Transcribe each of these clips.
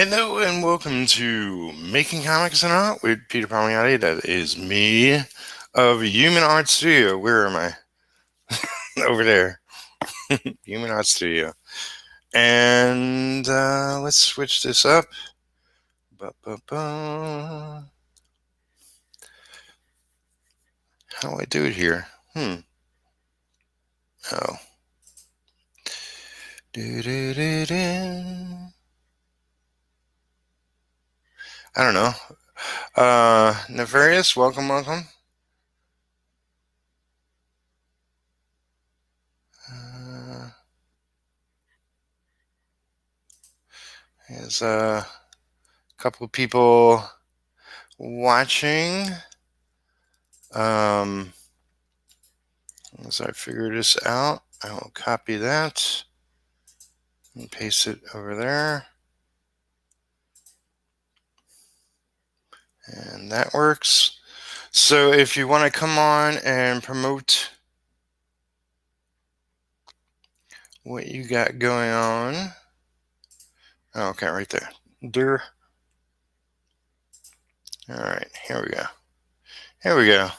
Hello and welcome to Making Comics and Art with Peter Palmiotti. That is me of Human Art Studio. Where am I? Over there. Human Art Studio. And let's switch this up. Ba-ba-ba. How do I do it here? Oh. Do-do-do-do. I don't know. Neffarious, welcome. There's a couple of people watching. As I figure this out, I will copy that and paste it over there. And that works. So if you want to come on and promote what you got going on. Oh, okay, right there. There. All right, here we go. Here we go.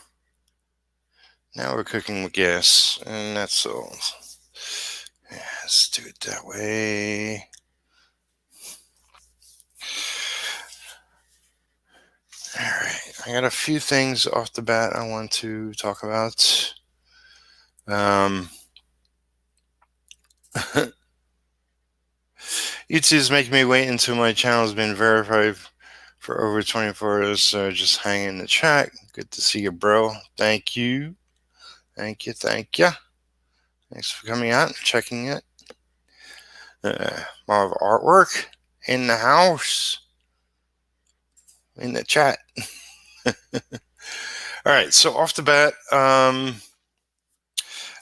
Now we're cooking with gas, and that's all. Yeah, let's do it that way. All right, I got a few things off the bat I want to talk about. YouTube's making me wait until my channel's been verified for over 24 hours, so just hang in the chat. Good to see you, bro. Thank you. Thank you. Thanks for coming out and checking it. More of artwork in the house, in the chat. All right, so off the bat, I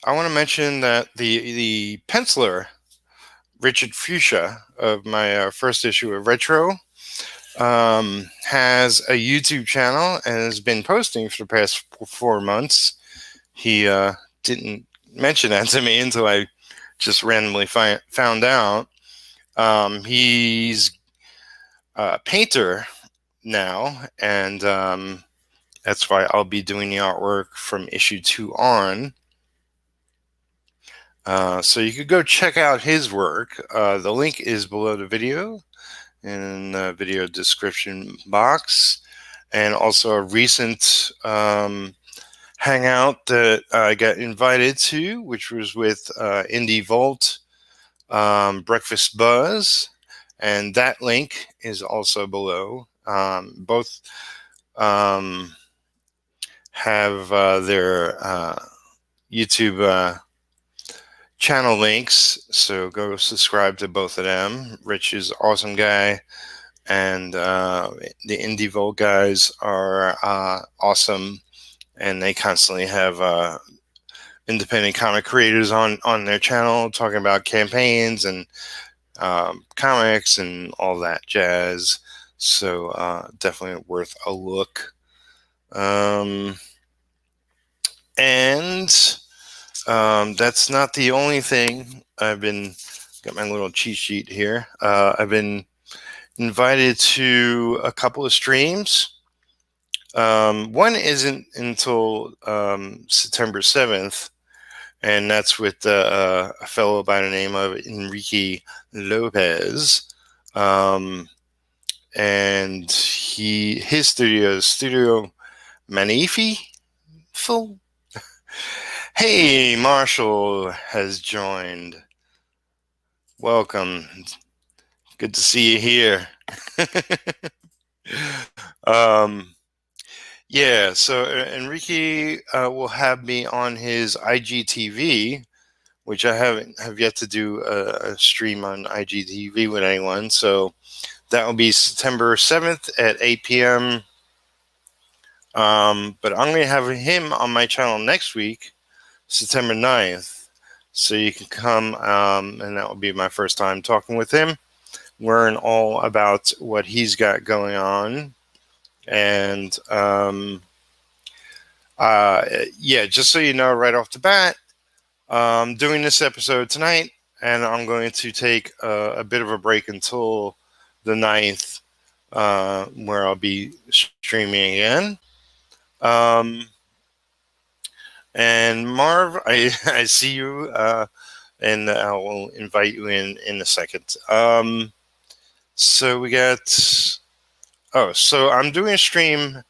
want to mention that the penciler, Richard Fuchsia, of my first issue of Retro, has a YouTube channel and has been posting for the past 4 months. He didn't mention that to me until I just randomly found out. He's a painter now, and that's why I'll be doing the artwork from issue 2 on. So you could go check out his work. The link is below the video in the video description box, and also a recent hangout that I got invited to, which was with Indie Vault, Breakfast Buzz, and that link is also below. Both have their YouTube channel links, so go subscribe to both of them. Rich is an awesome guy, and the Indie Vault guys are awesome, and they constantly have independent comic creators on their channel talking about campaigns and comics and all that jazz. So definitely worth a look. And that's not the only thing. Got my little cheat sheet here. I've been invited to a couple of streams. One isn't until September 7th, and that's with a fellow by the name of Enrique Lopez. And his Studio Magnifico. Hey, Marshall has joined. Welcome. Good to see you here. Yeah, so Enrique will have me on his IGTV, which I have yet to do a stream on IGTV with anyone. So that will be September 7th at 8 p.m. But I'm going to have him on my channel next week, September 9th. So you can come, and that will be my first time talking with him, learn all about what he's got going on. And yeah, just so you know right off the bat, doing this episode tonight, and I'm going to take a bit of a break until the 9th, where I'll be streaming again. Um, and Marv, I see you, and I will invite you in a second. So we got. Oh, so I'm doing a stream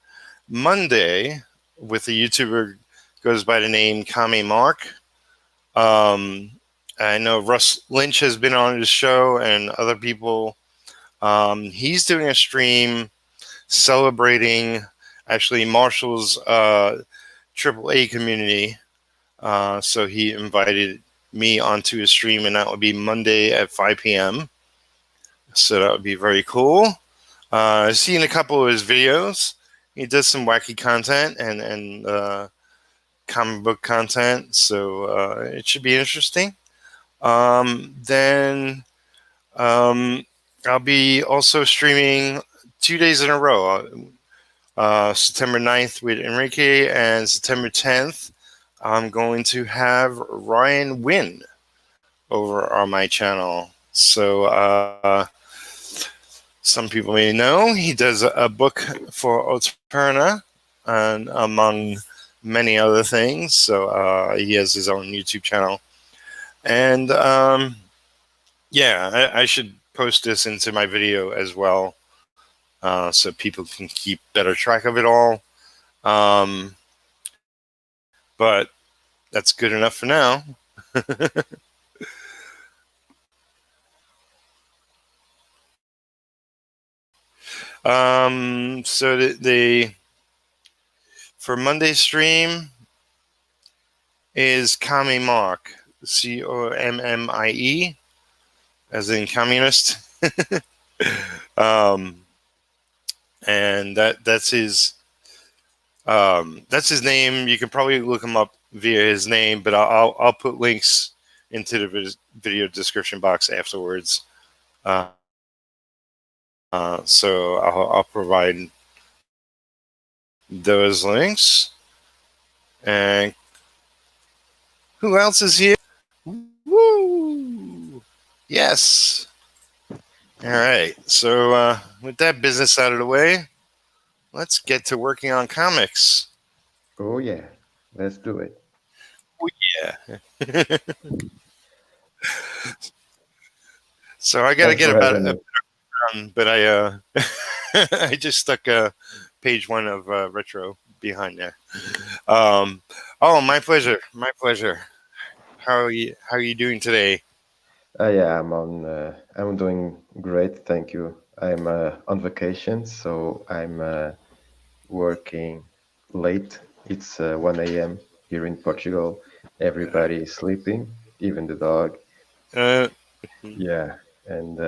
Monday with a YouTuber goes by the name Kami Mark. I know Russ Lynch has been on his show and other people. He's doing a stream celebrating actually Marshall's AAA community. So he invited me onto his stream, and that would be Monday at 5 p.m. So that would be very cool. I've seen a couple of his videos. He does some wacky content and comic book content, so it should be interesting. Then I'll be also streaming 2 days in a row. September 9th with Enrique, and September 10th, I'm going to have Ryan Wynn over on my channel. So some people may know he does a book for Oterna, and among many other things. So he has his own YouTube channel. And yeah, I should post this into my video as well, so people can keep better track of it all. But that's good enough for now. So the for Monday stream is Kami Mark, COMMIE, as in communist. And that's his name. You can probably look him up via his name, but I'll put links into the video description box afterwards. So I'll provide those links. And who else is here? Woo! Yes. All right. So with that business out of the way, let's get to working on comics. Oh yeah, let's do it. Oh yeah. So I got to get about a but I I just stuck page 1 of retro behind there. Oh, my pleasure. My pleasure. How are you doing today? Yeah, I'm doing great, thank you. I'm on vacation, so I'm working late. It's 1 a.m. here in Portugal. Everybody is sleeping, even the dog. Uh, Yeah, and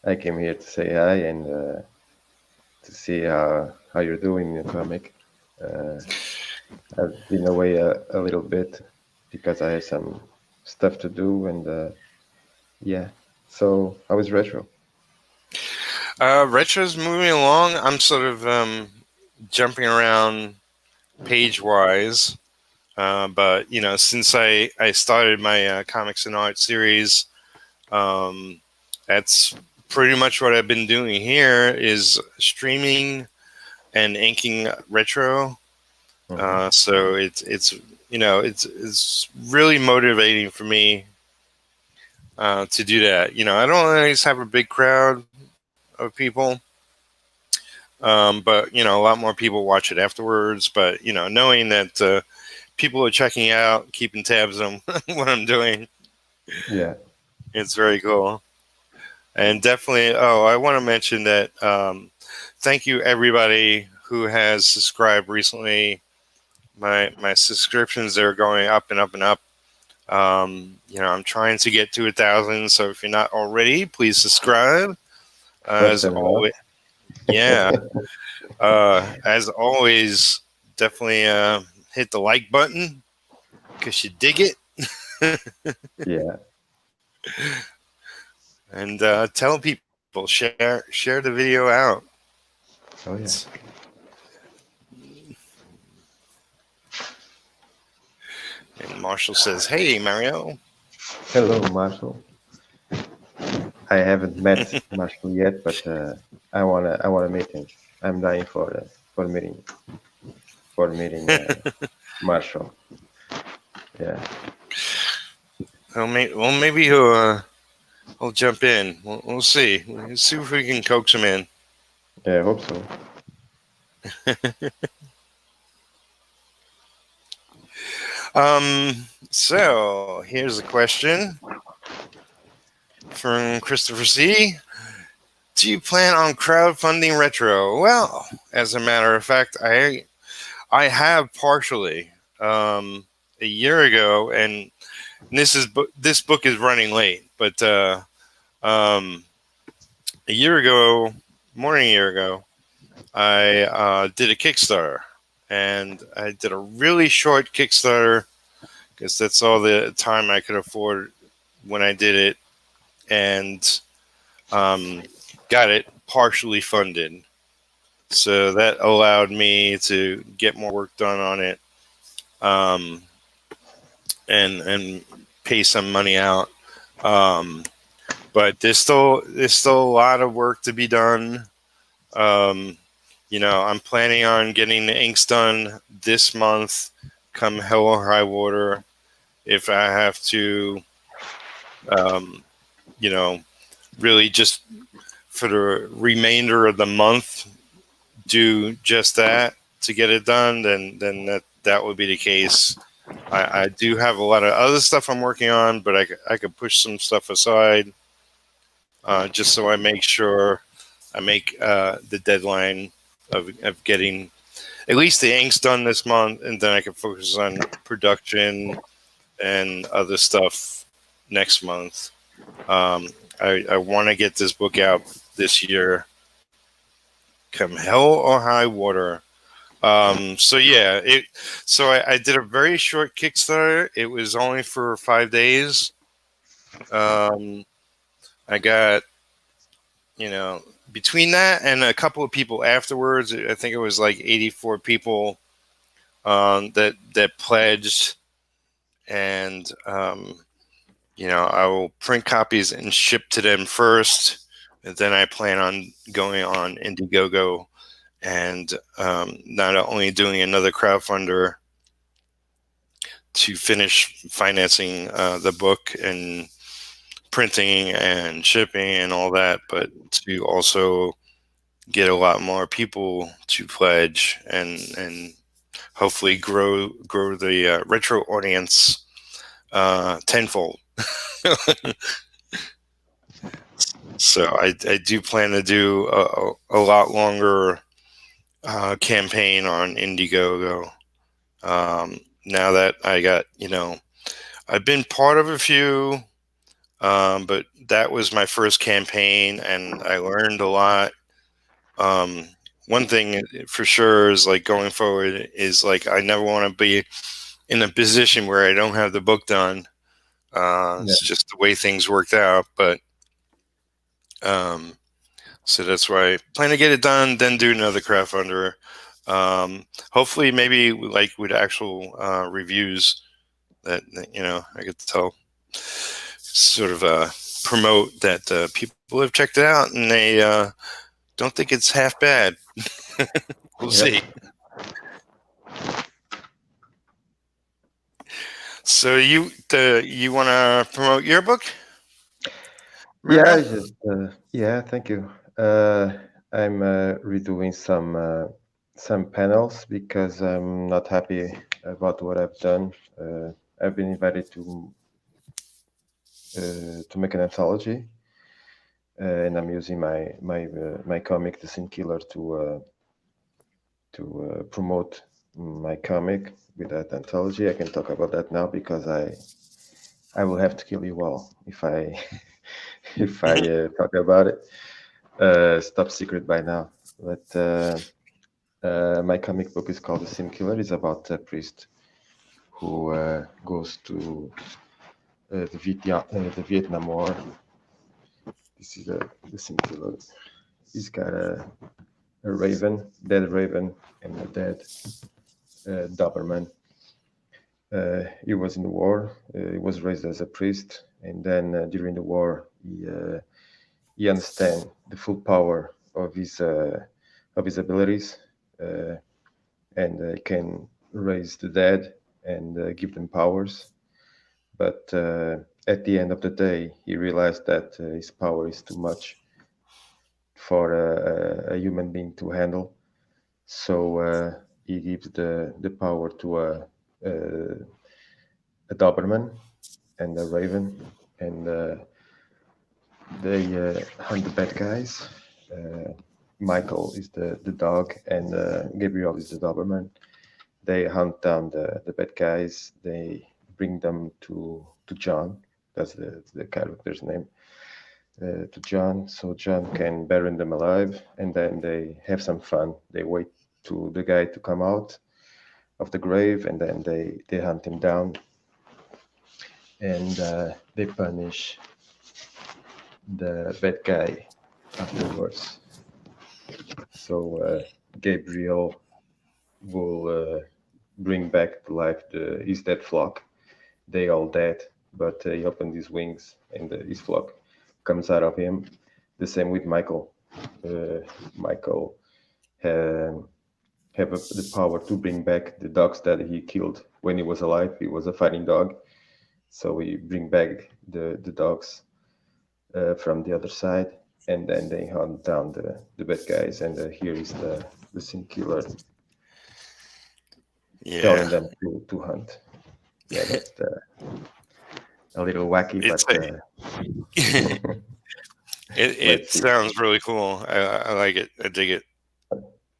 I came here to say hi and to see how you're doing in your comic. I've been away a little bit because I had some stuff to do, and yeah. So how is retro? Retro's moving along. I'm sort of jumping around page wise. But since I started my comics and art series, that's pretty much what I've been doing here is streaming and inking retro. So it's really motivating for me to do that. I don't always have a big crowd of people, but a lot more people watch it afterwards. But knowing that people are checking out, keeping tabs on what I'm doing, Yeah. it's very cool. And definitely, I want to mention that thank you everybody who has subscribed recently. My subscriptions are going up and up and up. I'm trying to get to 1,000. So if you're not already, please subscribe. As Button always, up. yeah. As always, definitely hit the like button because you dig it. Yeah. And tell people, share the video out. Oh yeah. And Marshall says, "Hey, Mario." Hello, Marshall. I haven't met Marshall yet, but I wanna meet him. I'm dying for meeting Marshall. Yeah, Well, maybe he'll jump in. We'll see. We'll see if we can coax him in. yeah, I hope so. So here's a question from Christopher C. Do you plan on crowdfunding retro? Well, as a matter of fact, I have partially a year ago, and this book is running late, but um, a year ago, more than a year ago, I did a Kickstarter, and I did a really short Kickstarter because that's all the time I could afford when I did it, and um, got it partially funded. So that allowed me to get more work done on it, um, and pay some money out. Um, but there's still a lot of work to be done. Um, I'm planning on getting the inks done this month, come hell or high water. If I have to, um, you know, really just for the remainder of the month, do just that to get it done, then that would be the case. I do have a lot of other stuff I'm working on, but I could push some stuff aside, just so I make sure I make the deadline of getting at least the inks done this month, and then I can focus on production and other stuff next month. Um, I want to get this book out this year, come hell or high water. So yeah, I did a very short Kickstarter. It was only for 5 days. Um, I got, between that and a couple of people afterwards, I think it was like 84 people that pledged, and I will print copies and ship to them first, and then I plan on going on Indiegogo and not only doing another crowdfunder to finish financing the book and printing and shipping and all that, but to also get a lot more people to pledge and hopefully grow the retro audience tenfold. So I do plan to do a lot longer campaign on Indiegogo. Now that I got, I've been part of a few, but that was my first campaign, and I learned a lot. Um, One thing for sure is like going forward is like I never want to be in a position where I don't have the book done. Yeah, It's just the way things worked out, but um, so that's why I plan to get it done, then do another crowdfunder. Hopefully, maybe like with actual reviews that I get to tell, sort of promote that people have checked it out and they don't think it's half bad. We'll yeah, see. So you want to promote your book, yeah. Mario? Yeah. Thank you. I'm redoing some panels because I'm not happy about what I've done. I've been invited to make an anthology, and I'm using my comic, The Sin Killer, to promote my comic with that anthology. I can talk about that now because I will have to kill you all if I if I talk about it. It's top secret by now. But my comic book is called The Sim Killer. It's about a priest who goes to the Vietnam War. This is the Sim Killer. He's got a raven, dead raven, and a dead Doberman. He was in the war. He was raised as a priest, and then during the war, he understands the full power of his abilities, uh, and can raise the dead and give them powers. But at the end of the day, he realized that his power is too much for a human being to handle. So he gives the power to a Doberman and a Raven, and they hunt the bad guys. Uh, Michael is the dog, and Gabriel is the Doberman. They hunt down the bad guys. They bring them to John. That's the character's name. To John, so John can bury them alive, and then they have some fun. They wait to the guy to come out of the grave, and then they hunt him down, and they punish the bad guy afterwards. So Gabriel will bring back to life his dead flock. They all dead, but he opened his wings, and his flock comes out of him. The same with Michael. Michael um, have the power to bring back the dogs that he killed when he was alive. He was a fighting dog, so we bring back the dogs from the other side, and then they hunt down the bad guys. And here is the sin killer telling Yeah, them to hunt. Yeah, that's a little wacky, it's but it, it let's see. sounds really cool. I like it. I dig it.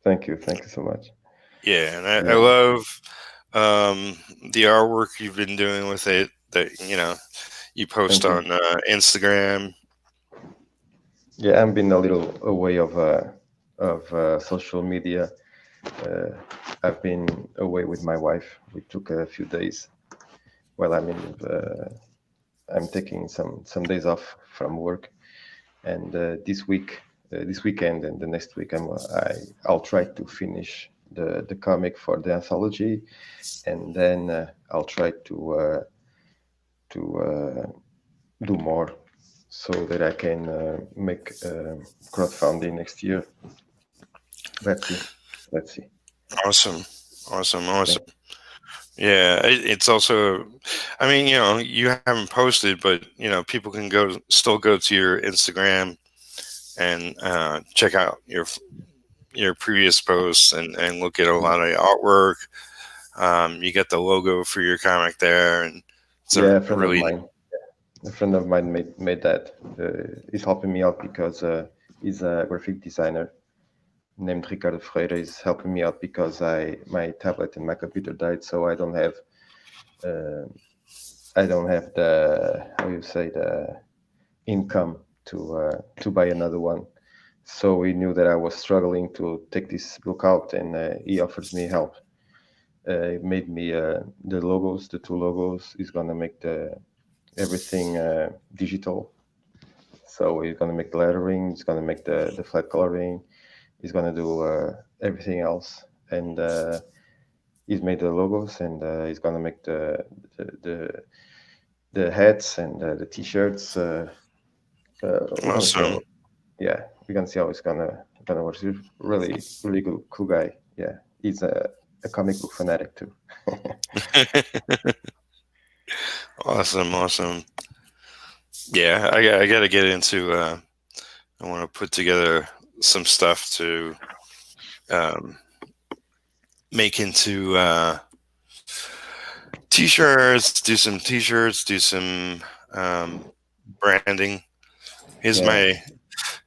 Thank you so much. Yeah, and I Yeah, love the artwork you've been doing with it. That you post thank you. on Instagram. Yeah, I'm been a little away of social media. Uh, I've been away with my wife. We took a few days. Well, I mean, I'm taking some days off from work, and this weekend, and the next week, I'll try to finish the comic for the anthology, and then I'll try to do more so that I can make crowdfunding next year. Let's see. Let's see. Awesome, awesome, awesome. Thank Yeah, it's also. I mean, you haven't posted, but people can still go to your Instagram and check out your previous posts and look at a you. lot of artwork. You get the logo for your comic there, and it's Yeah, a really a friend of mine made that. He's helping me out because he's a graphic designer named Ricardo Freire. Is helping me out because my tablet and my computer died, so uh, I don't have the, how you say, the income to buy another one. So he knew that I was struggling to take this book out, and he offers me help. He made me the logos, the two logos. He's gonna make the everything digital. So he's gonna make the lettering. He's gonna make the flat coloring. He's gonna do everything else, and he's made the logos, and he's gonna make the the, the hats and the t-shirts. We're gonna see awesome. how. Yeah, we're gonna see how it's gonna work. He's really good, cool guy. Yeah, he's a comic book fanatic too. Awesome, awesome. Yeah, I got to get into. I want to put together some stuff to um, make into t-shirts. Do some t-shirts. Do some branding. Here's Yeah, my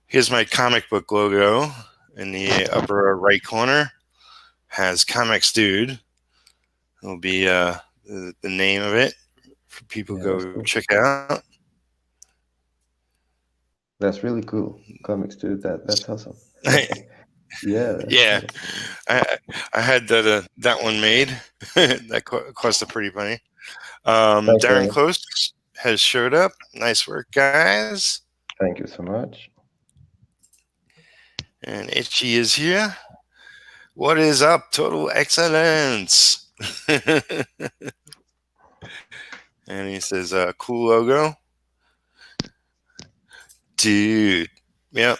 here's my comic book logo in the upper right corner. Has Comics Dude. It'll be the name of it for people yeah, to that's go cool. check out. That's really cool. Comics too. That's awesome. Yeah, that's Yeah, cool. I had that one made. That cost a pretty penny. Thanks very Darren much. Close has showed up. Nice work, guys. Thank you so much. And Itchy is here. What is up, Total Excellence? And he says, cool logo. Dude. Yeah.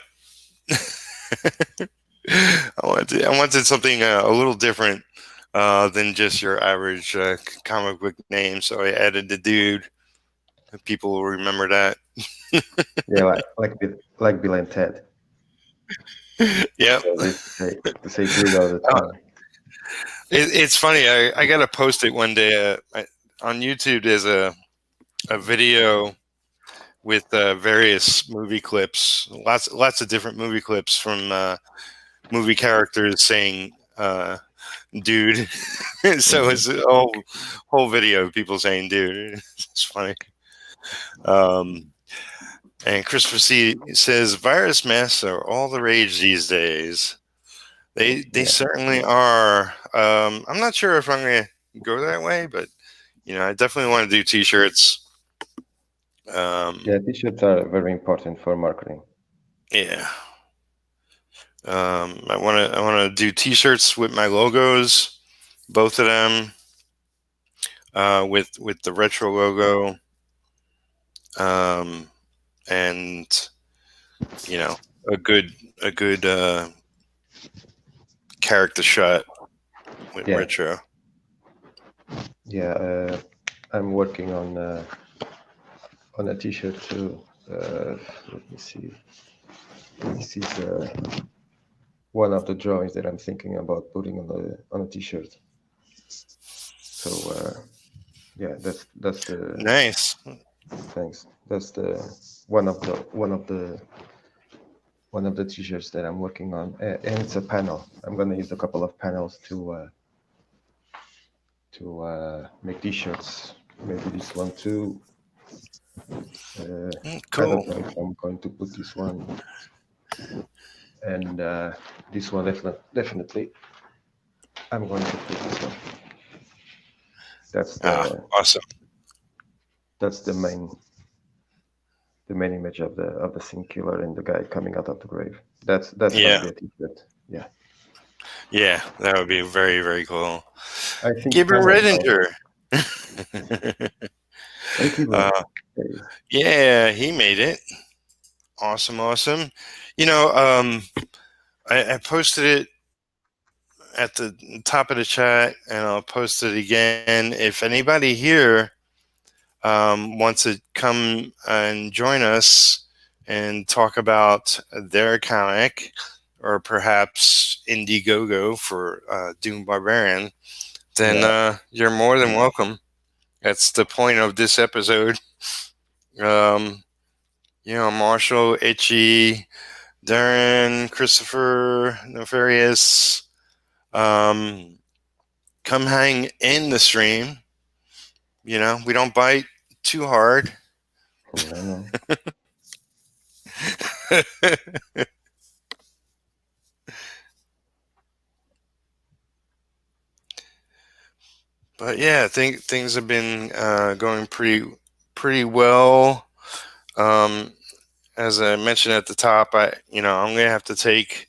I wanted something a little different than just your average comic book name, so I added the dude. People will remember that. Yeah, like Bill and Ted. Yep. They used to say dude all the Uh, time. it's funny. I got to post it one day. On YouTube, there's a video with various movie clips, lots of different movie clips from movie characters saying "dude." So Hmm. it's a whole video of people saying "dude." It's funny. Um, and Christopher C says virus masks are all the rage these days. They Yeah, certainly are. I'm not sure if I'm going to go that way, but I definitely want to do T-shirts. Um, yeah. T-shirts are very important for marketing. yeah. I want to do T-shirts with my logos, both of them, with the retro logo, um, and you know a good character shot with Yeah, retro. yeah. I'm working on a T-shirt too. Let me see. This is one of the drawings that I'm thinking about putting on a T-shirt. So yeah, that's the Nice. thanks. That's the one of the one of the one of the T-shirts that I'm working on, and it's a panel. I'm gonna use a couple of panels to make T-shirts. Maybe this one too. I Cool. don't know if I'm going to put this one and this one definitely. I'm going to put this one. That's Ah, the awesome. that's the main image of the Sin Killer and the guy coming out of the grave. That's gonna Yeah, be a T-shirt. Yeah, yeah, that would be very very cool. I think Gabriel panels are. Redinger. Hey, Gabriel. uh, Hey. yeah, he made it. Awesome, awesome. You know, I posted it at the top of the chat, and I'll post it again. If anybody here wants to come and join us and talk about their comic, or perhaps Indiegogo for Doom Barbarian, then Yeah, you're more than welcome. That's the point of this episode. Um, Marshall, Itchy, Darren, Christopher, Nefarious, um, come hang in the stream. We don't bite too hard. no, no. But yeah, I think things have been going pretty well. Um, as I mentioned at the top, I'm gonna have to take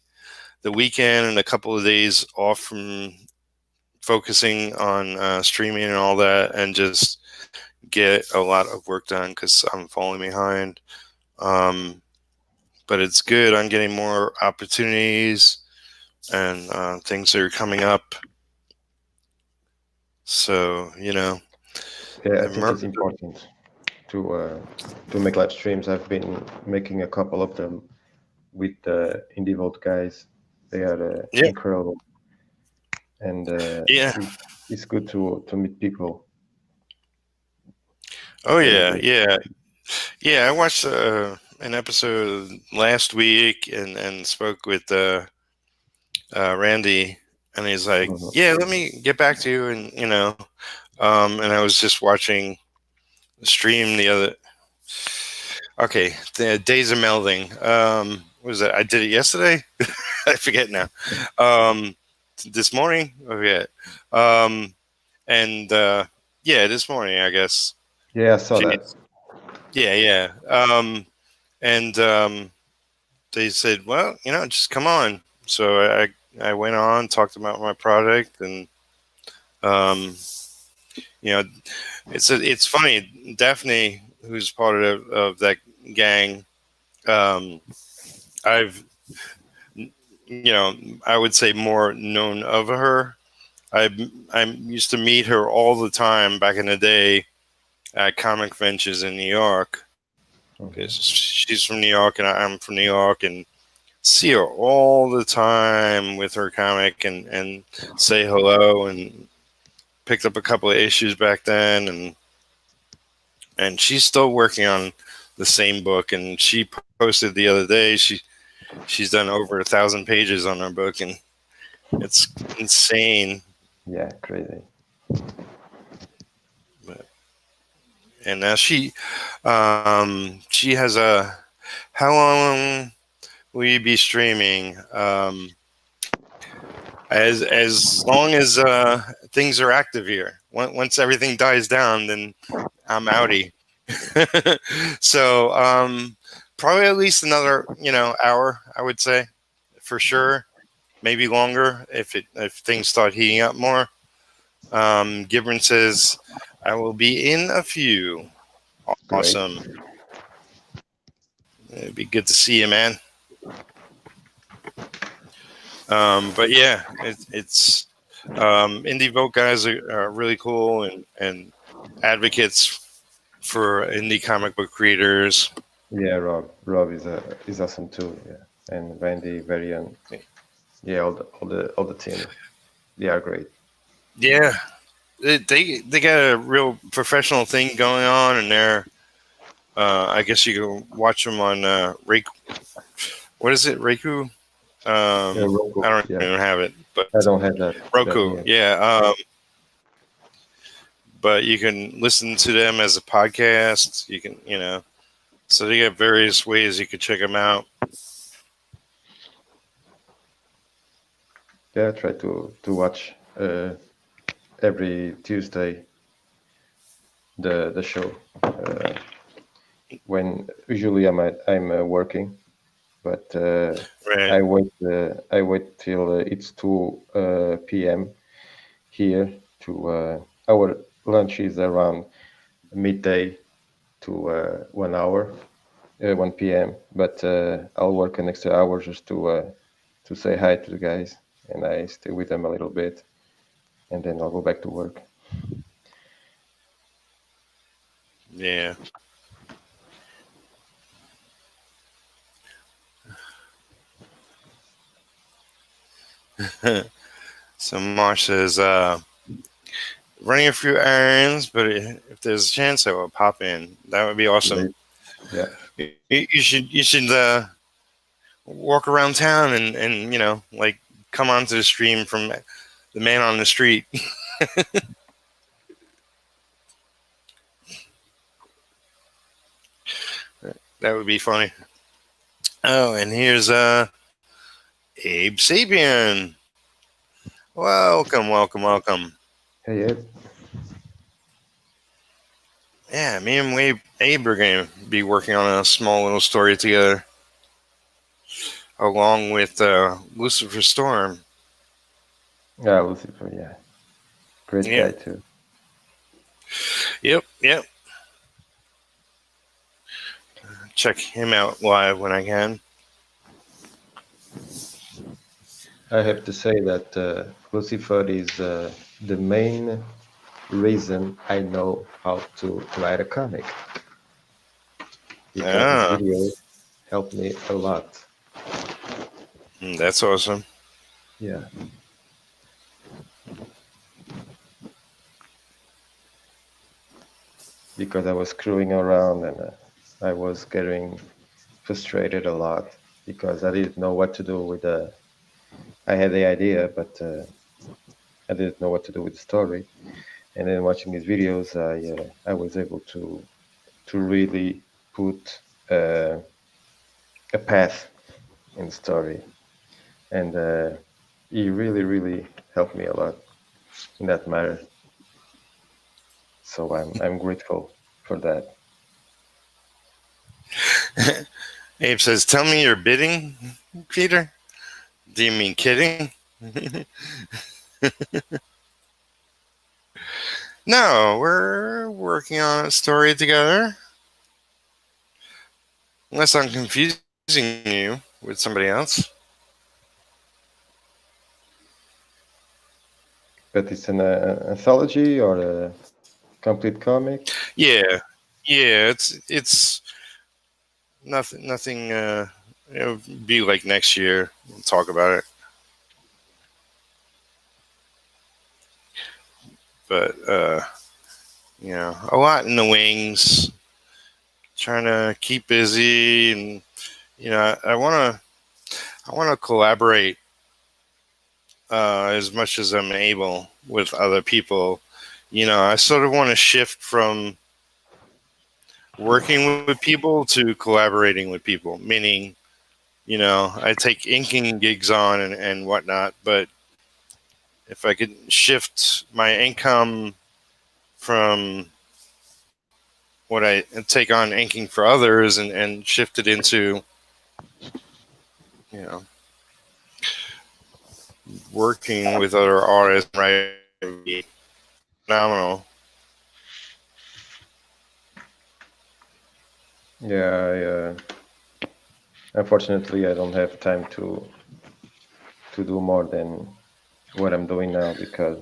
the weekend and a couple of days off from focusing on streaming and all that, and just get a lot of work done because I'm falling behind. Um, but it's good. I'm getting more opportunities and things are coming up. So Yeah, I the think mer- it's important to make live streams. I've been making a couple of them with the Indie Vault guys. They are yeah, incredible, and yeah, it's good to meet people oh when you yeah, do. yeah, yeah. I watched an episode last week and spoke with Randy, and he's like, Mhm. "Yeah, let me get back to you," and I was just watching the stream the other. Okay, the days of melding. What was that? I did it yesterday. I forget now. Um, this morning, I forget. Um, and yeah, this morning, I guess. Yeah, I saw that. Jeez. Yeah, yeah. And they said, well, just come on. So I went on, talked about my product, and um, you know, it's funny. Daphne, who's part of that gang, um, I've, I would say more known of her. I used to meet her all the time back in the day at comic conventions in New York because Okay. she's from New York and I'm from New York, and see her all the time with her comic and say hello, and picked up a couple of issues back then, and she's still working on the same book, and she posted the other day she's done over 1,000 pages on her book, and it's insane. Yeah, crazy. But, and now she has a, how long will you be streaming? As long as things are active here. Once everything dies down, then I'm outie. So probably at least another hour, I would say, for sure. Maybe longer if things start heating up more. Gibran says, "I will be in a few." Great. Awesome. It'd be good to see you, man. But yeah, it's indie vote guys are really cool and advocates for indie comic book creators. Yeah, Rob is awesome too. Yeah, and Randy, Varian. Yeah, all the team. They are great. Yeah, they got a real professional thing going on, and they're I guess you can watch them on Rake. What is it, Roku? Yeah, Roku. I don't Yeah, even have it, but I don't have that Roku. near. Yeah, but you can listen to them as a podcast. You can, so they got various ways you could check them out. Yeah, I try to watch every Tuesday the show. When usually I'm working, but Right. I wait till it's 2 p.m. here to our lunch is around midday to 1 hour, 1 p.m. But I'll work an extra hour just to say hi to the guys, and I stay with them a little bit, and then I'll go back to work. Yeah. So Marsh says, running a few errands, but if there's a chance, I will pop in. That would be awesome. Great. Yeah, You should walk around town and like come onto the stream from the man on the street. That would be funny. Oh, and here's Abe Sapien. Welcome, welcome, welcome. hey Ed. Yeah, me and Abe are going to be working on a small little story together, along with Lucifer Storm. Yeah, Lucifer. Yeah, great Yeah. guy too. Yep. Yep. Check him out live when I can. I have to say that Lucifer is the main reason I know how to write a comic because his Ah, videos helped me a lot. that's awesome. Yeah, because I was screwing around and I was getting frustrated a lot because I didn't know what to do with the. I had the idea, but I didn't know what to do with the story. And then watching his videos, I was able to really put a path in the story, and he really helped me a lot in that matter. So I'm grateful for that. Abe says, "Tell me you're bidding, Peter. Do you mean kidding?" No, we're working on a story together. Unless I'm confusing you. with somebody else. But it's an anthology or a complete comic. Yeah, yeah. It's nothing. It'll be like next year. We'll talk about it. But a lot in the wings. Trying to keep busy, and I want to collaborate as much as I'm able with other people. I sort of want to shift from working with people to collaborating with people, meaning, I take inking gigs on and whatnot, but if I could shift my income from what I take on inking for others and shift it into, you know, working with other artists and writing, that would be phenomenal. Yeah, unfortunately, I don't have time to do more than what I'm doing now because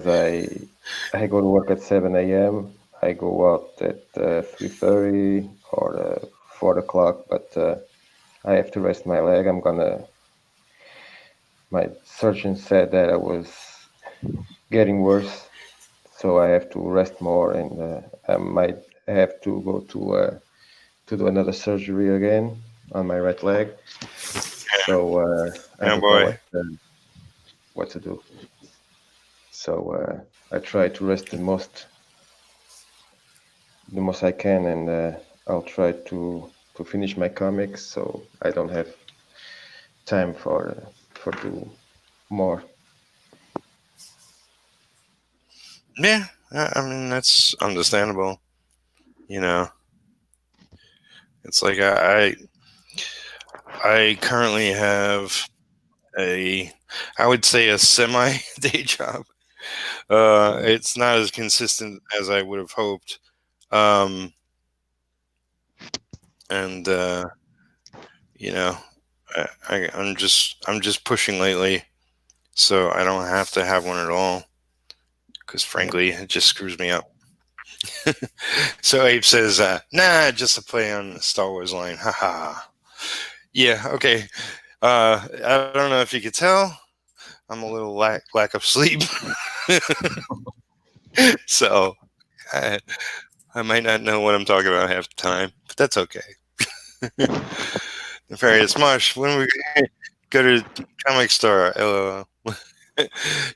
I go to work at 7 a.m. I go out at 3:30 or 4 o'clock, but I have to rest my leg. My surgeon said that I was getting worse, so I have to rest more, and I might have to go to do another surgery again on my right leg. So I Oh don't know boy. what to do. So I try to rest the most I can, and I'll try to finish my comics. So I don't have time for do more. Yeah, I mean that's understandable. You know, it's like I currently have a I would say a semi day job. It's not as consistent as I would have hoped, um, and you know, I'm just pushing lately, so I don't have to have one at all. Because Yeah. frankly, it just screws me up. So Abe says, "Nah, just a play on the Star Wars line." Haha. Yeah. Okay. I don't know if you could tell. I'm a little lack of sleep, so I, I might not know what I'm talking about half the time, but that's okay. Nefarious Mush, when we go to comic store, LOL.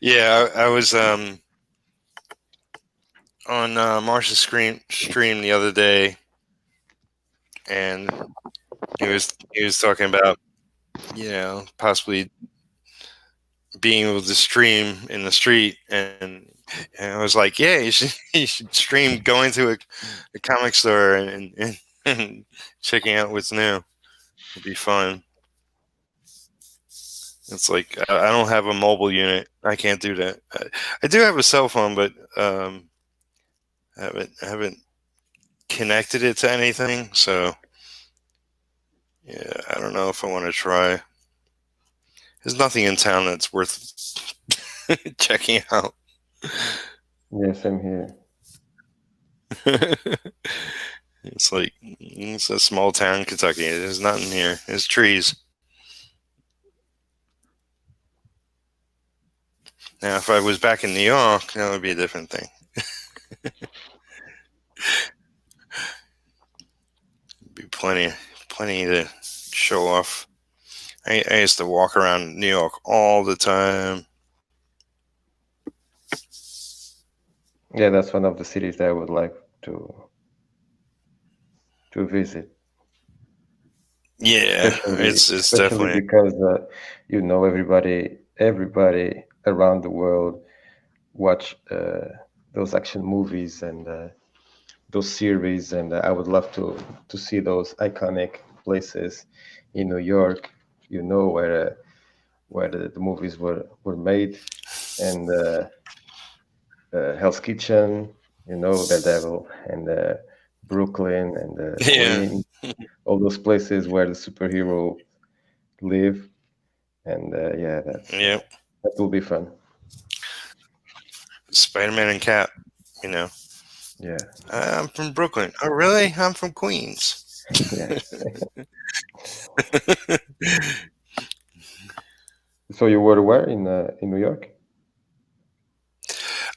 Yeah, I was on Marsh's stream the other day, and he was talking about possibly being able to stream in the street, and I was like, yeah, you should you should stream going to a comic store and checking out what's new. It'd be fun. It's like I don't have a mobile unit. I can't do that. I do have a cell phone, but haven't connected it to anything. So yeah, I don't know if I want to try. There's nothing in town that's worth checking out. Yes, I'm here. It's like it's a small town, Kentucky. There's nothing here. There's trees. Now, if I was back in New York, that would be a different thing. Be plenty to show off. I used to walk around New York all the time. Yeah, that's one of the cities that I would like to to visit, Yeah, it's especially definitely. because everybody around the world watch those action movies and those series, and I would love to see those iconic places in New York. Where the movies were made, and Hell's Kitchen, Daredevil, and Brooklyn and Yeah. Queens, all those places where the superhero live, and yeah, Yep. that will be fun. Spider-Man and Cap. You know, Yeah, I'm from Brooklyn. Oh, really? I'm from Queens. yeah. So you were where in New York?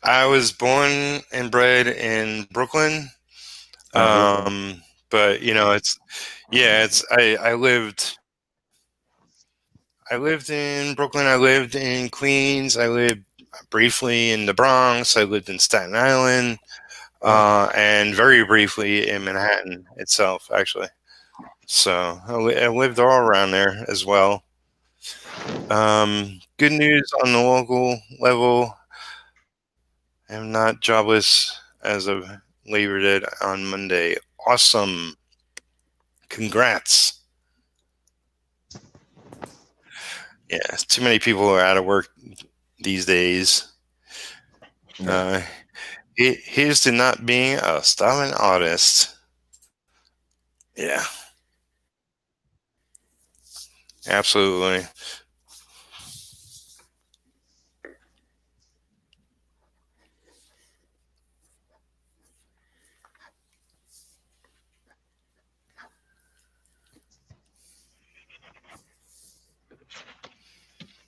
I was born and bred in Brooklyn. Ah, Brooklyn. But it's yeah, it's I lived in Brooklyn. I lived in Queens. I lived briefly in the Bronx. I lived in Staten Island, Oh, and very briefly in Manhattan itself, actually. So I lived all around there as well. Good news on the local level. I'm not jobless as of Labor Day on Monday. Awesome. Congrats. Yeah, too many people are out of work these days. yeah. Uh, Here's to not being a starving artist. Yeah, absolutely.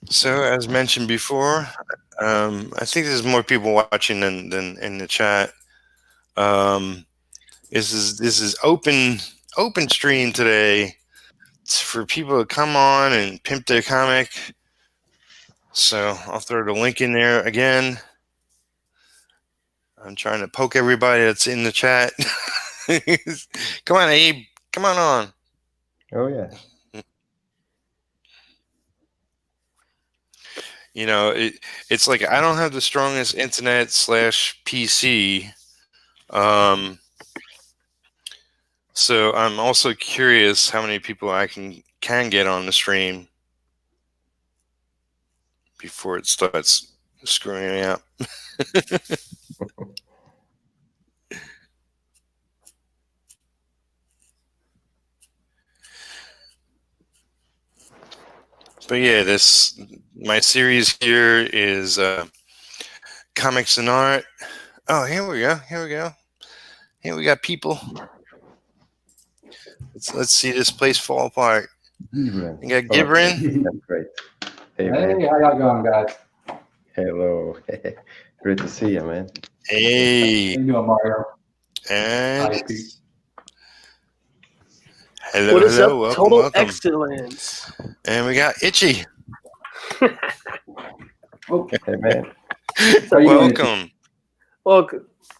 So, as mentioned before, I think there's more people watching than in the chat. Um, this is open stream today. It's for people to come on and pimp their comic. So I'll throw the link in there again. I'm trying to poke everybody that's in the chat. Come on, Abe. Come on. Oh yeah. It's like I don't have the strongest internet slash PC. Um, so I'm also curious how many people I can get on the stream before it starts screwing me up. But yeah, this my series here is comics and art. Oh, here we go. Here we got people. Let's see this place fall apart. Gibran. You got Oh, Gibran. that's great. Hey Hey, man. how y'all going, guys? Hello. Great to see you, man. Hey, How you doing, Mario? and Hi, Pete. hello, What is up? welcome, Total welcome. excellence. And we got Itchy. Oh, Hey man. how you doing, Itchy? Welcome. Well,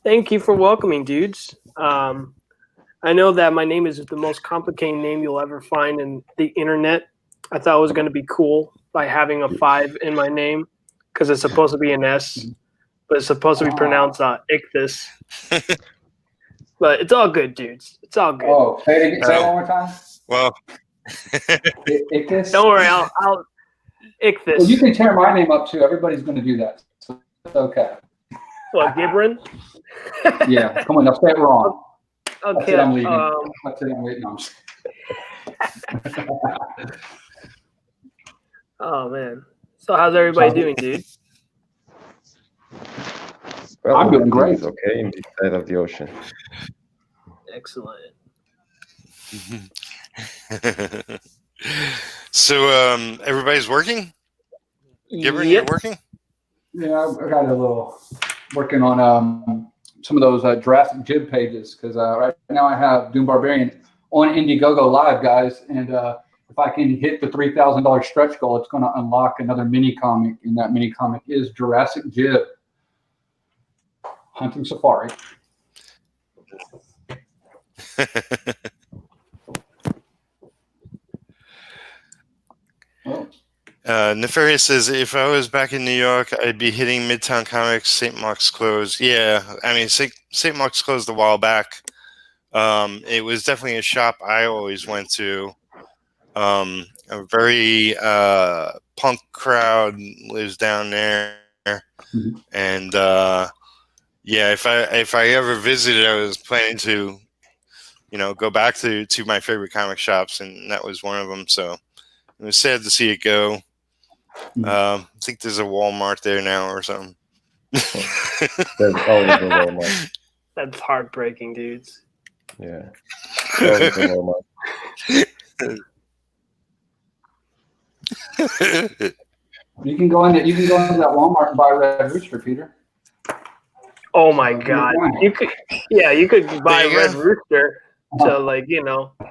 thank you for welcoming, dudes. I know that my name is the most complicated name you'll ever find in the internet. I thought it was going to be cool by having a 5 in my name because it's supposed to be an S, but it's supposed to be pronounced Ichthus. But it's all good, dudes. It's all good. Oh, say it one more time. Well, Ichthus? Don't worry, I'll Ichthus. Well, you can tear my name up too. Everybody's going to do that. So it's okay. What, Gibran? Yeah, come on, now say it wrong. Okay. That's it, I'm leaving. That's it, I'm leaving. No, I'm just- Oh man. So how's everybody doing, dude? Well, I'm doing everything great. is okay in this side of the ocean. Excellent. so everybody's working? Gibran, you're working? Yeah, I got a little working on some of those Jurassic Jib pages because right now I have Doom Barbarian on Indiegogo Live, guys, and if I can hit the $3,000 stretch goal, it's going to unlock another mini comic, and that mini comic is Jurassic Jib Hunting Safari. Well, Nefarious says, if I was back in New York, I'd be hitting Midtown Comics. St. Mark's closed. Yeah, I mean, St. Mark's closed a while back. It was definitely a shop I always went to. A very punk crowd lives down there. And yeah, if I ever visited, I was planning to go back to my favorite comic shops, and that was one of them. So it was sad to see it go. I think there's a Walmart there now or something. There's always a Walmart. That's heartbreaking, dudes. Yeah. Always a Walmart. You can go into that Walmart and buy Red Rooster, Peter. Oh my God! You could buy There you Red go. Rooster to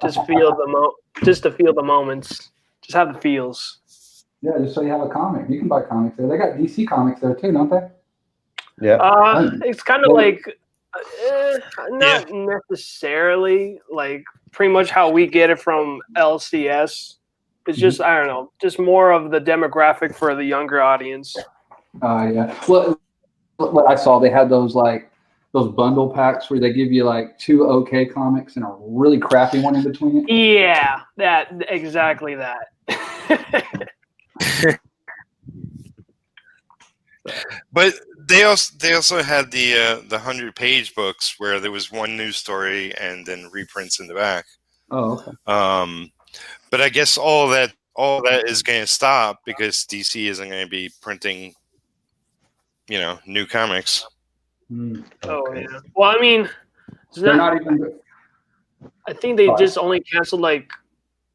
just feel the moments, just have the feels. Yeah, just so you have a comic. You can buy comics there. They got DC comics there too, don't they? Yeah. It's kind of like not necessarily like pretty much how we get it from LCS. It's just I don't know, just more of the demographic for the younger audience. Yeah. Well, what I saw, they had those bundle packs where they give you like 2 okay comics and a really crappy one in between it. Yeah, exactly that. But they also had the 100-page books where there was one news story and then reprints in the back. Oh, okay. But I guess all that is going to stop because DC isn't going to be printing, new comics. Oh yeah. Well, I mean, They're not even. I think they just only canceled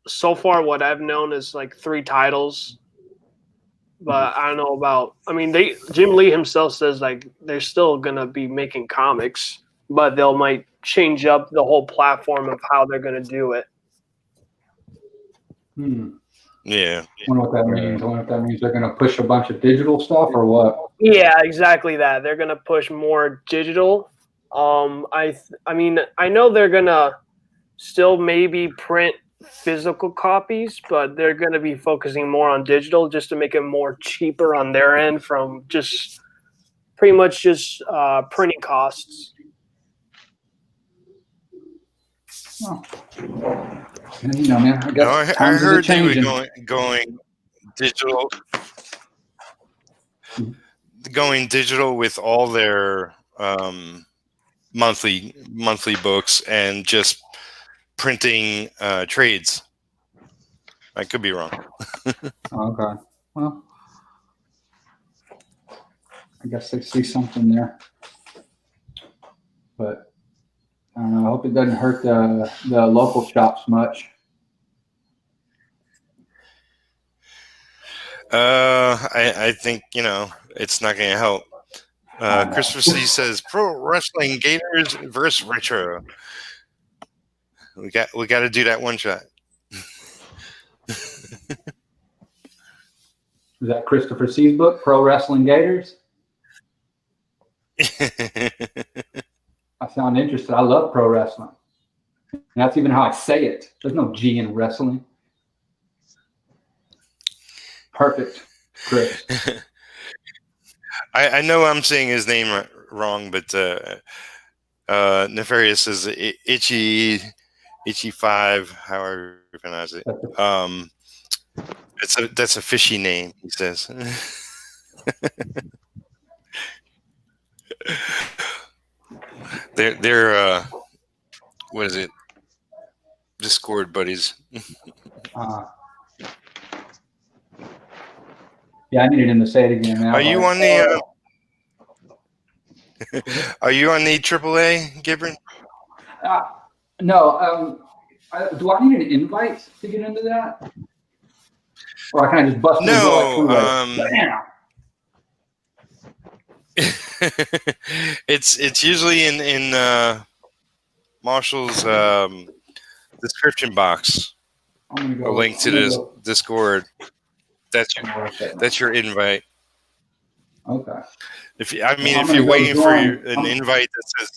so far what I've known is 3 titles. But I don't know about. I mean, Jim Lee himself says they're still gonna be making comics, but might change up the whole platform of how they're gonna do it. Yeah. I wonder what that means. I wonder if that means they're gonna push a bunch of digital stuff or what. Yeah, exactly that. They're gonna push more digital. I mean, I know they're gonna still maybe print physical copies, but they're going to be focusing more on digital just to make it more cheaper on their end from just pretty much just printing costs. Oh. Man, I guess I heard they were going digital, with all their monthly books and just printing trades. I could be wrong. Okay. Well, I guess they see something there. But I don't know. I hope it doesn't hurt the local shops much. I think it's not going to help. Christopher C says Pro Wrestling Gators versus Retro. We got to do that one shot. Is that Christopher C's book, Pro Wrestling Gators? I sound interested. I love pro wrestling. And that's even how I say it. There's no G in wrestling. Perfect, Chris. I know I'm saying his name wrong, but Neffarious says Itchy 5, however you pronounce it. That's a fishy name, he says. They're what is it? Discord buddies. Yeah, I needed him to say it again. Man. Are you on the AAA, Gibran? No. Do I need an invite to get into that? Or can I just bust It's usually in Marshall's description box. A link to this Discord. That's your invite. Okay. If you're waiting for an invite that says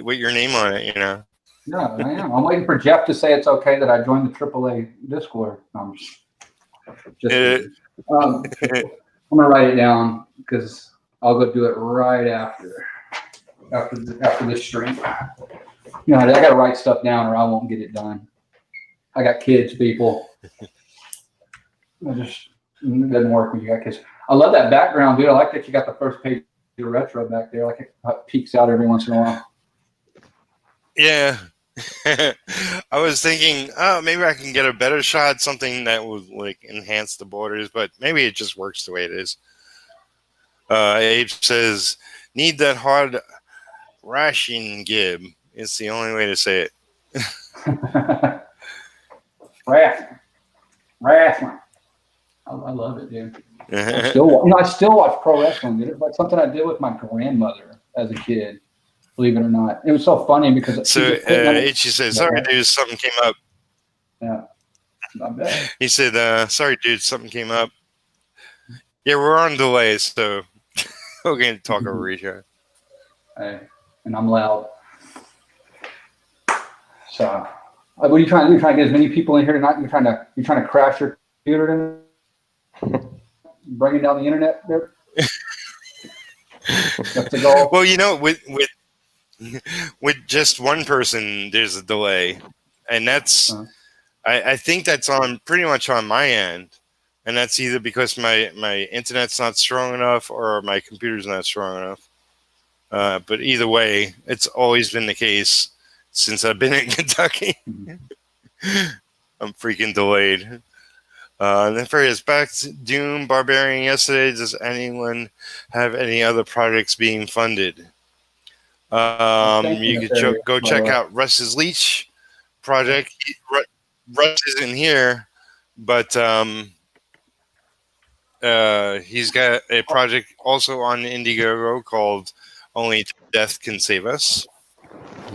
with your name on it, Yeah, I am. I'm waiting for Jeff to say it's okay that I joined the AAA Discord. I'm gonna write it down because I'll go do it right after this stream. I gotta write stuff down or I won't get it done. I got kids, people. It doesn't work when you got kids. I love that background, dude. I like that you got the first page of retro back there. Like it peeks out every once in a while. Yeah. I was thinking, oh, maybe I can get a better shot, something that would like enhance the borders, but maybe it just works the way it is. Abe says, need that hard ration gib. It's the only way to say it. Wrestling. I love it, dude. I still watch pro wrestling, dude. It's like something I did with my grandmother as a kid. Believe it or not, it was so funny because So Itchy says, sorry, dude, something came up. Yeah, I bet. He said, sorry, dude, something came up. Yeah, we're on delay, so we're going to talk over each other. Hey, and I'm loud. So, what are you trying to do? You're trying to get as many people in here tonight? You're trying to crash your computer and bringing down the internet there? That's the goal. Well, you know, with just one person, there's a delay, and that's I think that's on pretty much on my end, and that's either because my internet's not strong enough or my computer's not strong enough. But either way, it's always been the case since I've been in Kentucky. I'm freaking delayed. Neffarious, back to Doom Barbarian yesterday. Does anyone have any other projects being funded? You could go check out Russ's Leech project. Russ isn't here, but he's got a project also on Indiegogo called Only Death Can Save Us.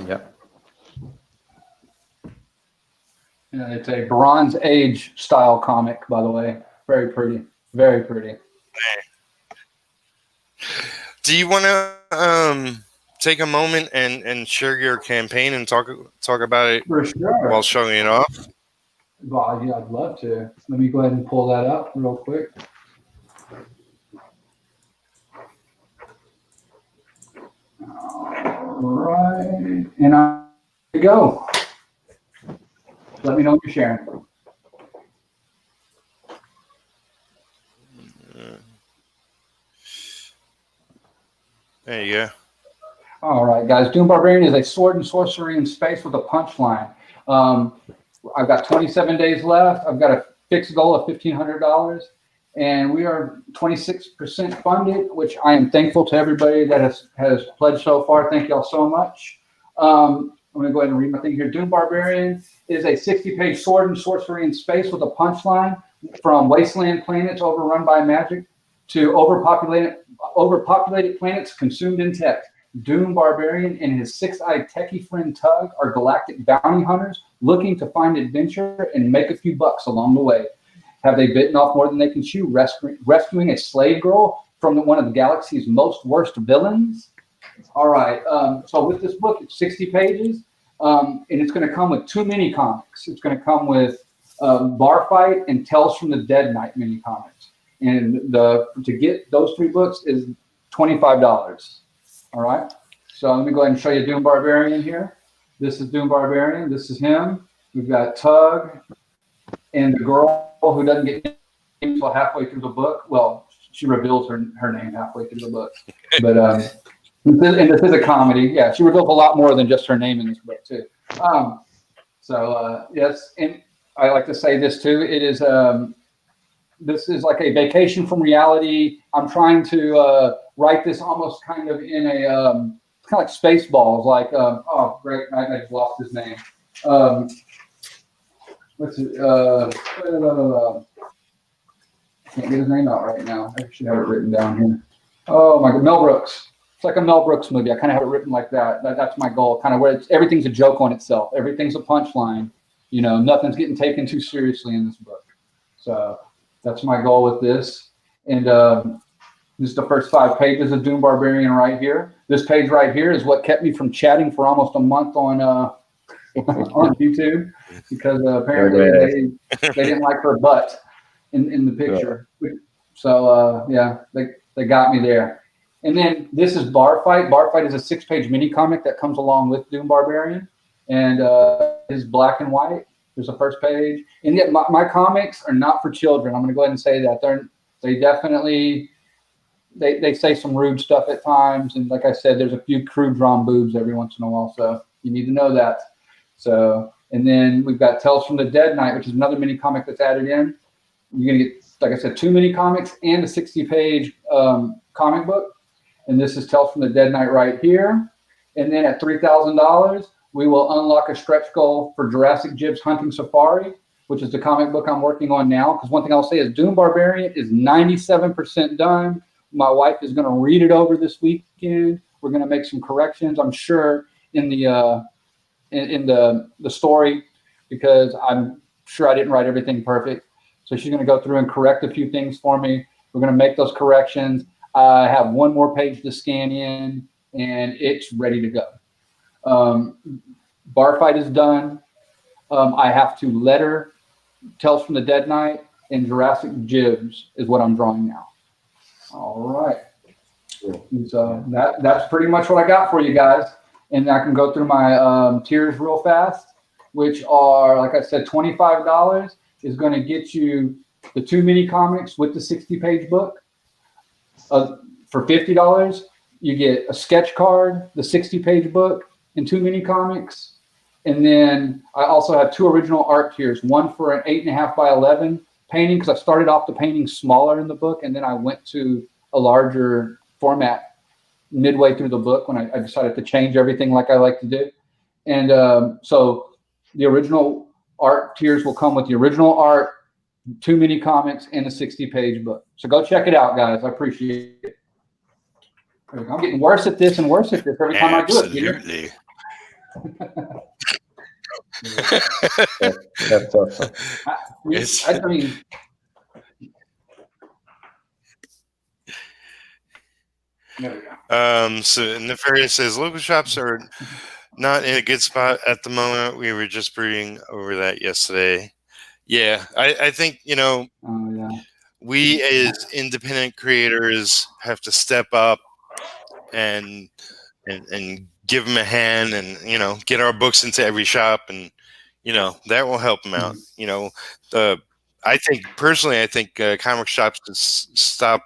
Yeah. Yeah, it's a Bronze Age style comic, by the way. Very pretty. Very pretty. Do you want to take a moment and share your campaign and talk about it For sure. while showing it off? Well, yeah, I'd love to. Let me go ahead and pull that up real quick. All right. And here we go. Let me know what you're sharing. There you go. All right, guys. Doom Barbarian is a sword and sorcery in space with a punchline. I've got 27 days left. I've got a fixed goal of $1,500, and we are 26% funded, which I am thankful to everybody that has pledged so far. Thank y'all so much. I'm going to go ahead and read my thing here. Doom Barbarian is a 60-page sword and sorcery in space with a punchline from wasteland planets overrun by magic to overpopulated planets consumed in tech. Doom Barbarian and his six-eyed techie friend Tug are galactic bounty hunters looking to find adventure and make a few bucks along the way. Have they bitten off more than they can chew, rescuing a slave girl from one of the galaxy's most worst villains? All right. So with this book, it's 60 pages, and it's going to come with 2 mini comics. It's going to come with Bar Fight and Tales from the Dead Night mini comics. And to get those 3 books is $25. All right. So let me go ahead and show you Doom Barbarian here. This is Doom Barbarian. This is him. We've got Tug and the girl who doesn't get named until halfway through the book. Well, she reveals her name halfway through the book. But and this is a comedy. Yeah, she reveals a lot more than just her name in this book too. Yes, and I like to say this too. It is this is like a vacation from reality. I'm trying to write this almost kind of in a kind of like Spaceballs. Like oh great, I just lost his name. What's it? I can't get his name out right now. I should have it written down here. Oh my God, Mel Brooks. It's like a Mel Brooks movie. I kind of have it written like that. That's my goal. Kind of where everything's a joke on itself. Everything's a punchline. You know, nothing's getting taken too seriously in this book. So that's my goal with this. And this is the first 5 pages of Doom Barbarian right here. This page right here is what kept me from chatting for almost a month on on YouTube because apparently they didn't like her butt in the picture. So yeah, they got me there. And then this is Bar Fight. Bar Fight is a 6-page mini comic that comes along with Doom Barbarian, and is black and white. There's the first page, and yet my comics are not for children. I'm going to go ahead and say that they definitely they say some rude stuff at times, and like I said, there's a few crude drawn boobs every once in a while. So You need to know that. So, and then we've got Tales from the Dead Night, which is another mini comic that's added in. You're gonna get, like I said, 2 mini comics and a 60-page comic book. And this is Tales from the Dead Night right here. And then at $3,000, we will unlock a stretch goal for Jurassic Jib's Hunting Safari, which is the comic book I'm working on now. Because one thing I'll say is Doom Barbarian is 97% done. My wife is going to read it over this weekend. We're going to make some corrections, I'm sure, in the story, because I'm sure I didn't write everything perfect. So she's going to go through and correct a few things for me. We're going to make those corrections. I have one more page to scan in, and it's ready to go. Bar fight is done. I have to letter Tales from the Dead Night and Jurassic Jibs is what I'm drawing now. All right. And so that's pretty much what I got for you guys. And I can go through my tiers real fast, which are, like I said, $25 is going to get you the 2 mini comics with the 60-page book. For $50, you get a sketch card, the 60-page book, and 2 mini comics. And then I also have 2 original art tiers, one for an 8.5 by 11 painting, because I started off the painting smaller in the book, and then I went to a larger format midway through the book when I decided to change everything like I like to do. And so the original art tiers will come with the original art, 2 mini comics, and a 60-page book. So go check it out, guys. I appreciate it. I'm getting worse at this and worse at this every time I do it. Absolutely. That's awesome. I mean, there we go. So Nefarious says local shops are not in a good spot at the moment. We were just brooding over that yesterday. Yeah, I think, Yeah. we as independent creators have to step up and give them a hand, and get our books into every shop, and that will help them out. I think comic shops should stop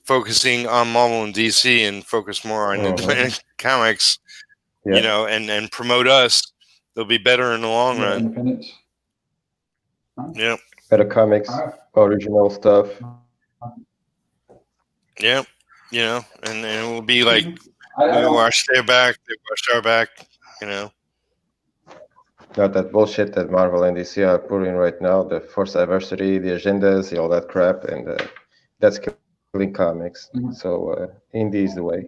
focusing on Marvel and DC and focus more on independent comics. Yeah. And promote us. They'll be better in the long run. Independence. Yeah. Better comics, original stuff. Yeah. And it will be like I we watch their back, they watch our back. Not that bullshit that Marvel and DC are putting right now, the forced diversity, the agendas, all that crap, and that's killing comics. So indie is the way.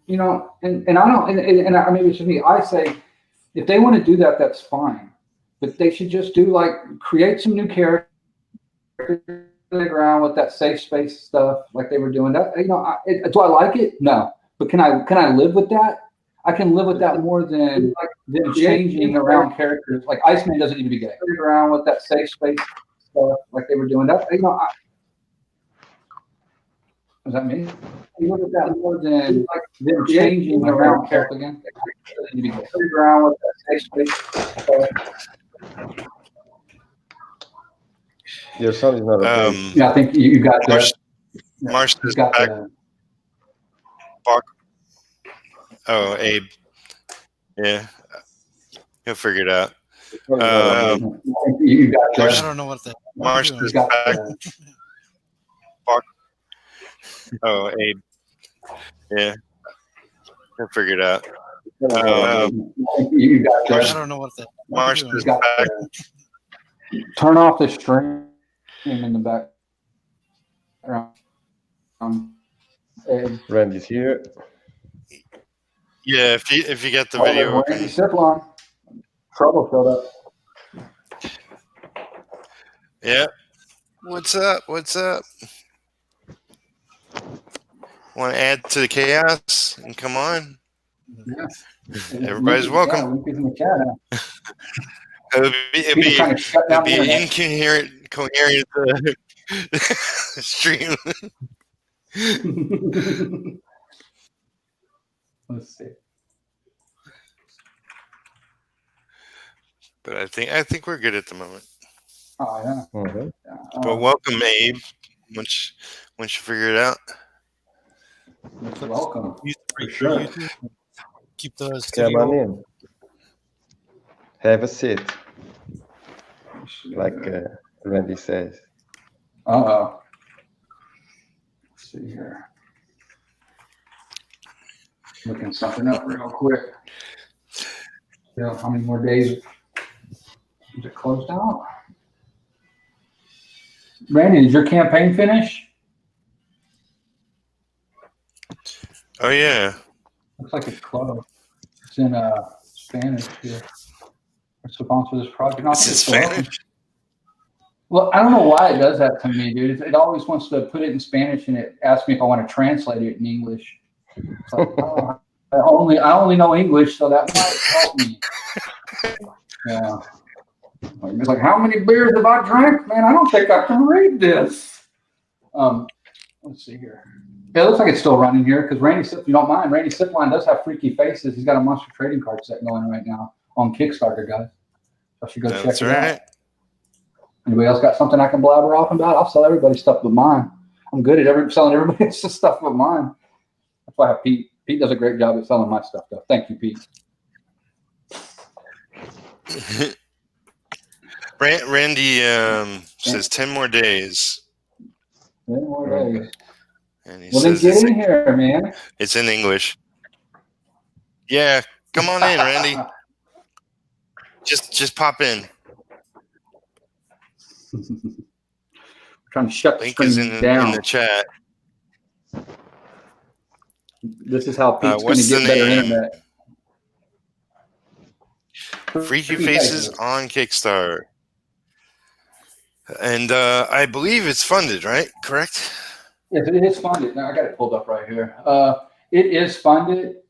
and I don't, and I maybe it's just me. I say, if they want to do that, that's fine, but they should just do create some new characters around with that safe space stuff, like they were doing. That do I like it? No, but can I live with that? I can live with that more than them changing around characters. Like Iceman doesn't need to be gay. Around with that safe space stuff, like they were doing. That does that mean? You look at that more than them changing around characters again. Around with that safe space stuff. Your son is not okay. Yeah, I think you got that. Marsh is got back. that. Oh, Abe. Yeah. He'll figure it out. You got that. I don't know what that. Marsh is back. Oh, Abe. Yeah. He'll figure it out. You got I that. don't know what that. Marsh is got back. Turn off the stream in the back. Randy's here. Yeah, if you get the video open. Randy Siplon. Trouble showed up. Yeah. What's up? Want to add to the chaos and come on? Yeah. Everybody's welcome. Yeah, It'd be incoherent stream. Let's see. But I think we're good at the moment. Oh yeah. Mm-hmm. But welcome, Abe. Once you figure it out. Welcome. You For sure. keep the Come studio. on in. Have a seat, like Randy says. Uh-oh. Let's see here. Looking something up real quick. Yeah, how many more days is it closed out? Randy, did your campaign finish? Oh yeah. Looks like it's closed. It's in Spanish here. It's supposed for this project. No, I It's think in it's still open. Spanish. Well, I don't know why it does that to me, dude. It always wants to put it in Spanish, and it asks me if I want to translate it in English. It's like, oh, I only know English, so that might help me. Yeah. It's like, how many beers have I drank? Man, I don't think I can read this. Let's see here. It looks like it's still running here because Randy, if you don't mind, Randy Zipline does have freaky faces. He's got a monster trading card set going right now on Kickstarter, guys. So I should go check it out. Anybody else got something I can blabber off about? I'll sell everybody's stuff but mine. I'm good at selling everybody's stuff but mine. That's why I have Pete. Pete does a great job at selling my stuff, though. Thank you, Pete. Randy says 10 more days. 10 more days. And he Well, then says get in here, man. It's in English. Yeah, come on in, Randy. Just pop in. Trying to shut Link the is screen in down. the chat. This is how Pete's going to what's get the better name? internet. Freaky Faces on Kickstarter. And I believe it's funded, right? Correct? Yes, it is funded. Now I got it pulled up right here. It is funded.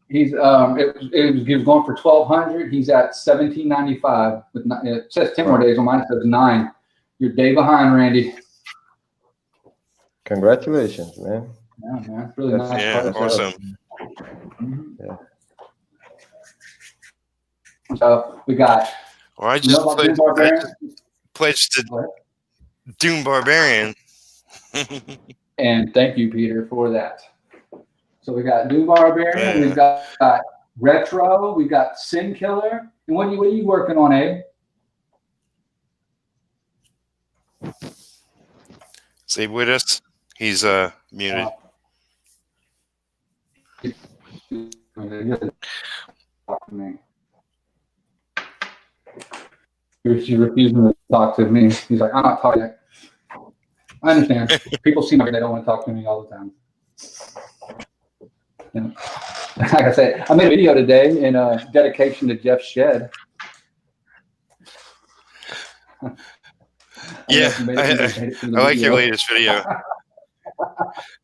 He's he was going for $1,200. He's at $1,795. It says 10 more days. On mine it says 9. You're a day behind, Randy. Congratulations, man. Yeah, man. It's really nice. Yeah, awesome. Mm-hmm. Yeah. So we got. Well, I just pledged to Doom Barbarian. And thank you, Peter, for that. So we got Doom Barbarian, we've got Retro, we've got Sin Killer. And what are you working on, Abe? Is Abe with us? He's muted. She's refusing to talk to me. He's like, I'm not talking. I understand. People seem like they don't want to talk to me all the time. You know, like I said, I made a video today in dedication to Jeff Shed. Yeah, I like your latest video.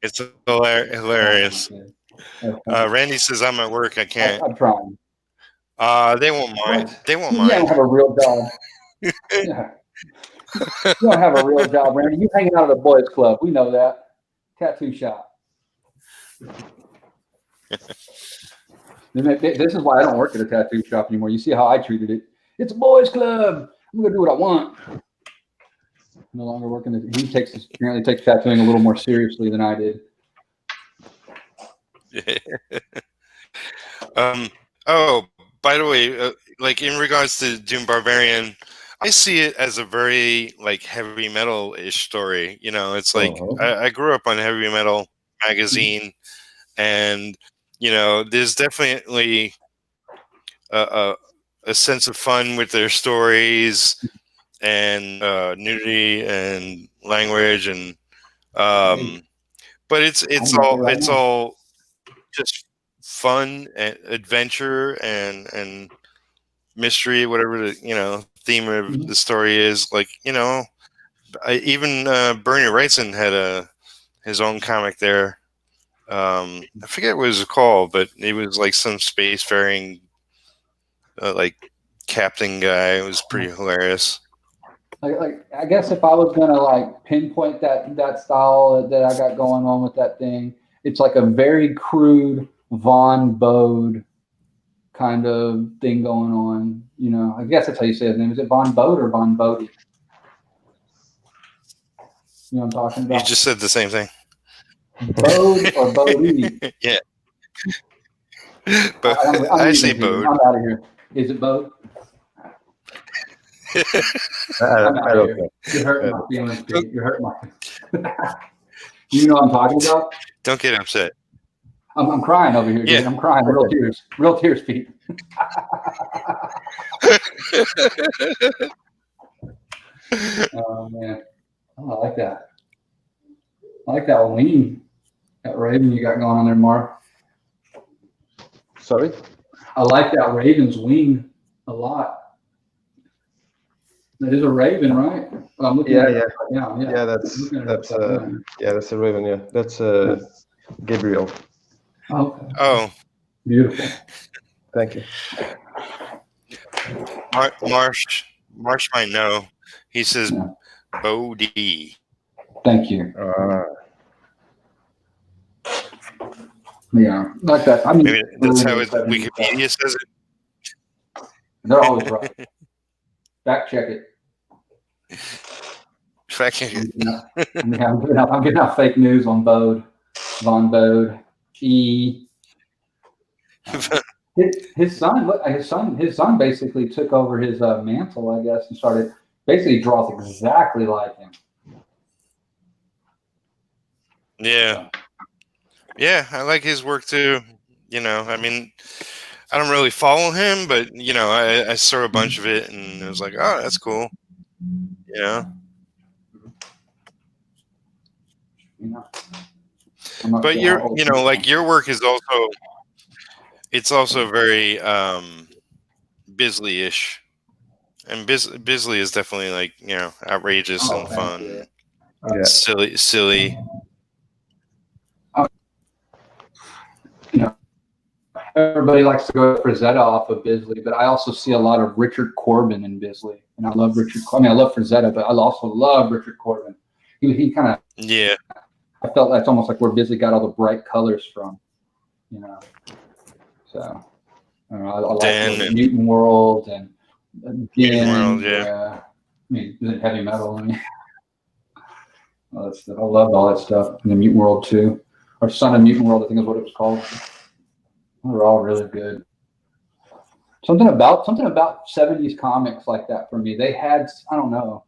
It's hilarious. Randy says I'm at work. I can't. I'm trying. They won't mind. What? They won't You mind. don't have a real job. Yeah. You don't have a real job, Randy. You hanging out at a boys' club. We know that. Tattoo shop. This is why I don't work at a tattoo shop anymore. You see how I treated it. It's a boys' club. I'm going to do what I want. No longer working. He apparently takes tattooing a little more seriously than I did. Oh, by the way, like in regards to Doom Barbarian, I see it as a very like heavy metal-ish story. You know, it's like I grew up on heavy metal magazine, and you know, there's definitely a sense of fun with their stories and nudity and language and but it's all just fun and adventure and mystery, whatever the theme of the story is. Like even Bernie Wrightson had his own comic there. I forget what it was called, but it was like some spacefaring like captain guy. It was pretty hilarious. Like I guess if I was gonna like pinpoint that style that I got going on with that thing, it's like a very crude Von Bode kind of thing going on. You know, I guess that's how you say his name. Is it Von Bode or Von Bode? You know what I'm talking about? You just said the same thing. Bode or Bode? Yeah. But I'm I leaving say here. Bode. I'm out of here. Is it Bode? I'm out I of don't here. know. You're hurting my feelings, Pete. You're hurting my. You know what I'm talking about? Don't get upset. I'm crying over here, dude. Yeah. I'm crying. Real tears, Pete. Oh man, oh, I like that. I like that wing, that raven you got going on there, Mark. Sorry. I like that raven's wing a lot. That is a raven, right? Well, I'm looking Yeah, at yeah. it right now. Yeah, That's yeah. yeah, that's a raven. Yeah, that's Gabriel. Okay. Oh, Beautiful. Thank you. Marsh might know. He says Yeah. Bodie. Thank you. Uh, Yeah, like that. I mean, Maybe that's how Wikipedia says it. they're always right. Fact check it. Fact check it. I'm getting out fake news on Bode, Von Bode. His son basically took over his mantle, I guess, and started basically draws exactly like him. Yeah. Yeah, I like his work too. You know, I mean, I don't really follow him, but you know, I saw a bunch of it and it was like, oh, that's cool. You know. You know. I'm not But sure your how old you know, he is. like your work is also it's also very Bisley-ish. And Bisley is definitely like, you know, outrageous and fun. yeah. Silly. You know, everybody likes to go Frazetta off of Bisley, but I also see a lot of Richard Corbin in Bisley, and I love Richard. I mean, I love Frazetta, but I also love Richard Corbin. He kind of, Yeah. I felt that's almost like where Bisley got all the bright colors from, you know. So I like Dan Mutant World and Mutant World, yeah. I mean, heavy metal. I mean, all that stuff. I loved all that stuff. And the Mutant World too, or Son of Mutant World, I think is what it was called. They were all really good. Something about 70s comics like that for me. They had, I don't know,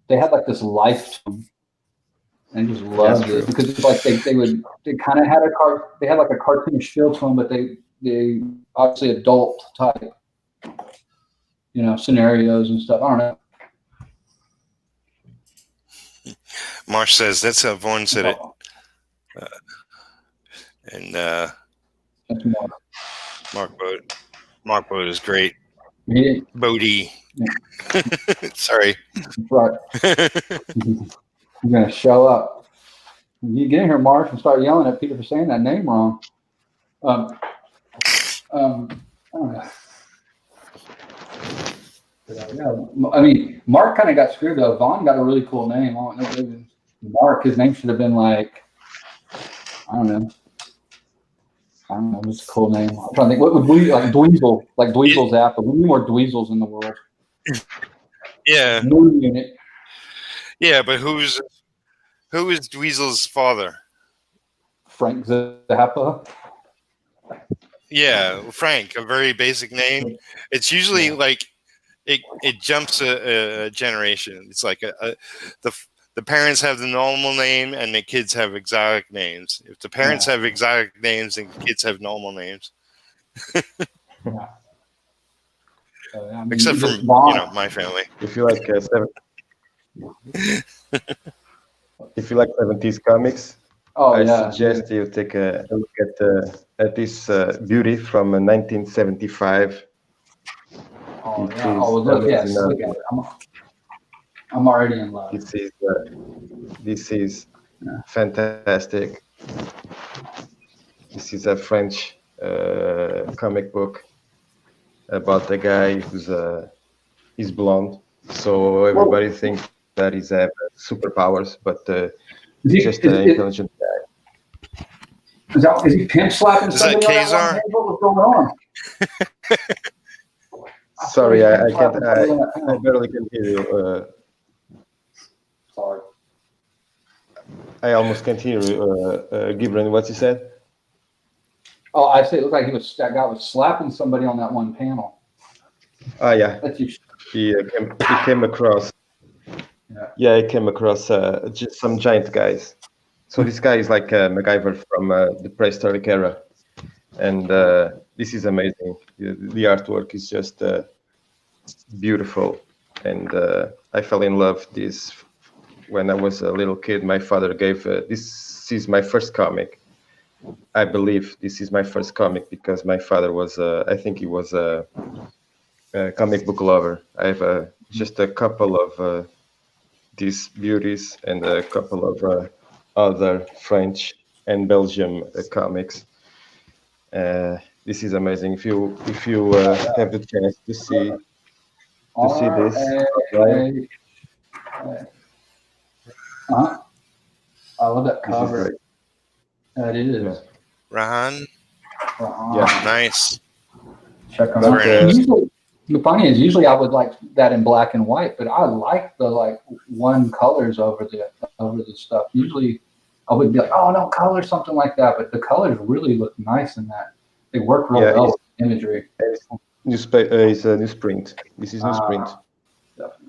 they had like this life to them. And just loved it because it's like they kind of had they had like a cartoonish feel to them, but they obviously adult type, you know, scenarios and stuff. I don't know. Marsh says that's how Vaughn said it. And That's more. Mark Bode is great. Yeah. Bodie. Yeah. Sorry. Right. I'm gonna show up. You get in here, Mark, and start yelling at Peter for saying that name wrong. I don't know. Yeah, I mean, Mark kind of got screwed though. Vaughn got a really cool name. I don't know. Mark, his name should have been like, I don't know. It's a cool name. I'm trying to think. What would we like? Dweezil, like Dweezil's Apple. We need more Dweezils in the world. Yeah. Moon Unit. Yeah, but who is Dweezil's father? Frank Zappa. Yeah, Frank, a very basic name. It's usually like it jumps a generation. It's like the parents have the normal name and the kids have exotic names. If the parents have exotic names, then kids have normal names. Except from my family. If you like if you like 70s comics, I suggest you take a look at this beauty from 1975. Look at it. I'm already in love. This is fantastic. This is a French comic book about a guy who's blonde. So everybody thinks that he's have superpowers, but he's just an intelligent guy. Is he pimp slapping somebody? Is that Kazar? What was going on? Sorry, I can't. I barely can hear you. Sorry. I almost can't hear you, Gibran. What you said? Oh, I say it looked like that guy was slapping somebody on that one panel. Ah, yeah. That's you. He came across. Yeah, he came across just some giant guys. So this guy is like MacGyver from the prehistoric era, and this is amazing. The artwork is just beautiful, and I fell in love this when I was a little kid. My father gave this is my first comic. I believe this is my first comic because my father was I think he was a comic book lover. I have just a couple of these beauties and a couple of other French and Belgium comics. This is amazing. If you have the chance to see this, online, I love that this is cover. great. That is. Yeah. Rahan, Yeah. nice. Check them But, out. Usually, the funny is, usually I would like that in black and white, but I like the like one colors over the stuff. Usually, I would be like, oh no, color, something like that. But the colors really look nice in that. They work real well with imagery. It's a newsprint. This is newsprint. Definitely.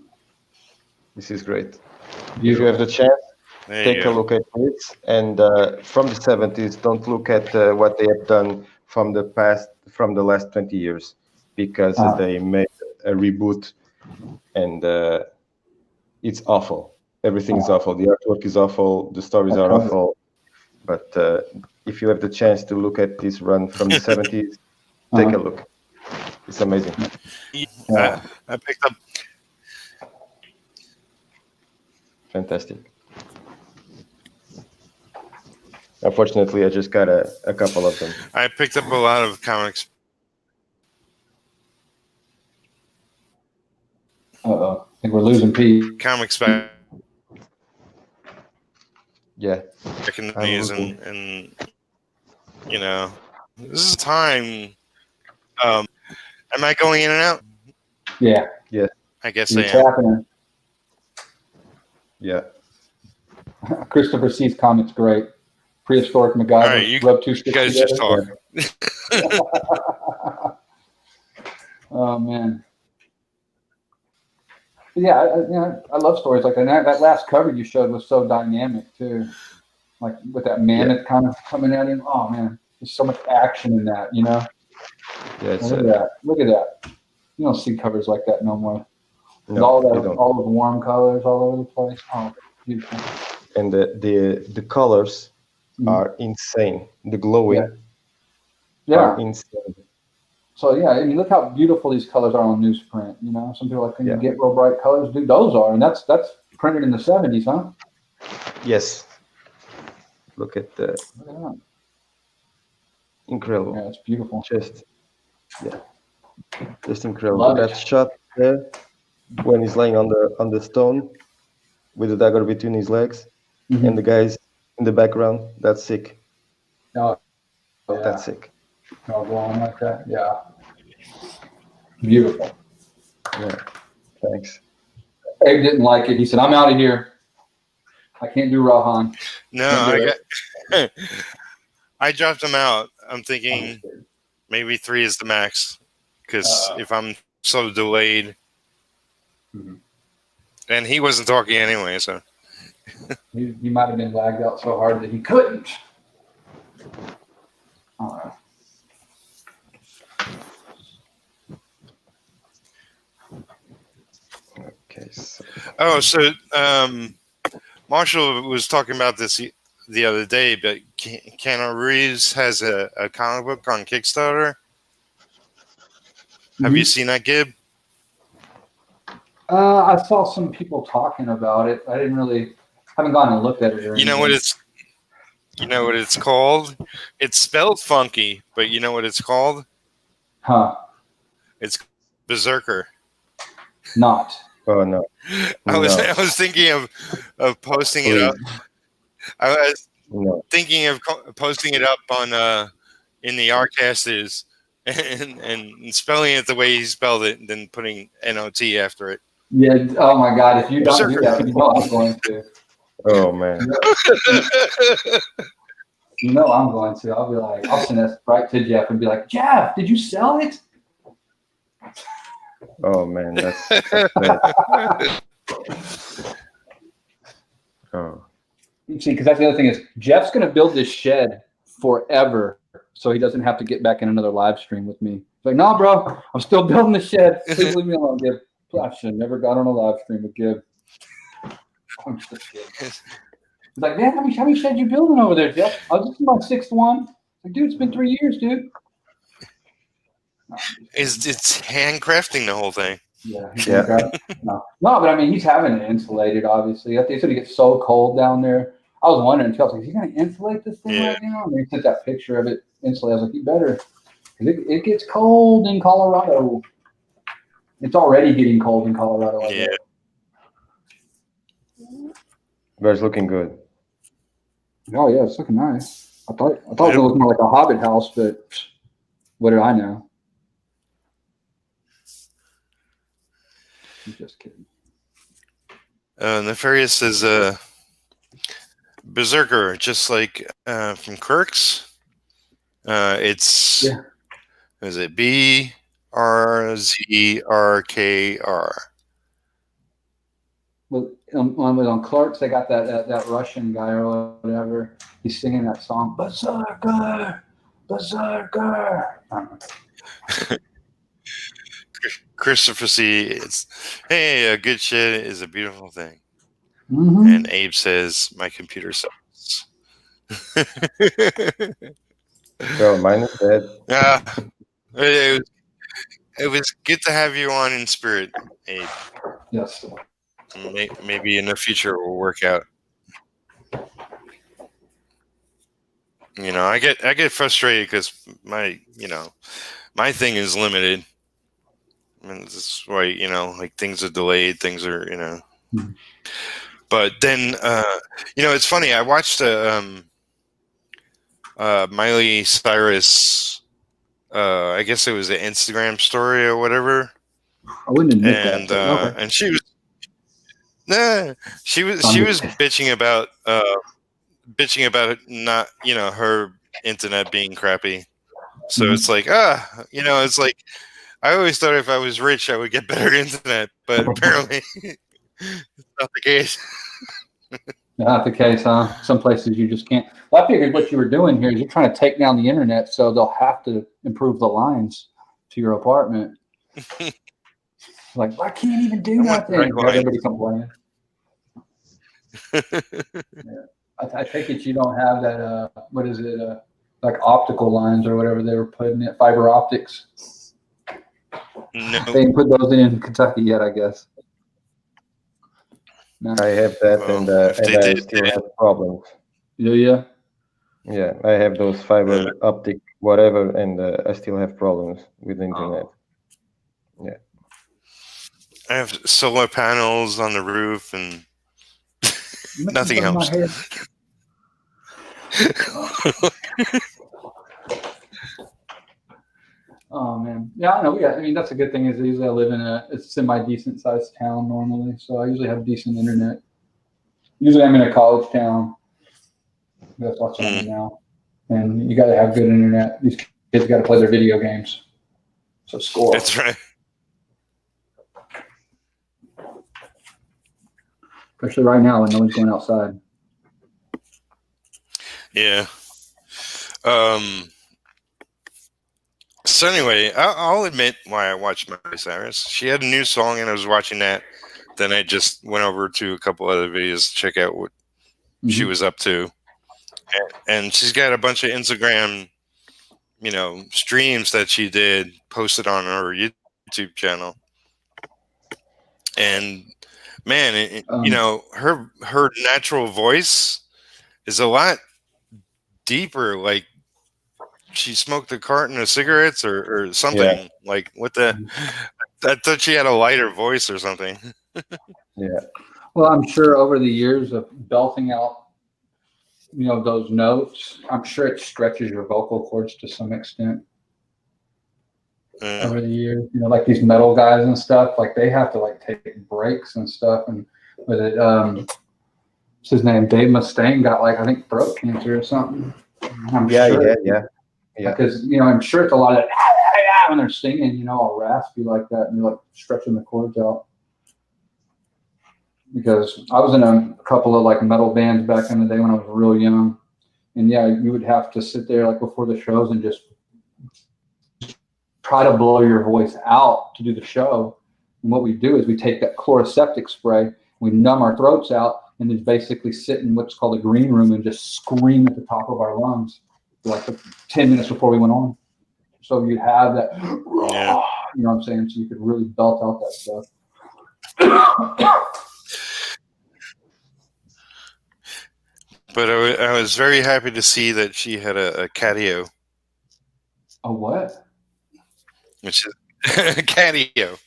This is great. Beautiful. If you have the chance, There take a look at this. And from the 70s, don't look at what they have done from the last 20 years, because they made a reboot, and it's awful. Everything is awful. The artwork is awful. The stories are awful. But if you have the chance to look at this run from the 70s, take a look. It's amazing. I picked up. Fantastic. Unfortunately, I just got a couple of them. I picked up a lot of comics. I think we're losing Pete. Comics back Yeah. in the days, and you know, this is time. Am I going in and out? Yeah. Yeah. I guess You're I am. tapping Yeah. it. Christopher C's comments great. Prehistoric MacGyver. All right, you rub two sticks guys together. just talk. Oh man. Yeah, I love stories like that. And that last cover you showed was so dynamic too, like with that mammoth kind of coming at him. Oh man, there's so much action in that, you know. Yeah. Look at that! Look at that! You don't see covers like that no more. No, all you don't. those warm colors all over the place. Oh, beautiful. And the colors are insane. The glowing are insane. So yeah, I mean, look how beautiful these colors are on newsprint. You know, some people are like, can you get real bright colors? Dude, those are, and that's printed in the 70s, huh? Yes. Look at that. Incredible. Yeah, it's beautiful. Just incredible. Love that shot there when he's laying on the stone with the dagger between his legs, and the guys in the background. That's sick. Oh, yeah. That's sick. All glowing like that. Yeah. Beautiful. Yeah. Thanks. Abe didn't like it. He said, "I'm out of here. I can't do Rahan." No, I dropped them out. I'm thinking maybe 3 is the max, because if I'm so delayed, and he wasn't talking anyway, so he might have been lagged out so hard that he couldn't. All right. Okay. So Marshall was talking about this the other day, but Keanu Reeves has a comic book on Kickstarter. Have you seen that, Gib? I saw some people talking about it. I haven't gone and looked at it. You know what it's called? It's spelled funky, but you know what it's called? Huh? It's Berserker. Not. Oh no. I was thinking of posting it up. I was thinking of posting it up on in the Arcasters and spelling it the way he spelled it, and then putting NOT after it. Yeah. Oh my God! If you don't do that, you know I'm going to. Oh man. You know I'm going to. I'll be like, I'll send this right to Jeff and be like, Jeff, did you sell it? Oh man, that's bad. Oh. See, because that's the other thing is Jeff's going to build this shed forever, so he doesn't have to get back in another live stream with me. It's like, no, bro, I'm still building the shed. Please leave me alone, Gib. I should have never got on a live stream with Gib. I'm just kidding. He's like, man, how many sheds you building over there, Jeff? Oh, this is my sixth one. Like, dude, it's been 3 years, dude. It's handcrafting the whole thing. Yeah. No, but I mean, he's having it insulated, obviously. It's going to get so cold down there. I was wondering, I was like, is he going to insulate this thing right now? And he sent that picture of it insulated. I was like, you better. It gets cold in Colorado. It's already getting cold in Colorado. Yeah. But it's looking good. Oh, yeah, it's looking nice. I thought it was going to look more like a Hobbit house, but what did I know? I'm just kidding. Neffarious is a berserker, just like from Kirk's. It's is it BRZRKR? Well, on Clark's, they got that Russian guy or whatever. He's singing that song, Berserker, Berserker. I don't know. Christopher C. It's hey, a good shit is a beautiful thing. Mm-hmm. And Abe says, "My computer sucks." So mine is dead. It was good to have you on in spirit, Abe. Yes. Maybe in the future it will work out. You know, I get frustrated because my thing is limited. I mean, this is why, like things are delayed, things are, Mm-hmm. But then, it's funny. I watched Miley Cyrus, I guess it was an Instagram story or whatever. I wouldn't admit that. Okay. And she was bitching about not, her internet being crappy. So Mm-hmm. it's like, it's like, I always thought if I was rich, I would get better internet, but apparently it's not the case. Not the case, huh? Some places you just can't. Well, I figured what you were doing here is you're trying to take down the internet, so they'll have to improve the lines to your apartment. Like, I can't even do nothing. Everybody complaining. I take it you don't have that. What is it? Like optical lines or whatever they were putting it. Fiber optics. No. They didn't put those in Kentucky yet, I guess. No. I have that, and I still have problems. Yeah. Yeah, I have those fiber optic whatever, and I still have problems with the internet. Yeah. I have solar panels on the roof, and nothing helps. Oh man, yeah, I know. I mean, that's a good thing. Is usually I live in a semi-decent sized town normally, so I usually have decent internet. Usually I'm in a college town. That's what's on now, and you got to have good internet. These kids got to play their video games, so score. That's right. Especially right now when no one's going outside. Yeah. So anyway, I'll admit why I watched Miley Cyrus. She had a new song, and I was watching that. Then I just went over to a couple other videos to check out what she was up to. And she's got a bunch of Instagram, streams that she did posted on her YouTube channel. And man, her natural voice is a lot deeper. Like she smoked a carton of cigarettes or something. Yeah. Like what the? I thought she had a lighter voice or something. Yeah. Well, I'm sure over the years of belting out, those notes, I'm sure it stretches your vocal cords to some extent. Over the years, like these metal guys and stuff, like they have to like take breaks and stuff. And with it, what's his name? Dave Mustaine got like I think throat cancer or something. I'm sure, because I'm sure it's a lot of that when they're singing, all raspy like that, and you're like stretching the chords out. Because I was in a couple of like metal bands back in the day when I was real young, and you would have to sit there like before the shows and just try to blow your voice out to do the show. And what we do is we take that chloroseptic spray, we numb our throats out, and then basically sit in what's called a green room and just scream at the top of our lungs for like 10 minutes before we went on. So you'd have that, you know what I'm saying? So you could really belt out that stuff. But I was very happy to see that she had a catio. A what? Which is a catio.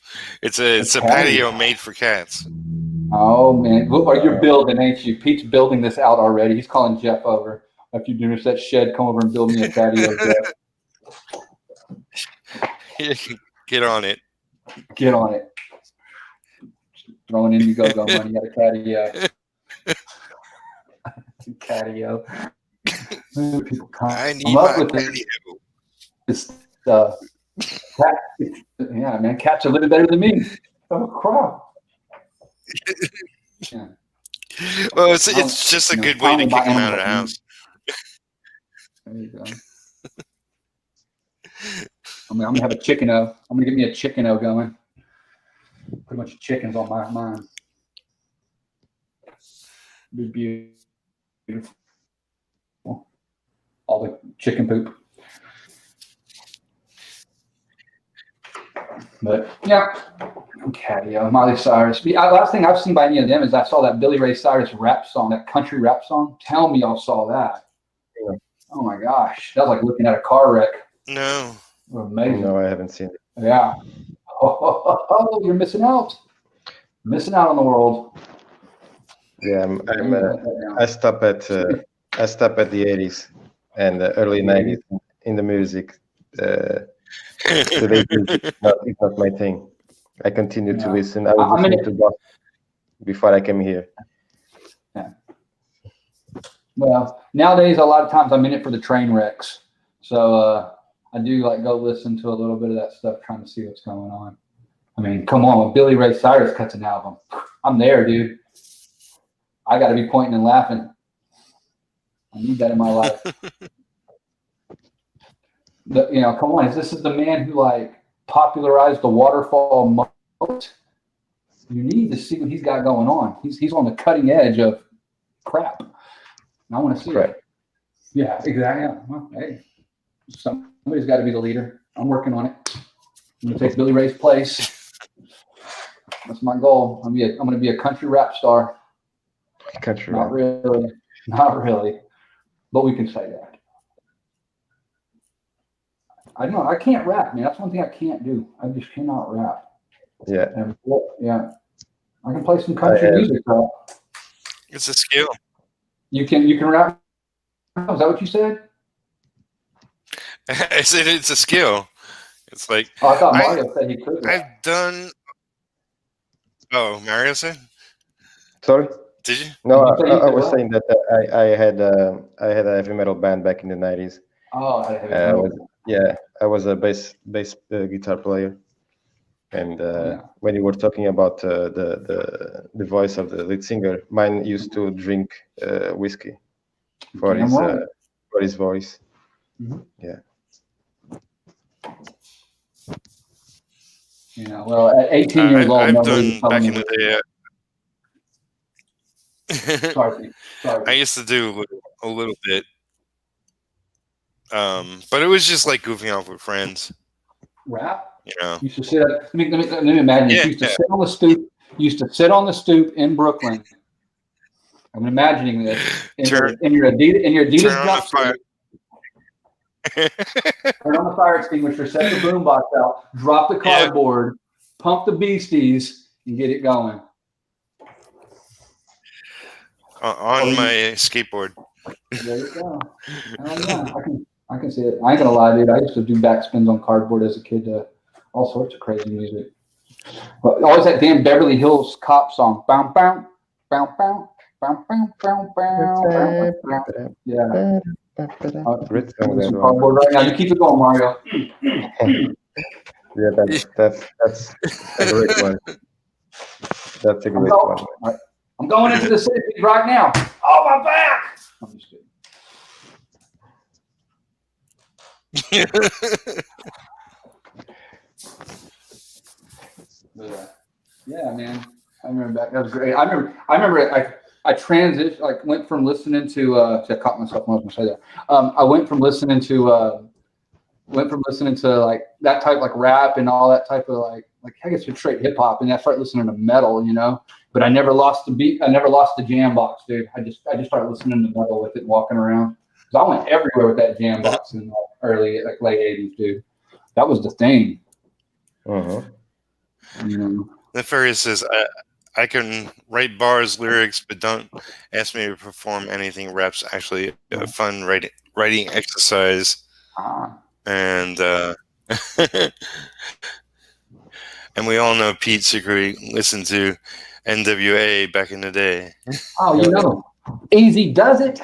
It's a patio made for cats. Oh man, you're building, ain't you? Pete's building this out already. He's calling Jeff over. If you do that shed, come over and build me a patio, Jeff. Get on it. Get on it. Throwing Indiegogo money at a catio. Catio. People I need my catio. This stuff. Yeah, man, cats are living better than me. Oh crap. Yeah. Well, it's just a good way to kick them out of the house. There you go. I'm gonna have a chicken-o. I'm gonna get me a chicken-o going. Pretty much chickens on my mind. Be beautiful. All the chicken poop. But yeah, catio, Miley Cyrus. Last thing I've seen by any of them is I saw that Billy Ray Cyrus rap song, that country rap song. Tell me y'all saw that. Yeah. Oh my gosh, that was like looking at a car wreck. No. Amazing. No, I haven't seen it. Yeah. Oh, you're missing out. Missing out on the world. Yeah, I stop at the 80s and the early 90s in the music. Today's music it's not my thing. I continue to listen. I was listening to Boston before I came here. Yeah. Well, nowadays a lot of times I'm in it for the train wrecks. So I do like go listen to a little bit of that stuff, trying to see what's going on. I mean, come on, when Billy Ray Cyrus cuts an album, I'm there, dude. I got to be pointing and laughing. I need that in my life. Come on, this is the man who like popularized the waterfall moat. You need to see what he's got going on. He's on the cutting edge of crap. And I want to see it. Yeah, exactly. Yeah. Well, hey, somebody's got to be the leader. I'm working on it. I'm gonna take Billy Ray's place. That's my goal. I'm gonna be a country rap star. Country Not rap. Not really, but we can say that. I know I can't rap, man. That's one thing I can't do. I just cannot rap. Yeah. Yeah. I can play some country music, though. It's a skill. You can rap. Is that what you said? I said it's a skill. It's like I thought Mario said he could. I've done. Oh, Mario said. Sorry. Did you? No, I was saying that I had a heavy metal band back in the 90s. Oh, I had heavy metal. I was a bass guitar player, and when you were talking about the voice of the lead singer, mine used to drink whiskey for his voice. Mm-hmm. Yeah. Well, at 18 years old, I've done back in the day. Sorry. I used to do a little bit. But it was just like goofing off with friends. Rap? You know. You used to sit. Let me imagine. You used to sit on the stoop. You used to sit on the stoop in Brooklyn. I'm imagining this in your Adidas jumpsuit. Turn on the fire extinguisher, set the boombox out, drop the cardboard, pump the beasties, and get it going. On my skateboard. There you go. I can see it. I ain't gonna lie, dude. I used to do backspins on cardboard as a kid to all sorts of crazy music. But always that damn Beverly Hills Cop song. Bow, bow, bow, bow, bow, bow, bow, bow, bow. Yeah. Great song, Doing that some one. cardboard right now. You keep it going, Mario. Yeah, that's a great one. That's a I'm great going. one. Right. I'm going into the city right now. Oh, my back! I'm just kidding. But, yeah, man. I remember that. That was great. I remember. I transitioned. Like, went from listening to. I caught myself when I was going to say that. I went from listening to like that type, like rap and all that type of like I guess it's straight hip hop, and I started listening to metal, you know. But I never lost the beat. I never lost the jam box, dude. I just started listening to metal with it, and walking around. Cause I went everywhere with that jam box in like late '80s, dude. That was the thing. You know. Nefarious says, I can write bars, lyrics, but don't ask me to perform anything. Rap's actually a fun writing exercise. And and we all know Pete secretly listened to NWA back in the day. Oh, you know, Easy does it.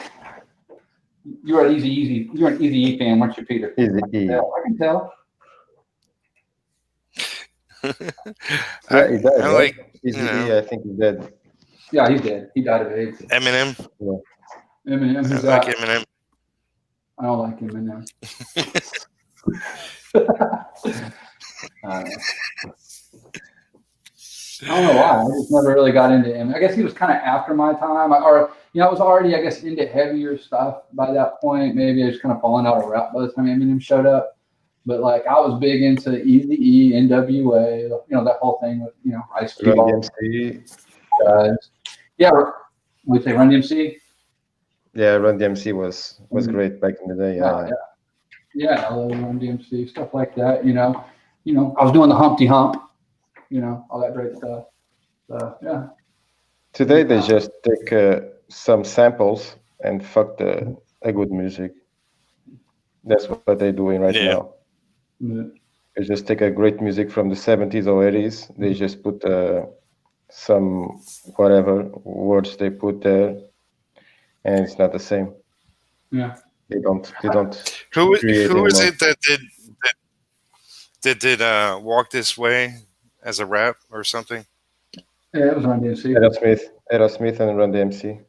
You're an Easy fan, weren't you, Peter? Easy E. I can tell. Yeah, he died, I right? like, Easy you know, E, I think he's dead. Yeah, he's dead. He died of AIDS. Eminem. Yeah. Eminem, who's I like that? Eminem. I don't like Eminem. I don't know why. I just never really got into him. I guess he was kind of after my time, or I was already, I guess, into heavier stuff by that point. Maybe I was kind of falling out of rap by the time Eminem showed up. But like, I was big into Easy E, NWA, that whole thing with Ice Cube. Run DMC. Yeah, we say Run DMC. Yeah, Run DMC was great back in the day. Yeah, I love Run DMC, stuff like that. I was doing the Humpty Hump. All that great stuff. Yeah. Today they just take some samples and fuck a good music. That's what they're doing right now. Yeah. They just take a great music from the 70s or 80s. They just put some whatever words they put there, and it's not the same. Yeah. They don't. Who is anymore. it that did Walk This Way as a rap or something? Yeah, it was Run DMC. Aerosmith and Run DMC.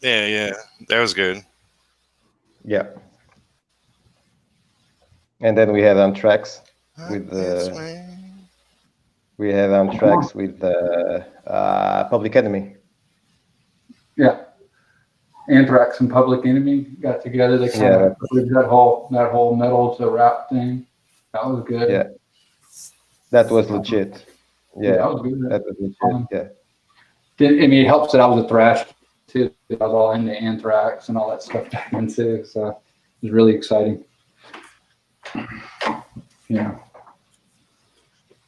Yeah, that was good. Yeah. And then we had Anthrax with Public Enemy. Yeah. Anthrax and Public Enemy got together. They kind of that whole metal to rap thing. That was good. Yeah. That was legit. Yeah. That was good. That was legit. Yeah. It helps that I was a thrash too. I was all into Anthrax and all that stuff back then too. So it was really exciting. Yeah.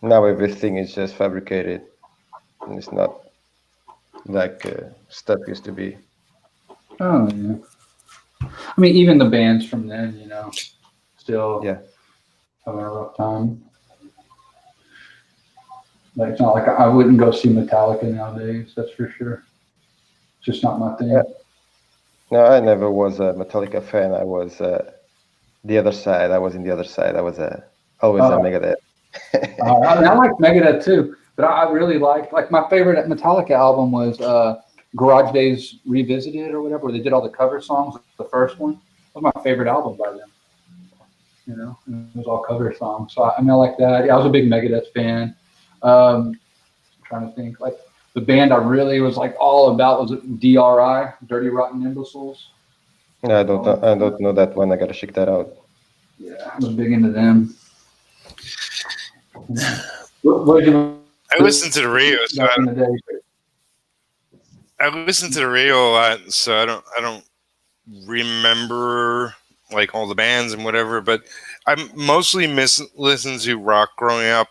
Now everything is just fabricated, and it's not like stuff used to be. Oh yeah. I mean, even the bands from then, still having a rough time. Like, it's not like I wouldn't go see Metallica nowadays. That's for sure. It's just not my thing. Yeah. No, I never was a Metallica fan. I was the other side. I was in the other side. I was always a Megadeth. I like Megadeth too, but I really liked, my favorite Metallica album was Garage Days Revisited or whatever, where they did all the cover songs. The first one was my favorite album by them. And it was all cover songs. So I like that. Yeah, I was a big Megadeth fan. I'm trying to think, like the band I really was like all about was DRI, Dirty Rotten Imbeciles. No, I don't know that one. I gotta check that out. Yeah, I was big into them. What did you? I listened to the radio. So I listened to the radio a lot, so I don't remember like all the bands and whatever. But I mostly listened to rock growing up.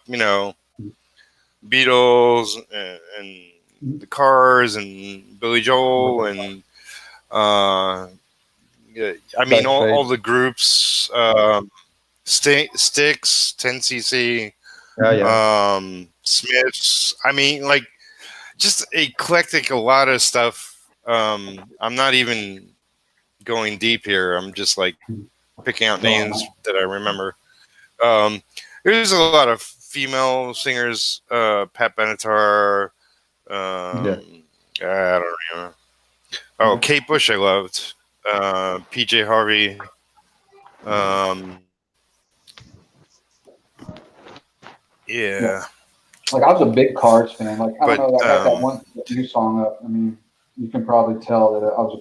Beatles and the Cars and Billy Joel and I mean all the groups, Styx, 10cc, Smiths. I mean, like just eclectic, a lot of stuff. I'm not even going deep here. I'm just like picking out Go on. names that I remember. There's a lot of female singers. Pat Benatar. Yeah. I don't know. Oh, Kate Bush, I loved. PJ Harvey. Yeah. Like I was a big Cars fan. Like I don't But, know, I got that one new song up. I mean, you can probably tell that I'm a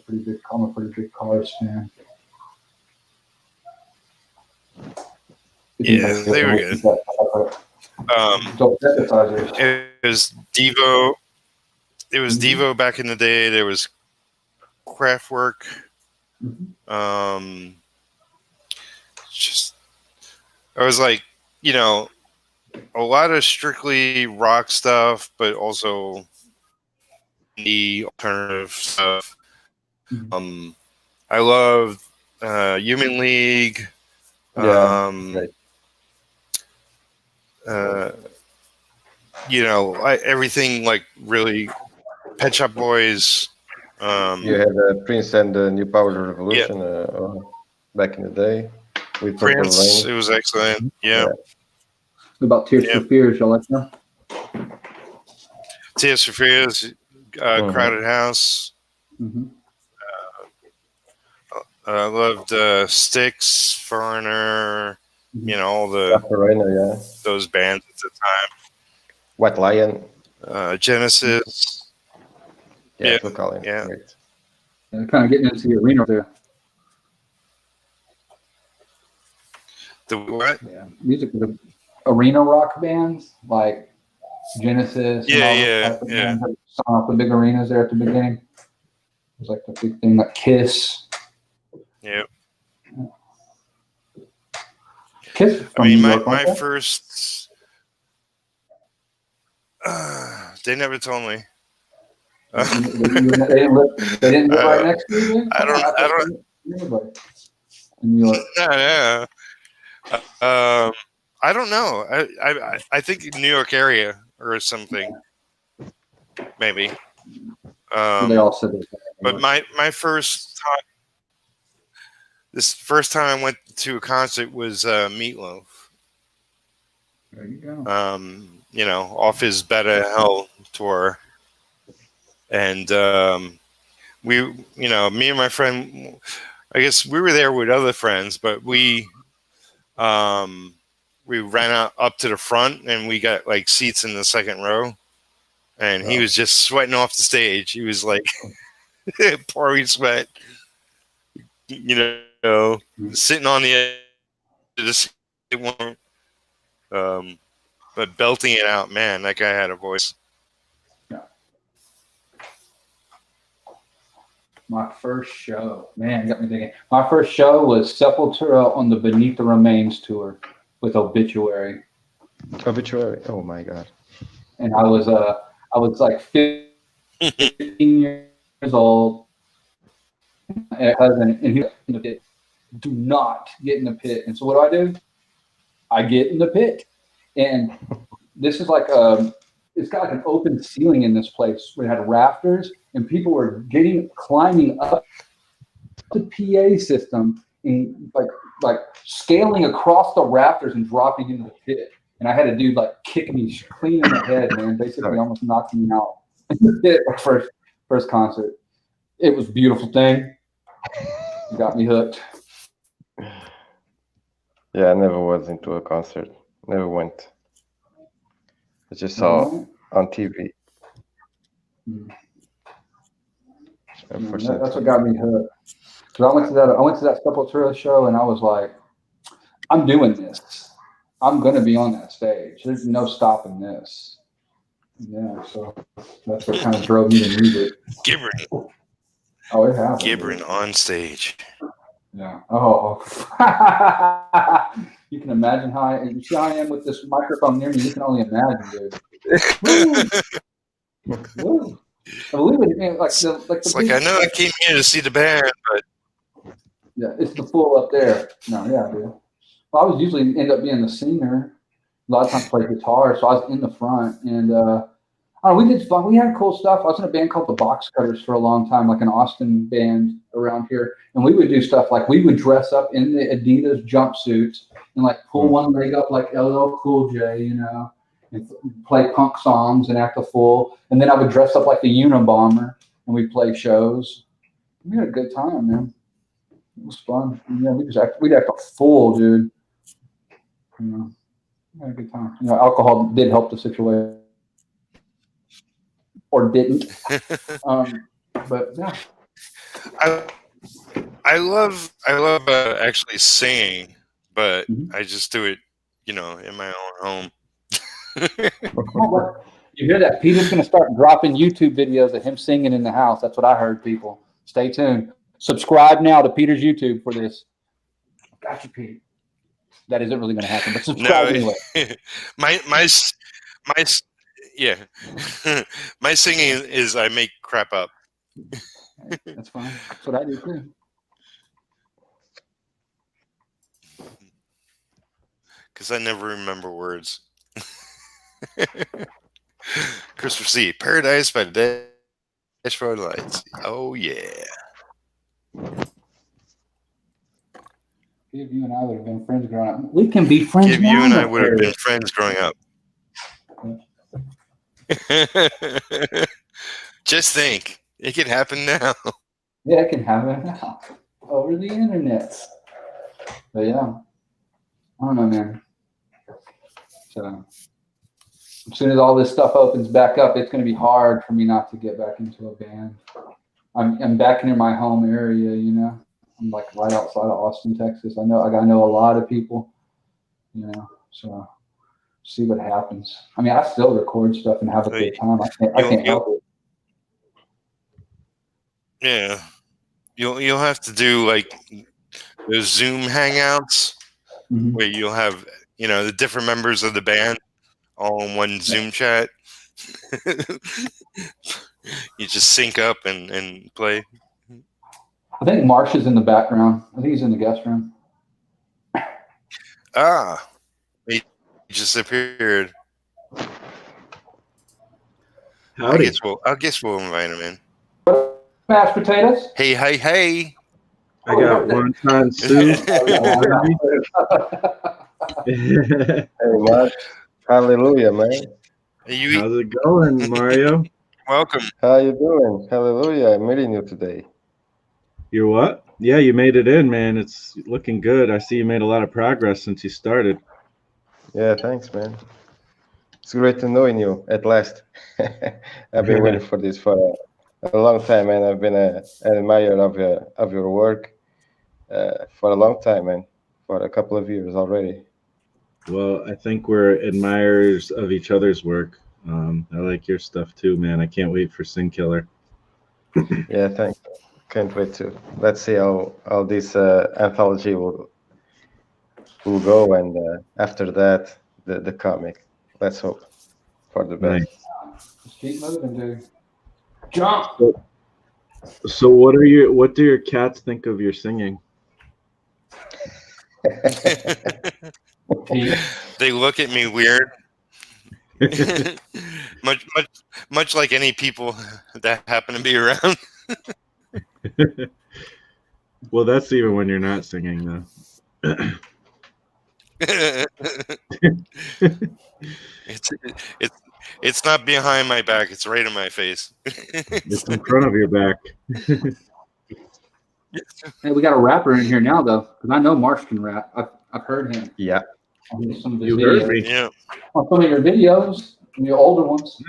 pretty big Cars fan. Yeah, they were good. It was Devo. It was Devo back in the day. There was Kraftwerk. Just I was like, you know, a lot of strictly rock stuff, but also the alternative stuff. I loved Human League. Right. You know, everything like really Pet Shop Boys. You had Prince and the New Power Revolution back in the day with Purple Prince. Rain. It was excellent. Yeah. What about Tears for Fears? Y'all like them? Tears for Fears, Crowded House. I loved Styx, Foreigner. You know, all those bands at the time. White Lion. Genesis. Yeah. Great. They're kind of getting into the arena there. The what? Yeah, music with arena rock bands like Genesis. Yeah. Song off the big arenas there at the beginning. It was like the big thing, like Kiss. Yeah. Kiss. I mean, my first. They never told me. They didn't live right next to you. I don't. In New York. Yeah. I don't know. I think New York area or something. Maybe. They all said it. But my first time. This first time I went to a concert was Meatloaf. There you go. You know, off his Better Hell tour. And we, you know, me and my friend, I guess we were there with other friends, but we ran up to the front and we got like seats in the second row. And he was just sweating off the stage. He was like pouring sweat, you know, sitting on the edge of the seat, but belting it out. Man, that guy had a voice. My first show, man, got me thinking. My first show was Sepultura on the Beneath the Remains tour with Obituary. Oh my God! And I was like 15 years old, and he was in the pit. Do not get in the pit. And so what do? I get in the pit, and this is like it's got like an open ceiling in this place. We had rafters, and people were climbing up the PA system and like scaling across the rafters and dropping into the pit. And I had a dude like kick me clean in the head, man. Basically, almost knocked me out. First concert. It was a beautiful thing. It got me hooked. Yeah, I never was into a concert. Never went. I just saw on TV. That's what got me hooked. Because I went to that Sepultura show and I was like, I'm doing this. I'm gonna be on that stage. There's no stopping this. Yeah, so that's what kind of drove me to music. Gibbering. Oh, it happened. Gibbering on stage. Yeah. Oh. You can imagine you see how I am with this microphone near me. You can only imagine, dude. Woo. I believe it, man, it's like I know I came here to see the band, but yeah, it's the full up there. No, yeah, dude. Well, I was usually end up being the singer. A lot of times I play guitar, so I was in the front, and Oh, we did fun. We had cool stuff. I was in a band called the Box Cutters for a long time, like an Austin band around here. And we would do stuff like we would dress up in the Adidas jumpsuits and like pull one leg up like LL Cool J, you know, and play punk songs and act a fool. And then I would dress up like the Unabomber and we'd play shows. We had a good time, man. It was fun. Yeah, we'd act a fool, dude. You know, we had a good time. You know, alcohol did help the situation. Or didn't. But yeah. I love actually singing, but I just do it, you know, in my own home. You hear that? Peter's going to start dropping YouTube videos of him singing in the house. That's what I heard, people. Stay tuned. Subscribe now to Peter's YouTube for this. Got you, Pete. That isn't really going to happen, but subscribe anyway. Yeah. My singing is I make crap up. That's fine. That's what I do too. Because I never remember words. Christopher C. Paradise by the Dashboard Lights. Oh, yeah. Give you and I would have been friends growing up. We can be friends Give now. you and I would have been friends growing up. Just think, it could happen now. Yeah, it can happen now over the internet. But yeah, I don't know, man. So as soon as all this stuff opens back up, it's going to be hard for me not to get back into a band. I'm back in my home area, you know. I'm like right outside of Austin, Texas. I know a lot of people, you know. So see what happens. I mean, I still record stuff and have a good time. I can't help it. Yeah, you'll have to do like those Zoom hangouts where you'll have, you know, the different members of the band all in one Zoom chat. You just sync up and play. I think Marsh is in the background. I think he's in the guest room. Ah, he just appeared. Howdy. I guess we'll invite him in. Mashed potatoes. Hey. I got wonton soup. Hey, Mark. Hallelujah, man. How's it going, Mario? Welcome. How you doing? Hallelujah. I'm meeting you today. You're what? Yeah, you made it in, man. It's looking good. I see you made a lot of progress since you started. Yeah, thanks, man. It's great to knowing you at last. I've been waiting for this for a long time, man. I've been an admirer of your work for a long time, man. For a couple of years already. Well, I think we're admirers of each other's work. I like your stuff too, man. I can't wait for Sin Killer. Yeah, thanks. Can't wait to. Let's see how this anthology will go, and after that, the comic. Let's hope for the best. Nice. Just keep moving, dude. Jump. So what do your cats think of your singing? They look at me weird. much like any people that happen to be around. Well, that's even when you're not singing, though. It's not behind my back. It's right in my face. It's in front of your back. Hey, we got a rapper in here now, though, because I know Marsh can rap. I've heard him. Yeah. On some of his You videos. heard me. Yeah. On some of your videos, your older ones.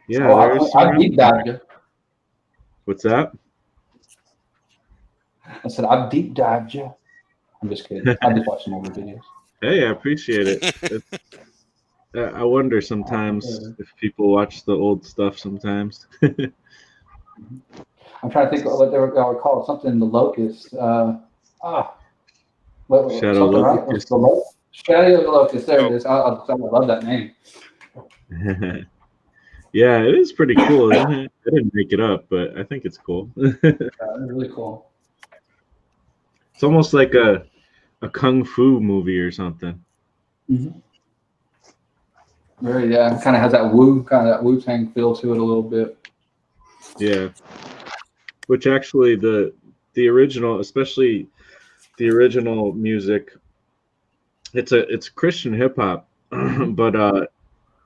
Yeah. I deep dived you. What's that? I said I deep dived you. I'm just kidding. I just watched some older videos. Hey, I appreciate it. I wonder sometimes if people watch the old stuff sometimes. I'm trying to think of what they were called. Something the Locust. Shadow Locust. Locust. Shadow Locust. There it is. I love that name. Yeah, it is pretty cool, isn't it? I didn't make it up, but I think it's cool. Really cool. It's almost like a kung fu movie or something. Mm-hmm. Very, yeah. Kind of has that Wu-Tang feel to it a little bit. Yeah. Which actually the original, especially the original music, it's Christian hip hop, but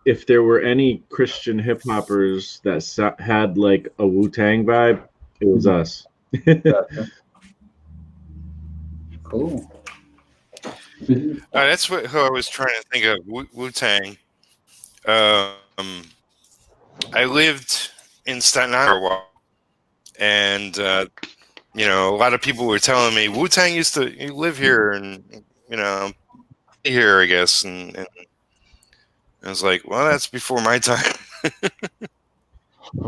if there were any Christian hip hoppers that had like a Wu-Tang vibe, it was us. Gotcha. Cool. That's who I was trying to think of. Wu Tang. I lived in Staten Island for a while, and a lot of people were telling me Wu Tang used to live here, and here, I guess, and I was like, well, that's before my time.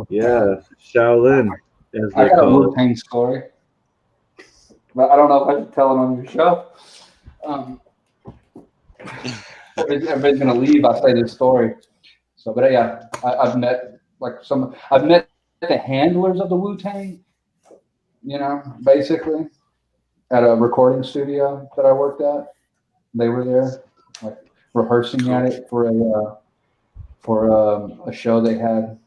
Yeah, Shaolin, as I they got a call it. Wu-Tang story, but I don't know if I should tell it on your show. Everybody's gonna leave. I say this story. So, but yeah, I've met I've met the handlers of the Wu-Tang. Basically at a recording studio that I worked at. They were there, like rehearsing at it for a show they had.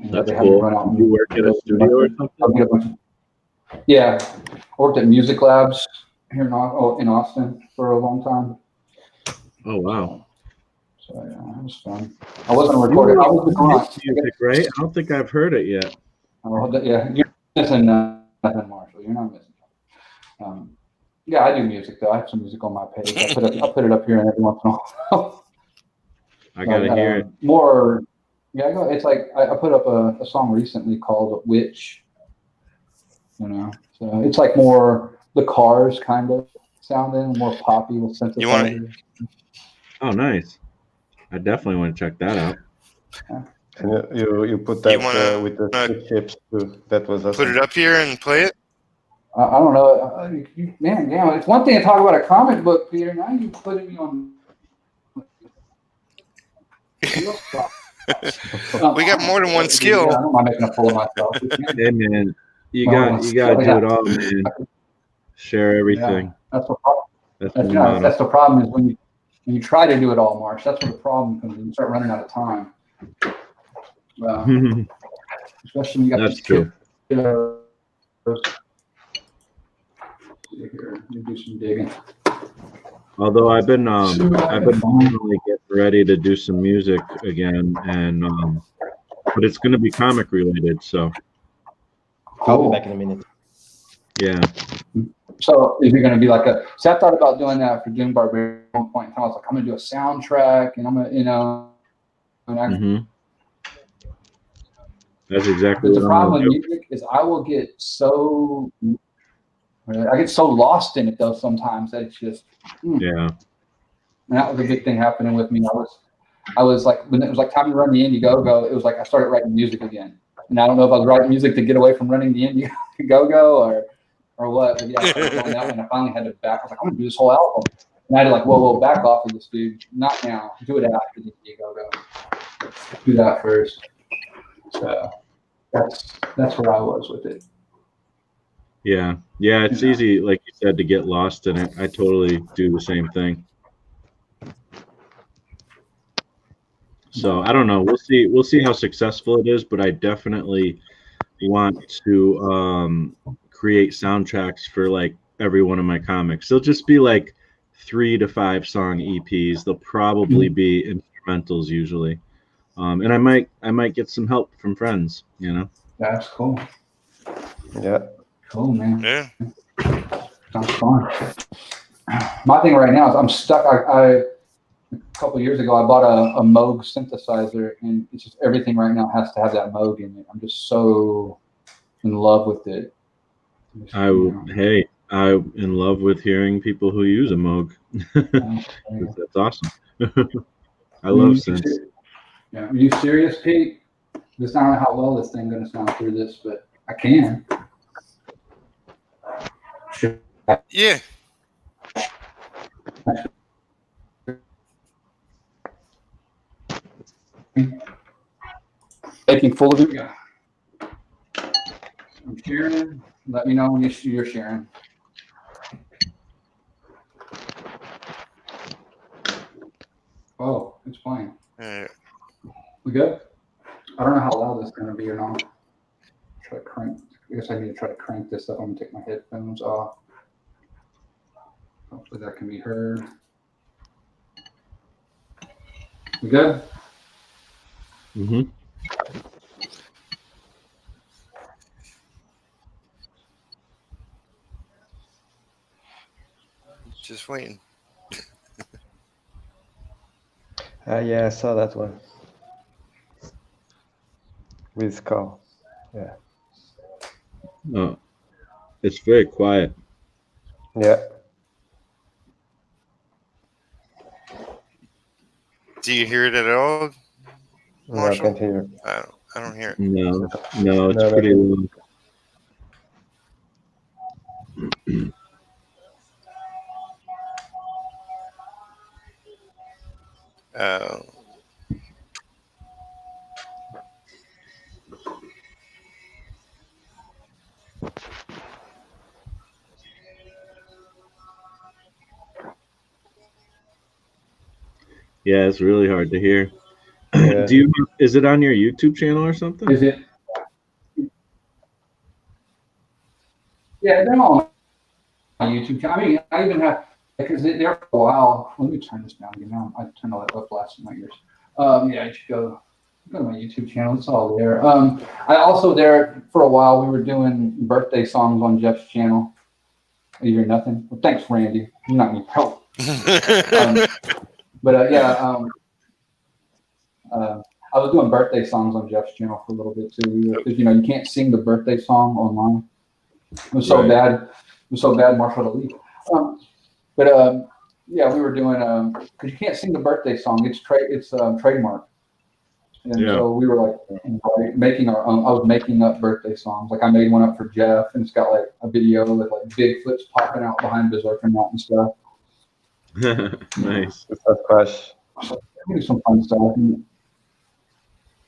That's they had me cool. run out. You work at a studio or something? Yeah, I worked at Music Labs here in Austin for a long time. Oh wow. So yeah, it was fun. I wasn't a recorder. I was the grunt. Music, right? I don't think I've heard it yet. Yeah, you're missing nothing, Marshall. You're not missing. Yeah, I do music though. I have some music on my page. I put it up here every once in a while. I gotta hear it. More. Yeah, it's like I put up a song recently called "Witch." So it's like more the Cars kind of sounding, more poppy with synthesizers. Oh, nice. I definitely want to check that out. Yeah. And you put that with the chips too. That was awesome. Put it up here and play it. I don't know, man. Yeah, it's one thing to talk about a comic book, Peter. Now you're putting me on. We got more than one skill. Yeah, I'm not making a fool of myself. Hey man, you got to do it all, man. Share everything. Yeah, that's the problem is when you try to do it all, Marsh. That's where the problem comes in. You start running out of time. Especially when you got that's these true. Here, let me do some digging. Although I've been finally getting ready to do some music again, and but it's going to be comic related. So I'll be back in a minute. Yeah. So is it going to be like a? See, I thought about doing that for Doom Barbarian at one point in time. I was like, I'm going to do a soundtrack, and I'm going to, Mm-hmm. That's exactly. The problem with music is I get so lost in it though sometimes that it's just yeah. And that was a big thing happening with me. I was like, when it was like time to run the Indiegogo, it was like I started writing music again. And I don't know if I was writing music to get away from running the Indiegogo or what. But yeah, I started going out and I finally had to back. I was like, I'm gonna do this whole album. And I had to like, whoa, back off of this, dude. Not now. Do it after the Indiegogo. Do that first. So that's where I was with it. Yeah. It's easy, like you said, to get lost in it. I totally do the same thing. So I don't know. We'll see how successful it is, but I definitely want to create soundtracks for like every one of my comics. They'll just be like 3 to 5 song EPs. They'll probably be instrumentals usually, and I might get some help from friends. That's cool. Yeah. Cool, man. Yeah. Sounds fun. My thing right now is I'm stuck. A couple of years ago, I bought a Moog synthesizer, and it's just everything right now has to have that Moog in it. I'm just so in love with it. Hey, I'm in love with hearing people who use a Moog. That's awesome. I love synths. Yeah, are you serious, Pete? I don't know how well this thing's going to sound through this, but I can. Yeah. Taking full of you. I'm sharing. Let me know when you're sharing. Oh, it's playing. Uh, We good? I don't know how loud this is going to be or not. Try to crank. I guess I need to try to crank this up. I'm going to take my headphones off. Hopefully that can be heard. We good? Mm-hmm. just waiting. Yeah, I saw that one. With Skull. Yeah. Oh, it's very quiet. Yeah. Do you hear it at all, No, I Marshall? can't hear. I don't hear it. No, it's No, pretty low. Uh, Yeah, it's really hard to hear. Yeah. Is it on your YouTube channel or something? Is it? Yeah, they're all on YouTube. I mean, I even have, because there for a while. Let me turn this down again. Now I turned all that up last in my ears. Yeah, you should go to my YouTube channel. It's all there. I also there for a while. We were doing birthday songs on Jeff's channel. You hear nothing? Well, thanks, Randy. You're not need help. But I was doing birthday songs on Jeff's channel for a little bit too, because you can't sing the birthday song online. It was so bad. It was so bad, Marshall to leave. Yeah, we were doing because you can't sing the birthday song. It's trademark. And so we were like making our own. I was making up birthday songs. Like I made one up for Jeff, and it's got like a video with like Bigfoot's popping out behind Berserker Mountain stuff. Nice. It's a crash. So do some fun stuff.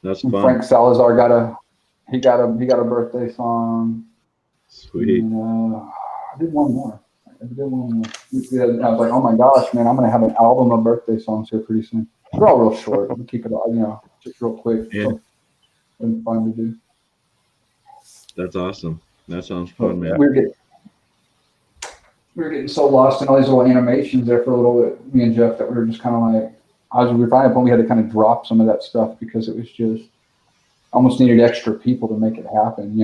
That's And fun. Frank Salazar got a birthday song. Sweet. And, I did one more. I was like, oh my gosh, man, I'm gonna have an album of birthday songs here pretty soon. They're all real short. We'll keep it, just real quick. Yeah. So, and fun to do. That's awesome. That sounds fun, man. We were getting so lost in all these little animations there for a little bit, me and Jeff, that we were just kind of like, we were finally at a point we had to kind of drop some of that stuff because it was just almost needed extra people to make it happen,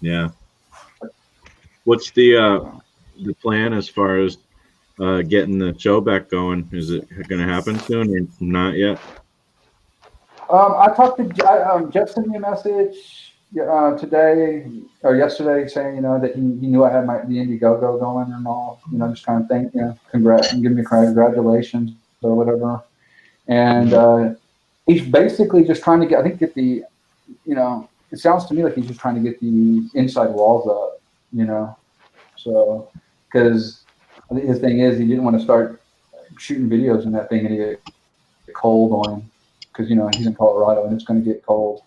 Yeah. What's the plan as far as getting the show back going? Is it going to happen soon or not yet? I talked to Jeff sent me a message today or yesterday saying that he knew I had the Indiegogo going and all, just kind of thank congrats and give me congratulations or whatever. And he's basically just trying to get the it sounds to me like he's just trying to get the inside walls up, so because his thing is he didn't want to start shooting videos in that thing and get cold on him because he's in Colorado and it's going to get cold.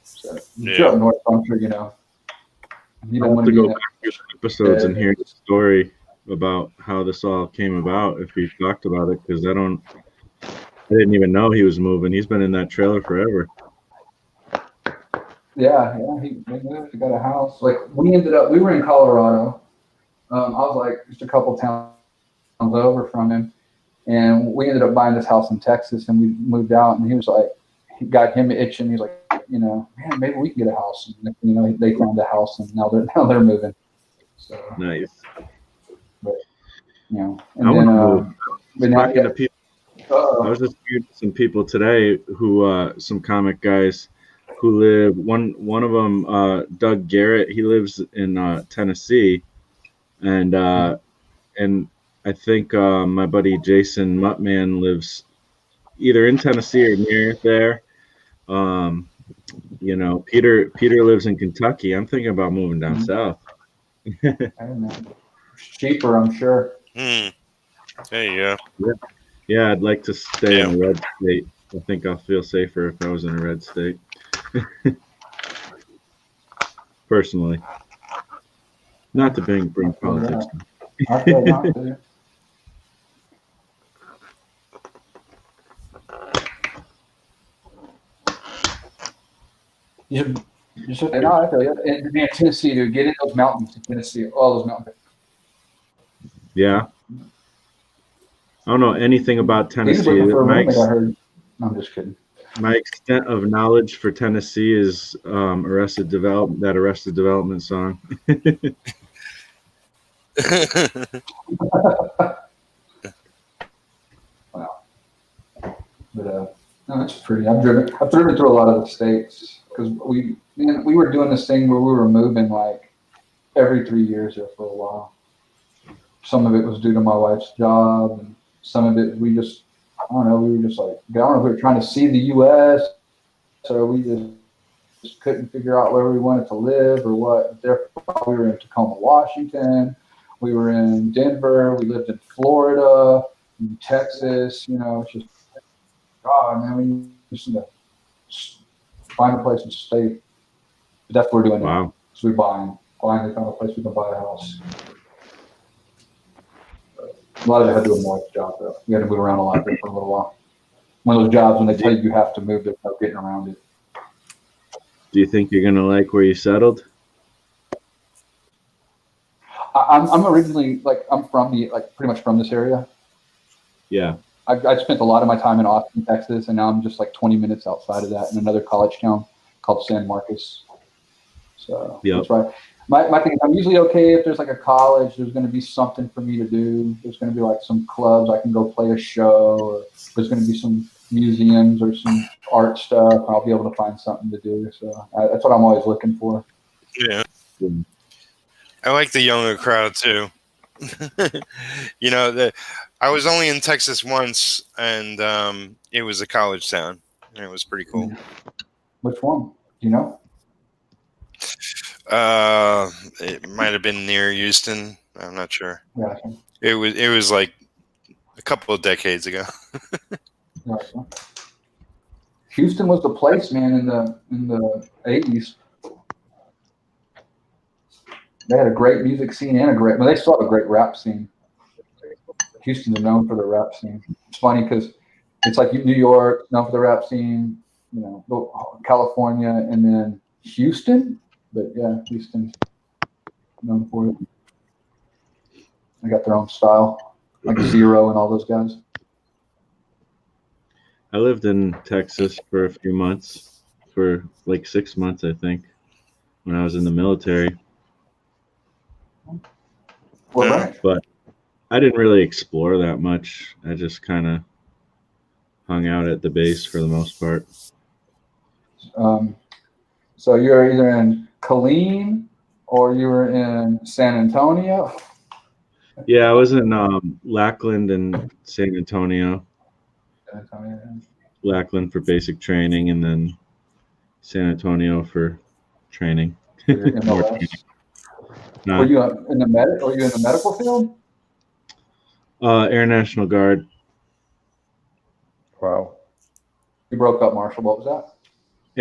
So you're up north, I'm sure you know. You don't want to go back to episodes and hear the story about how this all came about. If he talked about it, because I didn't even know he was moving. He's been in that trailer forever. Yeah, he got a house. Like we were in Colorado. I was like just a couple towns over from him, and we ended up buying this house in Texas, and we moved out. And he was like, he got him itching. He's like, man, maybe we can get a house. And, they found a house, and now they're moving. So nice. But and I want to move. Talking to people. I was just hearing some people today who some comic guys who live. One of them, Doug Garrett. He lives in Tennessee, and I think my buddy Jason Muttman lives either in Tennessee or near there. Peter lives in Kentucky. I'm thinking about moving down south. Cheaper, I'm sure. There you go. Yeah, I'd like to stay in a red state. I think I'll feel safer if I was in a red state. Personally. Not to bring politics. I feel you. I feel you. You should, no, I feel you. And man, Tennessee, dude, get in those mountains in Tennessee, all those mountains. Yeah. I don't know anything about He's Tennessee. looking for a roommate, I heard. No, I'm just kidding. My extent of knowledge for Tennessee is Arrested Development song. Wow. But no, that's pretty. I've driven through a lot of the states because we were doing this thing where we were moving like every 3 years there for a while. Some of it was due to my wife's job, and some of it we just, I don't know, we were just like, I don't know if we were trying to see the U.S. or we just couldn't figure out where we wanted to live or what. Therefore, we were in Tacoma, Washington. We were in Denver. We lived in Florida, in Texas. You know, it's just, God, man, we just need to find a place to stay. But that's what we're doing now. So we're finally found a place we can buy a house. A lot of it had to do with my wife's job, though. We had to move around a lot there for a little while. One of those jobs when they tell you have to move, there's no getting around it. Do you think you're gonna like where you settled? I'm originally I'm from pretty much from this area. Yeah. I spent a lot of my time in Austin, Texas, and now I'm just like 20 minutes outside of that in another college town called San Marcos. So that's right. My thing is I'm usually okay if there's like a college, there's going to be something for me to do. There's going to be like some clubs I can go play a show, or there's going to be some museums or some art stuff. I'll be able to find something to do. So that's what I'm always looking for. Yeah. I like the younger crowd too. You know, I was only in Texas once, and it was a college town, and it was pretty cool. Which one? Do you know? It might have been near Houston. I'm not sure. Gotcha. It was like a couple of decades ago. Gotcha. Houston was the place, man, in the 80s. They had a great music scene and they still have a great rap scene. Houston's known for the rap scene. It's funny because it's like New York, known for the rap scene, you know, California, and then Houston. But yeah, Houston, known for it. They got their own style, like Zero and all those guys. I lived in Texas for a few months, for like 6 months, I think, when I was in the military. But I didn't really explore that much. I just kind of hung out at the base for the most part. So you're either in Killeen or you were in San Antonio? Yeah, I was in Lackland and San Antonio. Lackland for basic training, and then San Antonio for training. More training. Were you in the medical field? Air National Guard. Wow. You broke up, Marshall. What was that?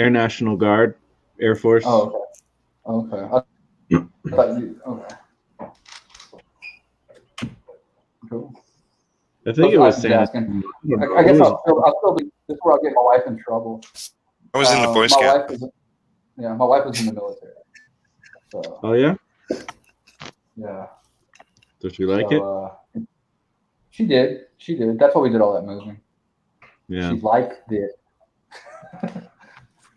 Air National Guard, Air Force. Oh, okay. Okay. I thought you. Okay. Cool. I think it was San Antonio. I guess I'll still be. This is where I'll get my wife in trouble. I was in the Boy Scout. My wife was in the military. So, oh yeah. Yeah. Did you like it? She did. That's why we did all that moving. Yeah. She liked it.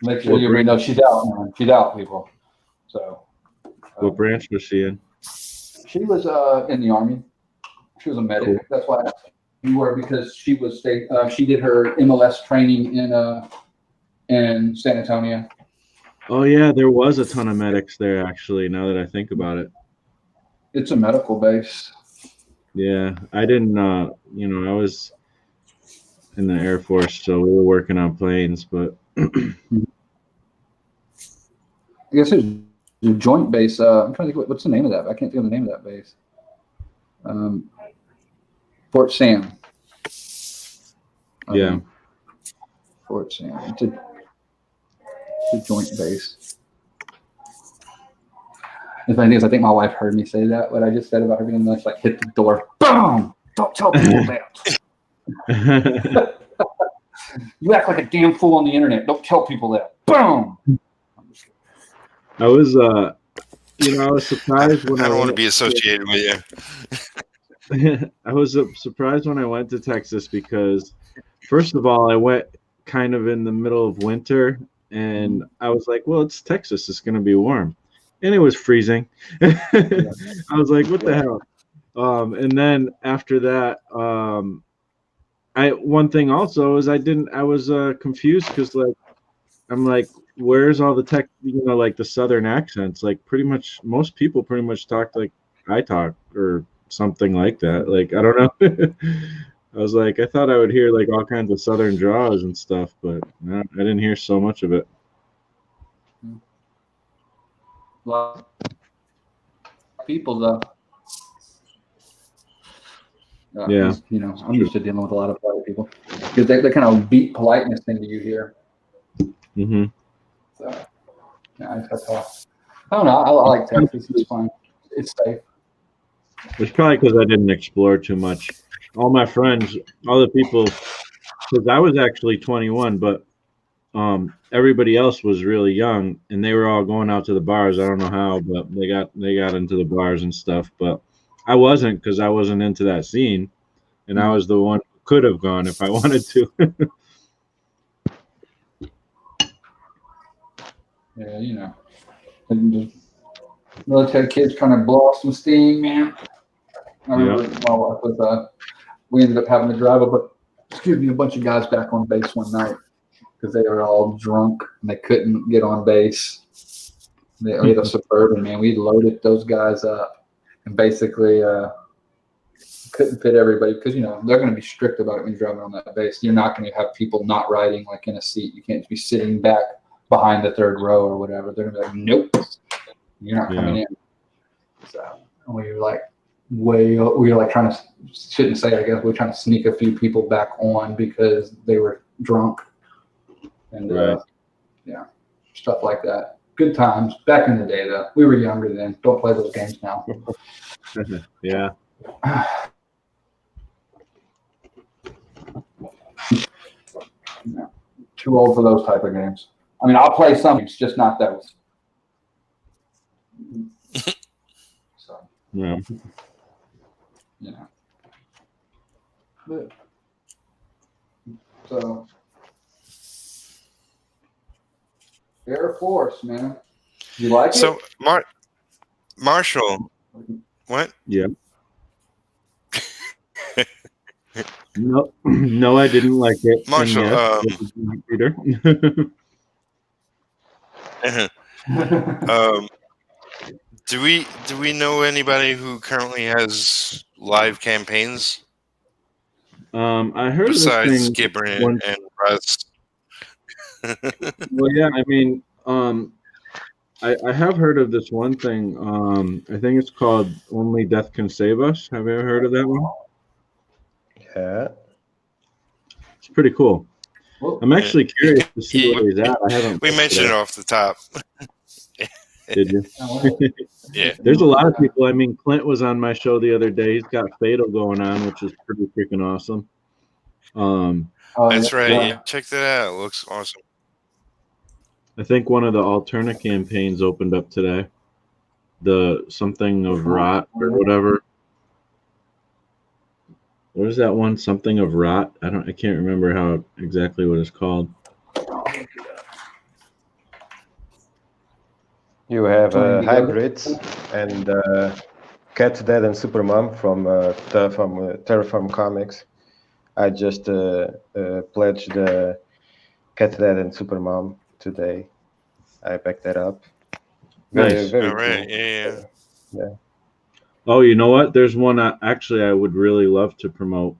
Make sure you know she's out, man. She's out, people. So. What branch was she in? She was in the Army. She was a medic. Cool. That's why we were, because she was she did her MLS training in San Antonio. Oh yeah, there was a ton of medics there actually. Now that I think about it. It's a medical base. Yeah, I didn't. I was in the Air Force, so we were working on planes, but I guess it's a joint base. I'm trying to think what's the name of that. I can't think of the name of that base. Fort Sam. Yeah. Fort Sam. It's a joint base. The funny thing is, I think my wife heard me say that. What I just said about her being nice, like hit the door, boom! Don't tell people that. You act like a damn fool on the internet. Don't tell people that. Boom! I was, I was surprised when I don't want to went be associated with you. I was surprised when I went to Texas because, first of all, I went kind of in the middle of winter, and I was like, well, it's Texas. It's going to be warm. And it was freezing. I was like, what the hell? And then after that, one thing also is I was confused because I'm like, where's all the like the Southern accents? Like pretty much most people pretty much talk like I talk or something like that. Like, I don't know. I was like, I thought I would hear like all kinds of Southern draws and stuff, but no, I didn't hear so much of it. Well, people though. Yeah. I'm used to dealing with a lot of polite people because they kind of beat politeness into you here. Mm-hmm. So, yeah, I don't know. I like Texas. It's fun. It's safe. It's probably because I didn't explore too much. All my friends, all the people, because I was actually 21, but everybody else was really young, and they were all going out to the bars. I don't know how, but they got into the bars and stuff. But I wasn't because I wasn't into that scene, and I was the one who could have gone if I wanted to. Yeah, and the military kids kind of blow off some steam, man. I remember my wife was, we ended up having to drive a bunch of guys back on base one night because they were all drunk and they couldn't get on base. We had a Suburban, man. We loaded those guys up and basically couldn't fit everybody because, they're going to be strict about it when you're driving on that base. You're not going to have people not riding like in a seat. You can't be sitting back behind the third row or whatever. They're going to be like, nope, you're not coming in. So we were like, we were like trying to, shouldn't say, I guess, we were trying to sneak a few people back on because they were drunk. And stuff like that. Good times. Back in the day, though. We were younger then. Don't play those games now. Yeah. Too old for those type of games. I mean, I'll play some games, just not those. So, Yeah. But, so, Air Force, man. You like it? So, Marshall, what? Yeah. No, I didn't like it. Marshall, Peter. do we know anybody who currently has live campaigns I heard besides Gibber and Russ? Well, yeah, I mean, I have heard of this one thing. I think it's called Only Death Can Save Us. Have you ever heard of that one? Yeah. It's pretty cool. I'm actually curious to see what he's at. I haven't. We mentioned it off the top. Did you? Yeah. There's a lot of people. I mean, Clint was on my show the other day. He's got Fatal going on, which is pretty freaking awesome. That's right. Yeah. Check that out. It looks awesome. I think one of the alternate campaigns opened up today. The something of rot or whatever. What is that one? Something of rot? I can't remember how exactly what it's called. You have hybrids and Cat Dad and Supermom from Terraform Comics. I just pledged Cat Dad and Supermom today. I backed that up. Nice. Very All right. cool. Yeah. Oh, you know what? There's one I would really love to promote.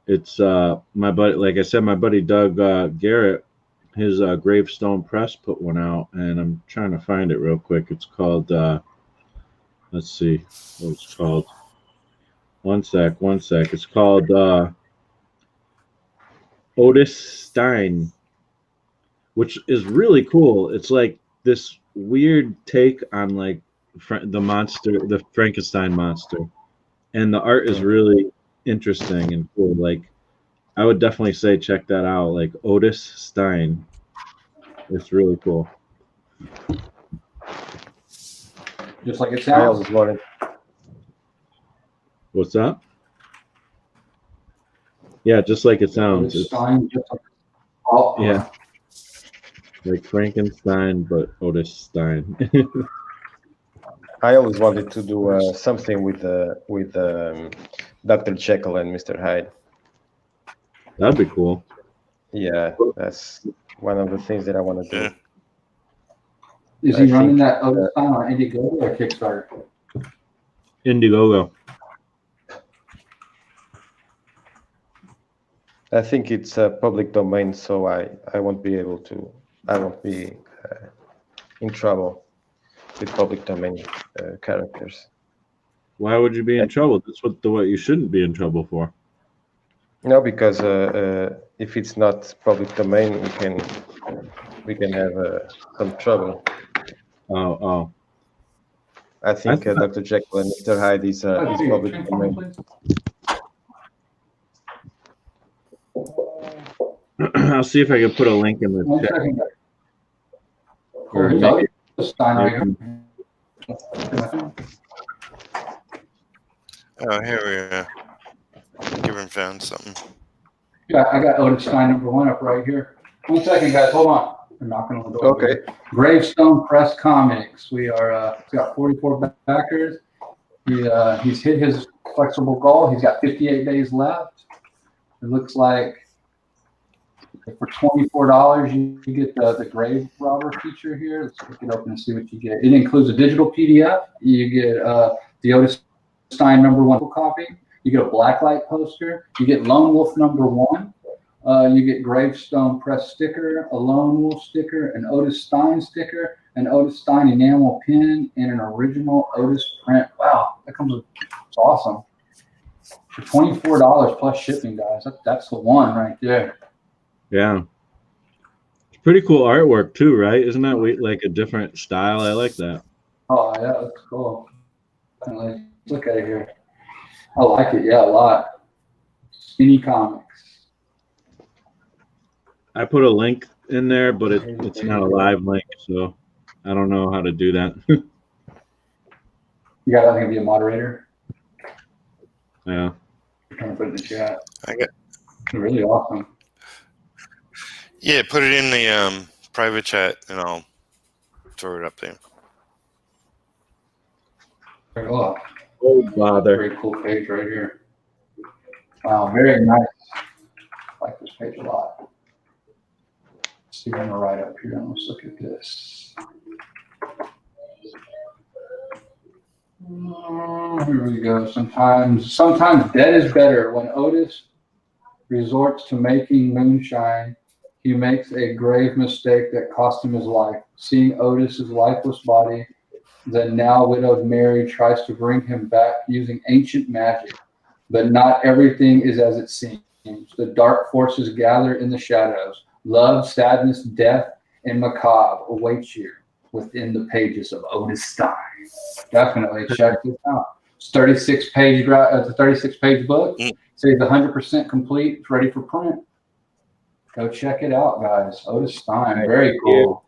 It's my buddy, like I said, my buddy Doug Garrett, his Gravestone Press put one out, and I'm trying to find it real quick. It's called, let's see what it's called. One sec. It's called Otis Stein, which is really cool. It's like this weird take on like the Frankenstein monster, and the art is really interesting and cool. Like, I would definitely say check that out. Like Otis Stein, it's really cool. Just like it I sounds. always wanted. What's that? Yeah, just like it sounds. It's, Stein, just like, oh, yeah, like Frankenstein, but Otis Stein. I always wanted to do something with Dr. Jekyll and Mr. Hyde. That'd be cool. Yeah, that's one of the things that I want to do. Yeah. Is he running that Otis Stein on Indiegogo or Kickstarter? Indiegogo. I think it's a public domain, so I won't be able to. I won't be in trouble with public domain characters. Why would you be in trouble? That's what you shouldn't be in trouble for. No, because if it's not public domain, we can have some trouble. Oh. I think Dr. Jekyll and Mr. Hyde is public domain. I'll see if I can put a link in the chat. Or maybe- Oh, here we are. Given found something. Yeah, I got Otis Stein #1 up right here. 1 second, guys. Hold on. I'm knocking on the door. Okay. Gravestone Press Comics. We are. It's got 44 backers. He's hit his flexible goal. He's got 58 days left. It looks like for $24 you get the grave robber feature here. Let's pick it open and see what you get. It includes a digital PDF. You get the Otis Stein #1 copy. You get a blacklight poster. You get Lone Wolf #1. You get Gravestone Press sticker, a Lone Wolf sticker, an Otis Stein sticker, an Otis Stein enamel pin, and an original Otis print. Wow, that comes with, it's awesome. For $24 plus shipping, guys. That's the one right there. Yeah. It's pretty cool artwork too, right? Isn't that like a different style? I like that. Oh, yeah, that's cool. Definitely. Look at it here. I like it, yeah, a lot. Skinny Comics. I put a link in there, but it's not a live link, so I don't know how to do that. You got to be a moderator? Yeah. I'm trying to put it in the chat. I got. It's really awesome. Yeah, put it in the private chat, and I'll throw it up there. Oh, Oh, bother. very cool page right here. Wow, very nice. I like this page a lot. Let's see, I'm gonna write up here and let's look at this. Here we go. Sometimes dead is better. When Otis resorts to making moonshine, he makes a grave mistake that cost him his life. Seeing Otis's lifeless body, the now widowed Mary tries to bring him back using ancient magic. But not everything is as it seems. The dark forces gather in the shadows. Love, sadness, death, and macabre awaits you within the pages of Otis Stein. Definitely check this out. It's 36-page. It's a 36-page book. Says 100% complete. It's ready for print. Go check it out, guys. Otis Stein, very cool.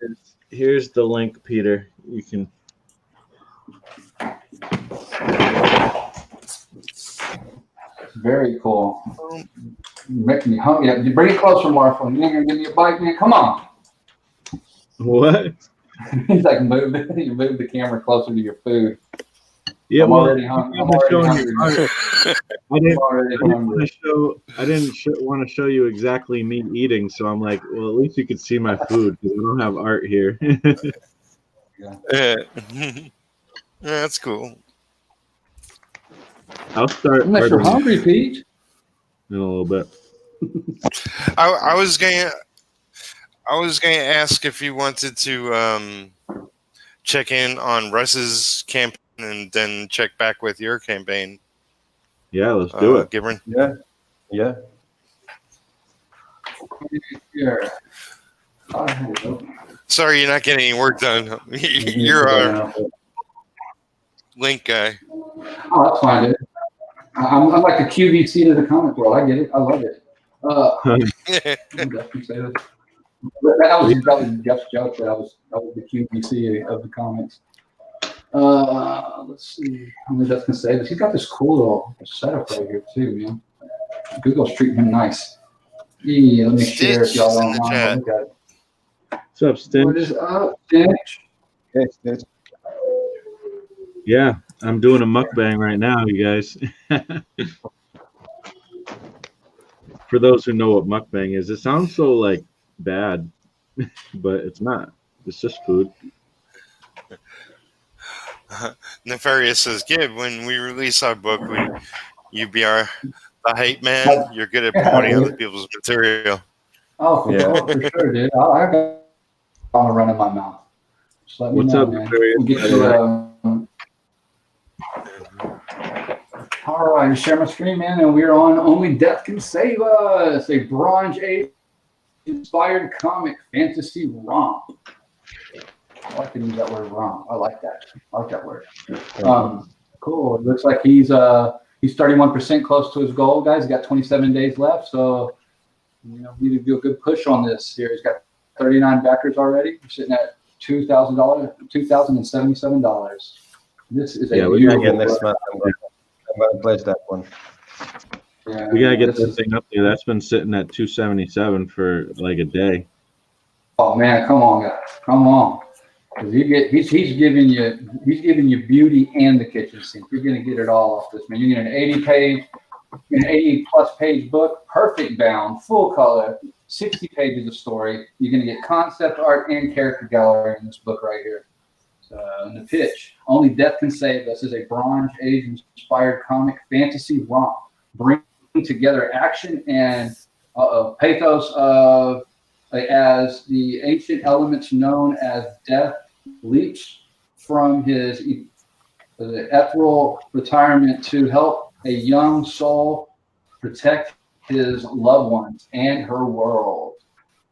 Here's the link, Peter. You can. Very cool. Making me hungry. Yeah, bring it closer, Marshall. You ain't gonna give me a bite, man. Come on. What? He's like, you move the camera closer to your food. Yeah, I'm well, already hungry. I didn't want to show you exactly me eating, so I'm like, well, at least you could see my food because I don't have art here. Yeah, that's cool. I'll start Unless you're hungry, Pete. in a little bit. I was gonna ask if you wanted to check in on Russ's campaign and then check back with your campaign. Yeah, let's do it. Gibran. Yeah. Here. I had it open. Sorry, you're not getting any work done. You're our link guy. Oh, that's fine, dude. I'm like the QVC to the comic world. I get it. I love it. I'm definitely say that. That was Jeff's joke. That was the QVC of the comics. Let's see how many that's gonna say this. He's got this cool little setup right here too, man. Google's treating him nice. Yeah, let me share if y'all don't mind. Look at it. What's up, Stinch? What is up, Stinch? Hey, Stitch. Yeah, I'm doing a mukbang right now, you guys. For those who know what mukbang is, it sounds so like bad, but it's not. It's just food. Nefarious says, "Gib, when we release our book, you be the hype man. You're good at promoting other people's material." Oh, for sure, dude. I got a run in my mouth. Just let me What's know, up, man. Nefarious? We'll get to, all right, share my screen, man, and we're on Only Death Can Save Us, a Bronze Age inspired comic fantasy romp. I like to use that word romp. I like that. I like that word. Cool. It looks like he's 31% close to his goal, guys. He's got 27 days left, so we need to do a good push on this here. He's got 39 backers already. We're sitting at $2,077. This is a again next month. I'm gonna place that one. Yeah, we gotta get this thing up there. That's been sitting at 277 for like a day. Oh man, come on, guys, come on! Because he's giving you beauty and the kitchen sink. You're gonna get it all off this, man. You get an 80+ page book, perfect bound, full color, 60 pages of story. You're gonna get concept art and character gallery in this book right here. In the pitch, Only Death Can Save Us is a Bronze Age inspired comic fantasy romp, bringing together action and pathos of as the ancient elements known as death leaps from his ethereal retirement to help a young soul protect his loved ones and her world,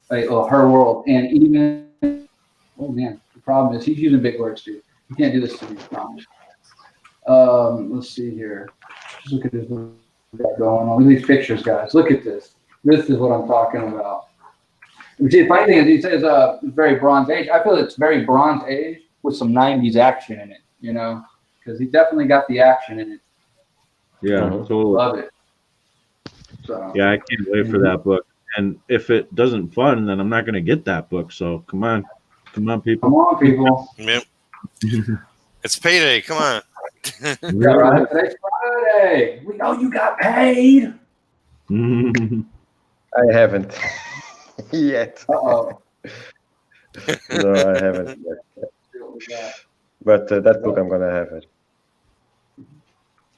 and even the problem is he's using big words, dude. You can't do this to me, I promise. Let's see here. Just look at this going on. Look at these pictures, guys. Look at this. This is what I'm talking about. The funny thing is, he says very Bronze Age. I feel it's very Bronze Age with some 90s action in it, because he definitely got the action in it. Yeah, totally. Love it. So, yeah, I can't wait for that book. And if it doesn't fund, then I'm not going to get that book. So come on, people. Come on, people. Yep. It's payday. Come on. Yeah, right. Today's Friday. We know you got paid. I haven't yet. Uh-oh. No, I haven't yet. But that book, I'm gonna have it.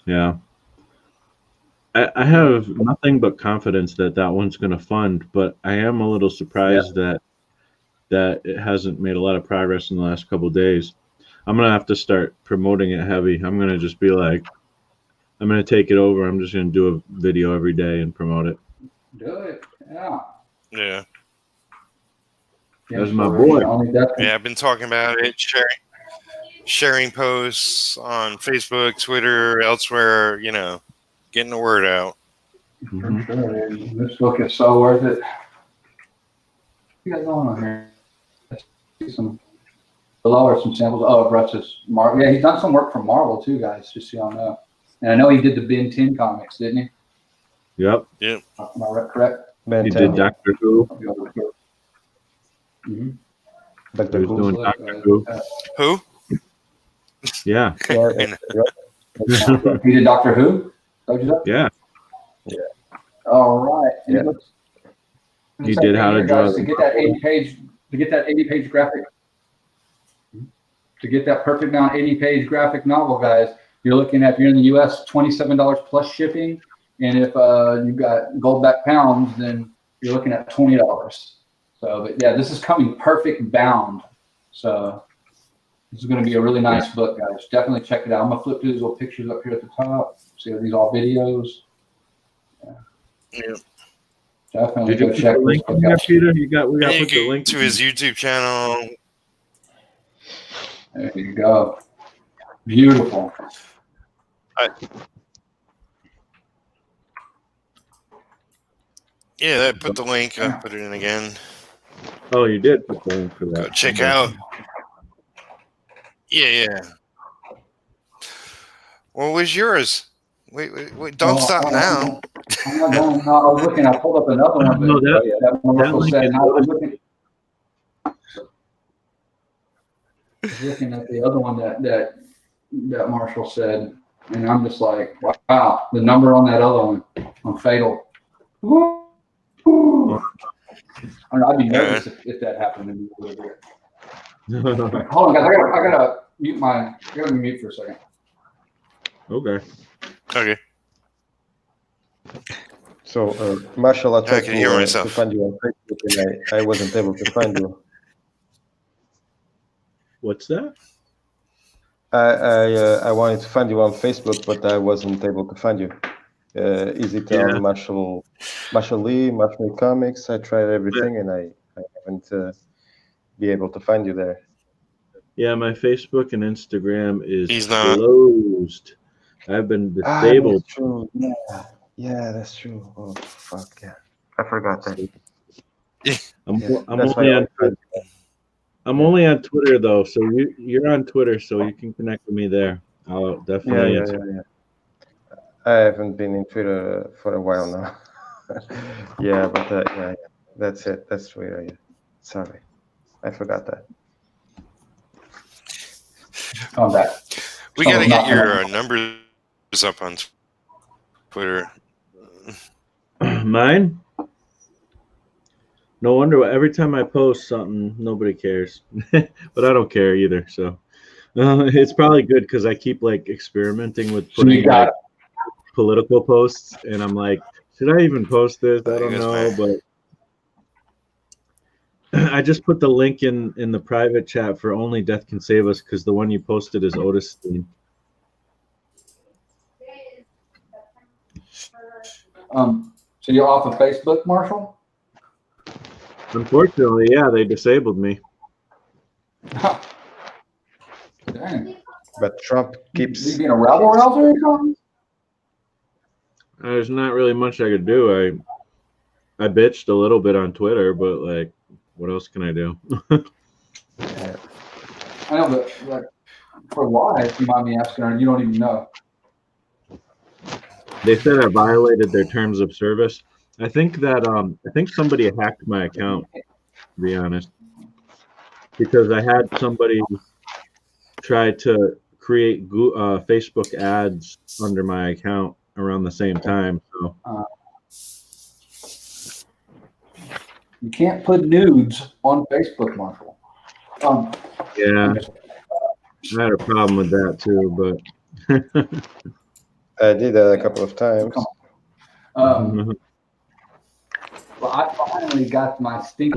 Yeah. I have nothing but confidence that one's going to fund, but I am a little surprised that it hasn't made a lot of progress in the last couple of days. I'm going to have to start promoting it heavy. I'm going to just be like, I'm going to take it over. I'm just going to do a video every day and promote it. Do it. Yeah. Yeah. That's my boy. Yeah, I've been talking about it, sharing posts on Facebook, Twitter, elsewhere, getting the word out. For sure. This book is so worth it. What you got going on here? Below are some samples. Oh, Russ's Marvel. Yeah, he's done some work for Marvel too, guys, just so y'all know. And I know he did the Ben 10 comics, didn't he? Yep. Yep. Am I correct? He did Doctor Who. Mm-hmm. Doctor He was doing Doctor Who. Who? Yeah. He did Doctor Who? Yeah. All right. Yeah. He did How to Draw. To get that 80-page graphic. To get that perfect bound 80-page graphic novel, guys, you're looking at, if you're in the U.S., $27 plus shipping. And if you've got gold back pounds, then you're looking at $20. So, but yeah, this is coming perfect bound. So this is going to be a really nice book, guys. Definitely check it out. I'm going to flip through these little pictures up here at the top. See, are these all videos? Yeah. Definitely Did you go put check the link this in book there, out. Peter? We got And to you put the can link to his YouTube channel. There you go. Beautiful. Yeah, I put the link. I put it in again. Oh, you did put the link for that. Go check Okay. out. Yeah. What was yours? Wait, don't stop now. I'm not done. No, I was looking. I pulled up another one No, that Marshall link said. is And I was looking at the other one that Marshall said, and I'm just like, wow, the number on that other one on Fatal. Woo! I don't know, I'd be nervous if that happened to me a little bit. Hold on, guys. I gotta mute I gotta mute for a second. Okay. So, Marshall, I tried can hear to myself. find you on Facebook, and I wasn't able to find you. What's that? I wanted to find you on Facebook, but I wasn't able to find you. Is it on Marshall Lee, Marshall Comics? I tried everything, and I haven't be able to find you there. Yeah, my Facebook and Instagram is He's not. closed. I've been disabled. That's true. Yeah, that's true. Oh, fuck, yeah. I forgot that. I'm only on Twitter, though, so you're on Twitter, so you can connect with me there. I'll definitely answer. Yeah. I haven't been in Twitter for a while now. Yeah, but yeah, that's it. That's Twitter. Yeah. Sorry, I forgot that. On that. We got to get your numbers up on Twitter. Mine? No wonder every time I post something, nobody cares. But I don't care either. So it's probably good because I keep like experimenting with putting like political posts, and I'm like, should I even post this? I don't know, but I just put the link in the private chat for Only Death Can Save Us because the one you posted is Otis theme. So you're off of Facebook, Marshall? Unfortunately, yeah, they disabled me. Dang. But Trump keeps. You being a rebel rouser or something? There's not really much I could do. I bitched a little bit on Twitter, but like, what else can I do? I know, but like, for why? If you mind me asking, or you don't even know. They said I violated their terms of service. I think somebody hacked my account, to be honest, because I had somebody try to create Facebook ads under my account around the same time. So you can't put nudes on Facebook, Marshall. Yeah, I had a problem with that too, but I did that a couple of times. Well, I finally got my stink.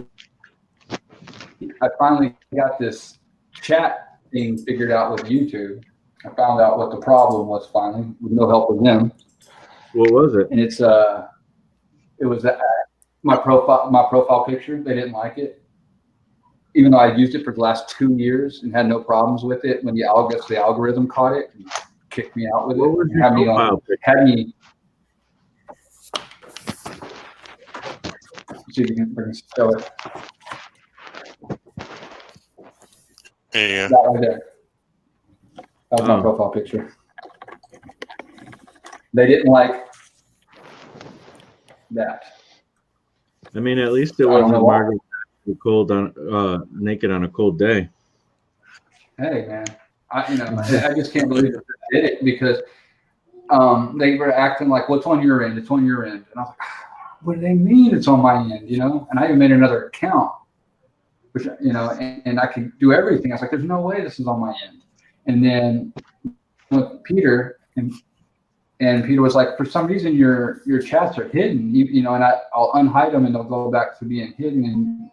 I finally got this chat thing figured out with YouTube. I found out what the problem was finally, with no help with them. What was it? And it was my profile picture. They didn't like it, even though I used it for the last 2 years and had no problems with it. When the algorithm caught it, and kicked me out with What it. was your profile picture? Had me. See if you can show it. There you go. That right there. That was my profile picture. They didn't like that. I mean, at least it wasn't Margaret naked on a cold day. Hey man, I just can't believe that they did it because they were acting like, "What's on your end? It's on your end," and I was like, "What do they mean it's on my end?" And I even made another account, which and I could do everything. I was like, "There's no way this is on my end." And then with Peter and Peter was like, "For some reason your chats are hidden, and I'll unhide them and they'll go back to being hidden."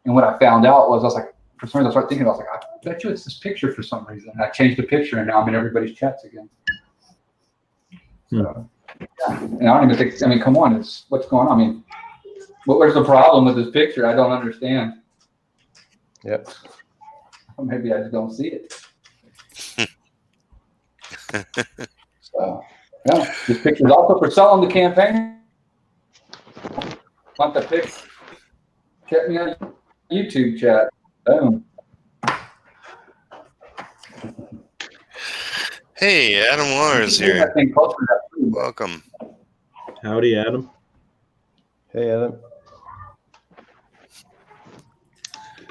And what I found out was I was like, for some reason I started thinking, I was like, I bet you it's this picture for some reason. And I changed the picture and now I'm in everybody's chats again. So, yeah. And I don't even think, come on, it's what's going on. I mean, Where's the problem with this picture? I don't understand. Yep. Or maybe I just don't see it. So, yeah, this picture is also for selling the campaign. Want the pic? Check me on YouTube chat. Boom. Hey, Adam Lawrence here. That thing closer to that food. Welcome. Howdy, Adam. Hey, Adam.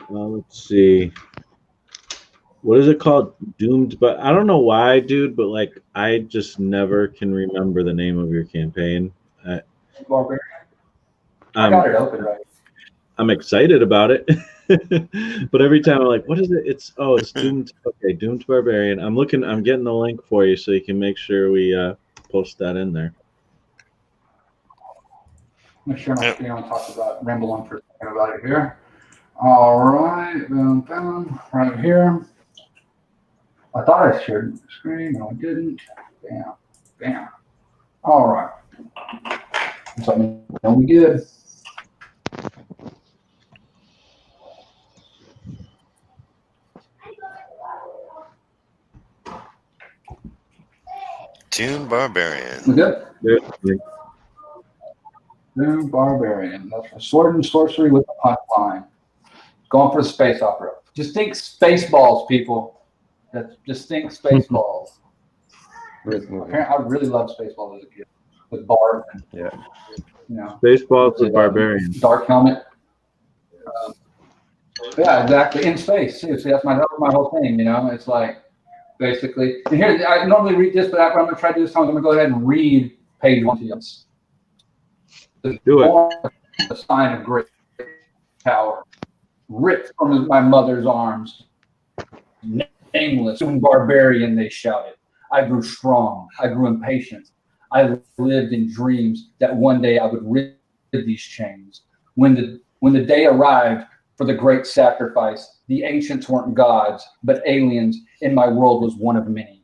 Let's see. What is it called? Doomed, but I don't know why, dude. But like, I just never can remember the name of your campaign. Barbarian. I got it open right. I'm excited about it, but every time I'm like, "What is it?" It's Doomed. Okay, Doomed Barbarian. I'm getting the link for you so you can make sure we post that in there. I'm sure my screen on talk about ramble on for a second about it here. All right, boom, boom, right here. I thought I shared the screen, no, I didn't. Bam, bam. All right. So let me good. Toon Barbarian. We good? Yeah. Doom Barbarian. That's for sword and sorcery with a punchline. Going for the space opera. Just think Spaceballs, people. That's just think Spaceballs. Great movie. I really loved Spaceballs as a kid with Barb. And, Yeah. you know, Spaceballs with Barbarian. Dark Helmet. Yeah, exactly. In space. Seriously, that was my whole thing. You know, it's like basically. And here, I normally read this, but after I'm going to try to do this time, I'm going to go ahead and read page 1 to you. Do it. A sign of great power, ripped from my mother's arms. Nameless, soon barbarian, they shouted. I grew strong. I grew impatient. I lived in dreams that one day I would rid these chains. When the day arrived for the great sacrifice, the ancients weren't gods, but aliens, and my world was one of many.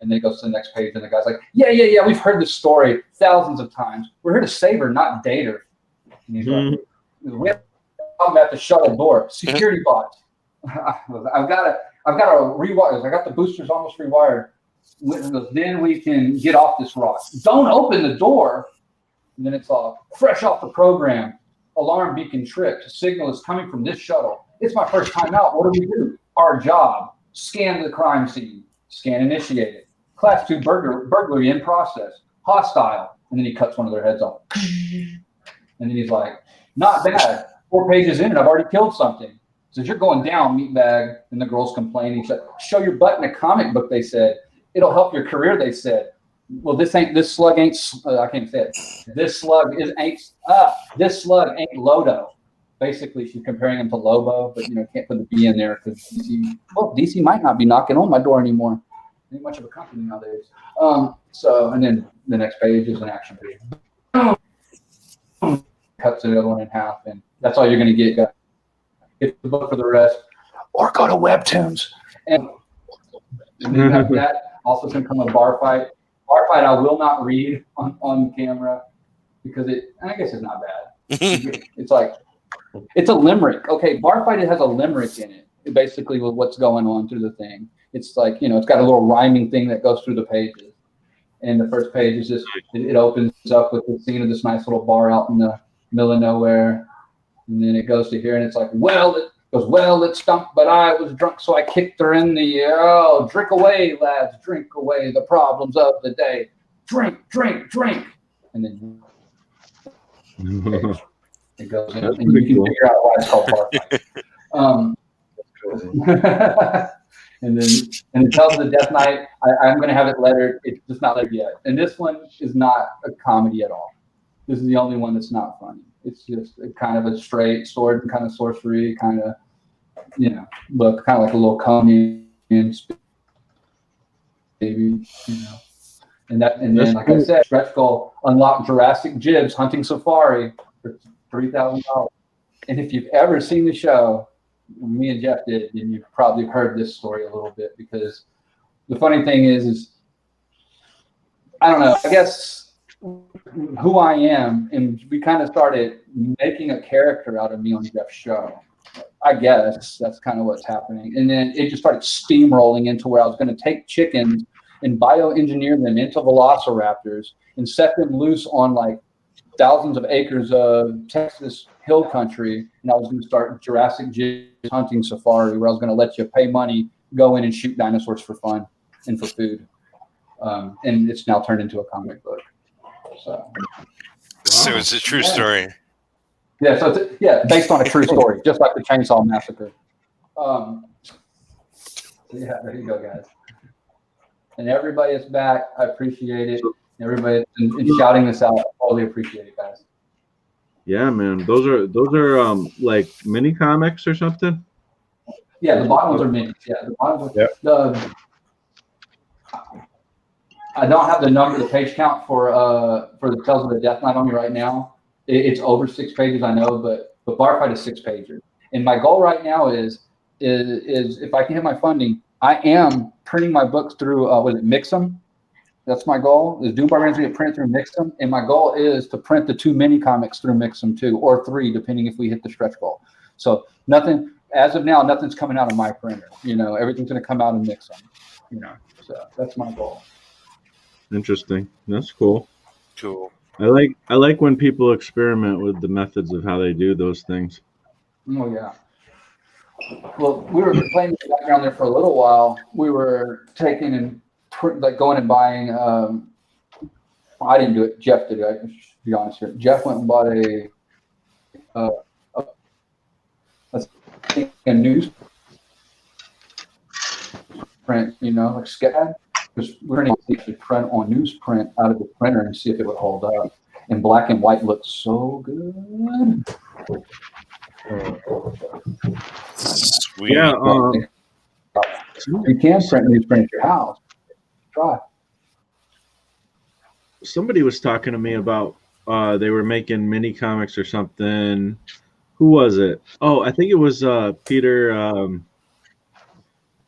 And then it goes to the next page, and the guy's like, yeah, we've heard this story thousands of times. We're here to save her, not date her. And he's like, we have a problem at the shuttle door. Security bots. I've got to rewire. I got the boosters almost rewired. Then we can get off this rock. Don't open the door. And then it's all fresh off the program. Alarm beacon tripped. Signal is coming from this shuttle. It's my first time out. What do we do? Our job. Scan the crime scene. Scan initiated. Class 2 burglary in process. Hostile. And then he cuts one of their heads off. And then he's like, not bad. 4 pages in and I've already killed something. Says, you're going down, meatbag. And the girl's complaining. He said, show your butt in a comic book, they said. It'll help your career, they said. Well, this slug ain't Lodo. Basically, she's comparing him to Lobo, but can't put the B in there because DC might not be knocking on my door anymore. Ain't much of a company nowadays. So, and then the next page is an action page. Cuts the other one in half, and that's all you're going to get. Get the book for the rest, or go to Webtoons. And then after that, also going to come a bar fight. Bar fight I will not read on camera because I guess it's not bad. It's like, it's a limerick. Okay, bar fight, it has a limerick in it, basically with what's going on through the thing. It's like, it's got a little rhyming thing that goes through the pages. And the first page is just, it opens up with the scene of this nice little bar out in the middle of nowhere. And then it goes to here and it's like, it stunk, but I was drunk, so I kicked her in the air. Oh, drink away, lads, drink away the problems of the day. Drink, drink, drink. And then it goes in, and you can figure out why it's called bar fight. And it tells the Death Knight, I'm going to have it lettered. It's just not lettered yet. And this one is not a comedy at all. This is the only one that's not funny. It's just kind of a straight sword and kind of sorcery, kind of, look kind of like a little Conan baby, And then, like I said, stretch goal, unlock Jurassic Jibs hunting safari for $3,000. And if you've ever seen the show, me and Jeff did, and you've probably heard this story a little bit, because the funny thing is I don't know, I guess who I am, and we kind of started making a character out of me on Jeff's show. I guess that's kind of what's happening. And then it just started steamrolling into where I was going to take chickens and bioengineer them into velociraptors and set them loose on like thousands of acres of Texas hill country. And I was going to start Jurassic hunting safari, where I was going to let you pay money, go in and shoot dinosaurs for fun and for food. And it's now turned into a comic book. So it's a true story. Yeah, so based on a true story, just like the Chainsaw Massacre. Yeah, there you go, guys. And everybody is back. I appreciate it. Everybody is shouting this out. I totally appreciate it, guys. Yeah, man. Those are like mini comics or something. Yeah, the bottom ones are minis. Yeah, the bottom ones. I don't have the page count for the Tales of the Death Knight on me right now. It's over 6 pages, I know, but Bar Fight is 6 pages. And my goal right now is if I can hit my funding, I am printing my books through Mix'em. That's my goal. Is Doom Barbarians going to get printed through Mix'em? And my goal is to print the 2 mini comics through Mix'em too, or 3, depending if we hit the stretch goal. So nothing as of now. Nothing's coming out of my printer. Everything's going to come out in Mix'em. So that's my goal. Interesting. That's cool. Cool. I like when people experiment with the methods of how they do those things. Oh yeah. Well, we were playing in the background there for a little while. We were taking and going and buying. I didn't do it. Jeff did it. I should be honest here. Jeff went and bought a news print. Like SCAD. Because we're going to actually print on newsprint out of the printer and see if it would hold up. And black and white looks so good. Sweet. Yeah. You can print newsprint at your house. Try. Somebody was talking to me about they were making mini comics or something. Who was it? Oh, I think it was Peter.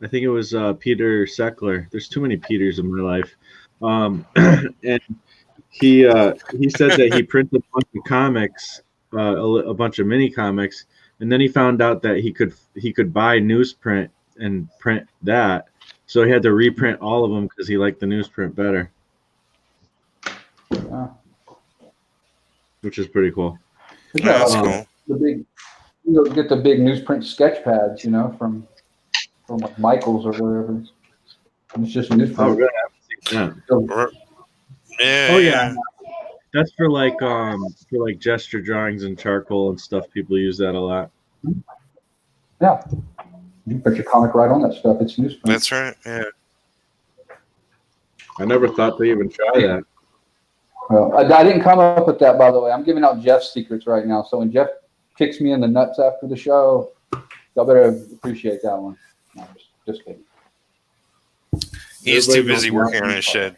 I think it was Peter Seckler. There's too many Peters in my life. And he said that he printed a bunch of comics, a bunch of mini comics, and then he found out that he could buy newsprint and print that. So he had to reprint all of them because he liked the newsprint better, which is pretty cool. That's cool. Get the big newsprint sketch pads, from like Michael's or wherever. It's just newsprint. Oh, really? Yeah. Yeah. Oh yeah. That's for like gesture drawings and charcoal and stuff. People use that a lot. Yeah. You put your comic right on that stuff. It's newsprint. That's right. Yeah. I never thought to even try that. Well, I didn't come up with that, by the way. I'm giving out Jeff's secrets right now. So when Jeff kicks me in the nuts after the show, y'all better appreciate that one. No, just kidding. He's too busy working on his shed.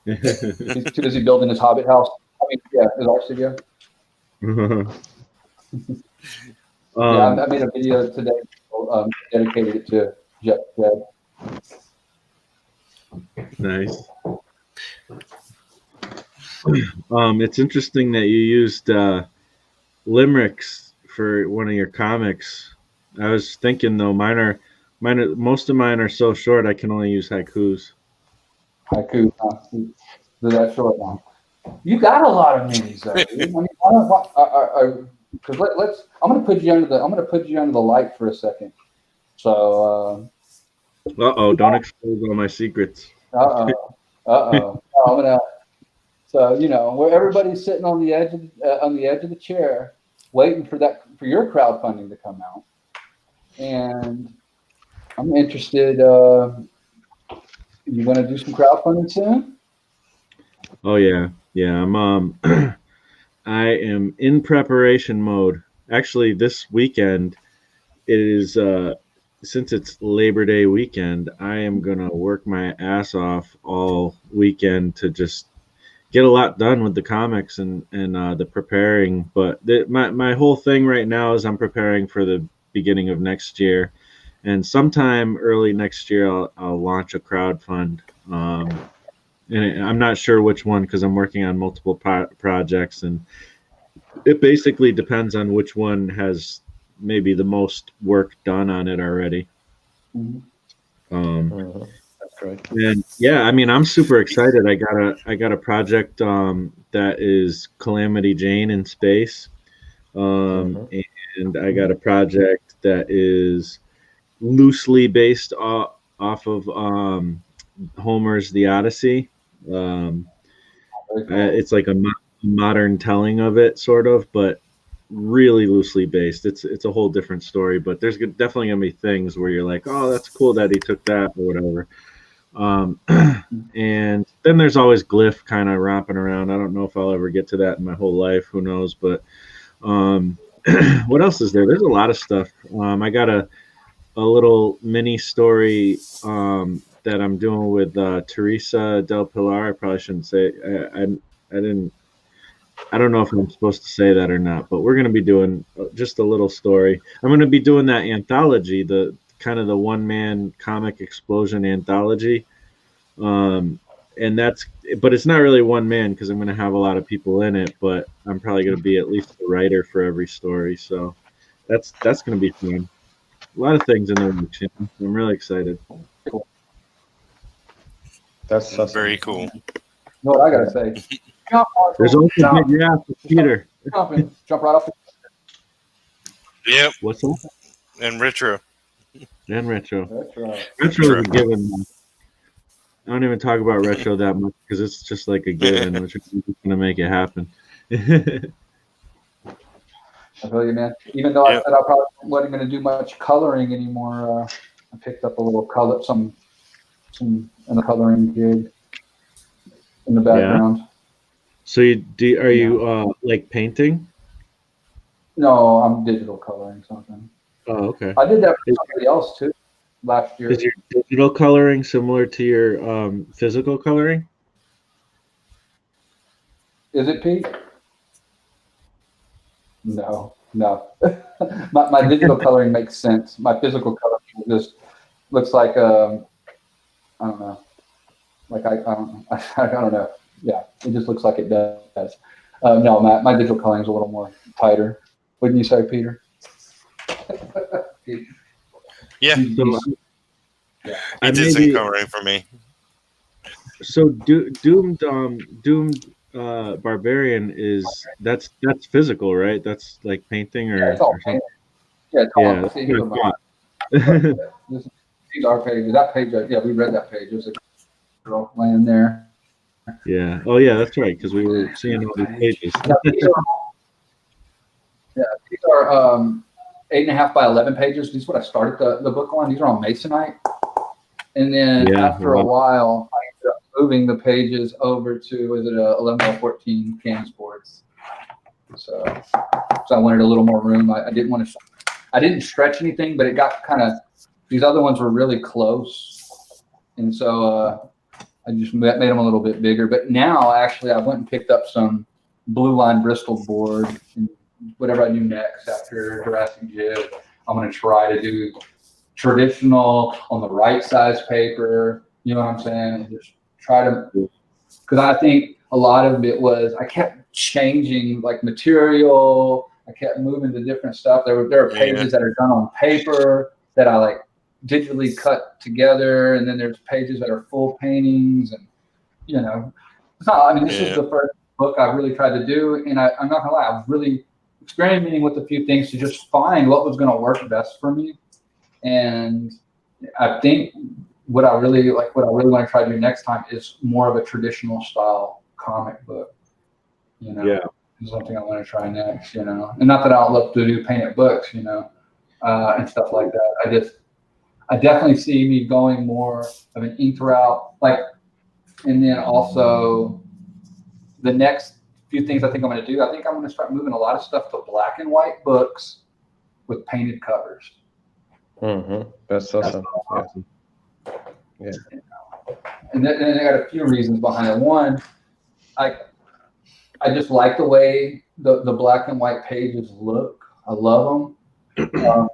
He's too busy building his Hobbit house. His art studio. I made a video today dedicated to Jeff. Nice. It's interesting that you used limericks for one of your comics. I was thinking though, most of mine are so short I can only use haikus. Haiku, they're that short now. You got a lot of minis though. Because I'm gonna put you under the light for a second. So. Don't expose all my secrets. I'm gonna. So where everybody's sitting on the edge of the chair, waiting for your crowdfunding to come out, and I'm interested. You want to do some crowdfunding soon? Oh yeah. I'm I am in preparation mode. Actually, this weekend it is since it's Labor Day weekend, I am gonna work my ass off all weekend to just get a lot done with the comics and the preparing. But my whole thing right now is I'm preparing for the beginning of next year, and sometime early next year I'll launch a crowdfund. and I'm not sure which one because I'm working on multiple projects, and it basically depends on which one has maybe the most work done on it already. That's great. And yeah, I mean, I'm super excited. I got a project that is Calamity Jane in space, and I got a project that is loosely based off of Homer's The Odyssey. It's like a modern telling of it, sort of, but really loosely based. It's a whole different story, but there's definitely gonna be things where you're like, oh, that's cool that he took that or whatever. And then there's always Glyph kind of romping around. I don't know if I'll ever get to that in my whole life. Who knows? But what else is there? There's a lot of stuff. I got a little mini story that I'm doing with Teresa Del Pilar. I probably shouldn't say. I didn't. I don't know if I'm supposed to say that or not, but we're going to be doing just a little story. I'm going to be doing that anthology, the kind of the one-man comic explosion anthology. And but it's not really one man because I'm going to have a lot of people in it, but I'm probably going to be at least a writer for every story. So that's going to be fun. A lot of things in the works. I'm really excited. That's awesome. Very cool. You know what I gotta say? Jump, There's also Peter. jump right off. Yep. What's up? And retro. And retro. That's right. Retro is a given. I don't even talk about retro that much because it's just like a given, which is going to make it happen. I feel you, man. Even though I said I probably wasn't going to do much coloring anymore, I picked up a little color, some in the coloring gig in the background. Yeah. So are you like painting? No, I'm digital coloring something. Oh, okay. I did that for somebody else too last year. Is your digital coloring similar to your physical coloring? Is it, Pete? No. my digital coloring makes sense. My physical coloring just looks like I don't know. Like I don't know. Yeah, it just looks like it does. No, my digital coloring is a little more tighter. Wouldn't you say, Peter? Yeah. I did some coloring for me. So Doomed Barbarian that's physical, right? That's like painting or, it's all or something. Yeah, it's all See, these are pages. That page, we read that page. There's a girl laying there. Yeah. Oh, yeah, that's right. Because we were seeing all these pages. These are 8.5 by 11 pages. These are what I started the book on. These are on Masonite, and then after a while, I ended up moving the pages over to 11 by 14 canvas boards. So I wanted a little more room. I didn't want to. I didn't stretch anything, but it got kind of. These other ones were really close, and so I just made them a little bit bigger. But now, actually, I went and picked up some blue line Bristol board. And whatever I do next after Jurassic Jib, I'm going to try to do traditional on the right size paper. You know what I'm saying? And just try to, because I think a lot of it was I kept changing like material. I kept moving to different stuff. There are pages that are done on paper that I like digitally cut together, and then there's pages that are full paintings, and it's not. I mean, this is the first book I've really tried to do, and I'm not gonna lie, I was really experimenting with a few things to just find what was going to work best for me. And I think what I really want to try to do next time is more of a traditional style comic book. Is something I want to try next. And not that I don't love to do painted books, and stuff like that. I definitely see me going more of an ink route, and then also the next few things I think I'm going to do. I think I'm going to start moving a lot of stuff to black and white books with painted covers. That's awesome. Yeah. And then I got a few reasons behind it. One, I just like the way the black and white pages look. I love them.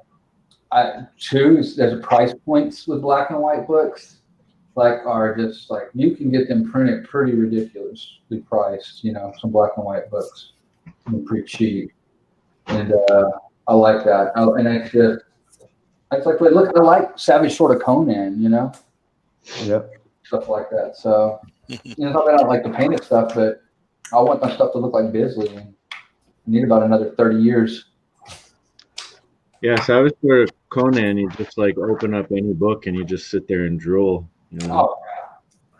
Two, there's price points with black and white books. like are just like you can get them printed pretty ridiculously priced. Some black and white books, pretty cheap, and I like that. Oh, and it's like look, I like Savage Sword of Conan, Yep. stuff like that. So it's not that I don't like the painted stuff, but I want my stuff to look like Bisley, and I need about another 30 years. Yeah, so I was for Conan. You just like open up any book and you just sit there and drool. Oh,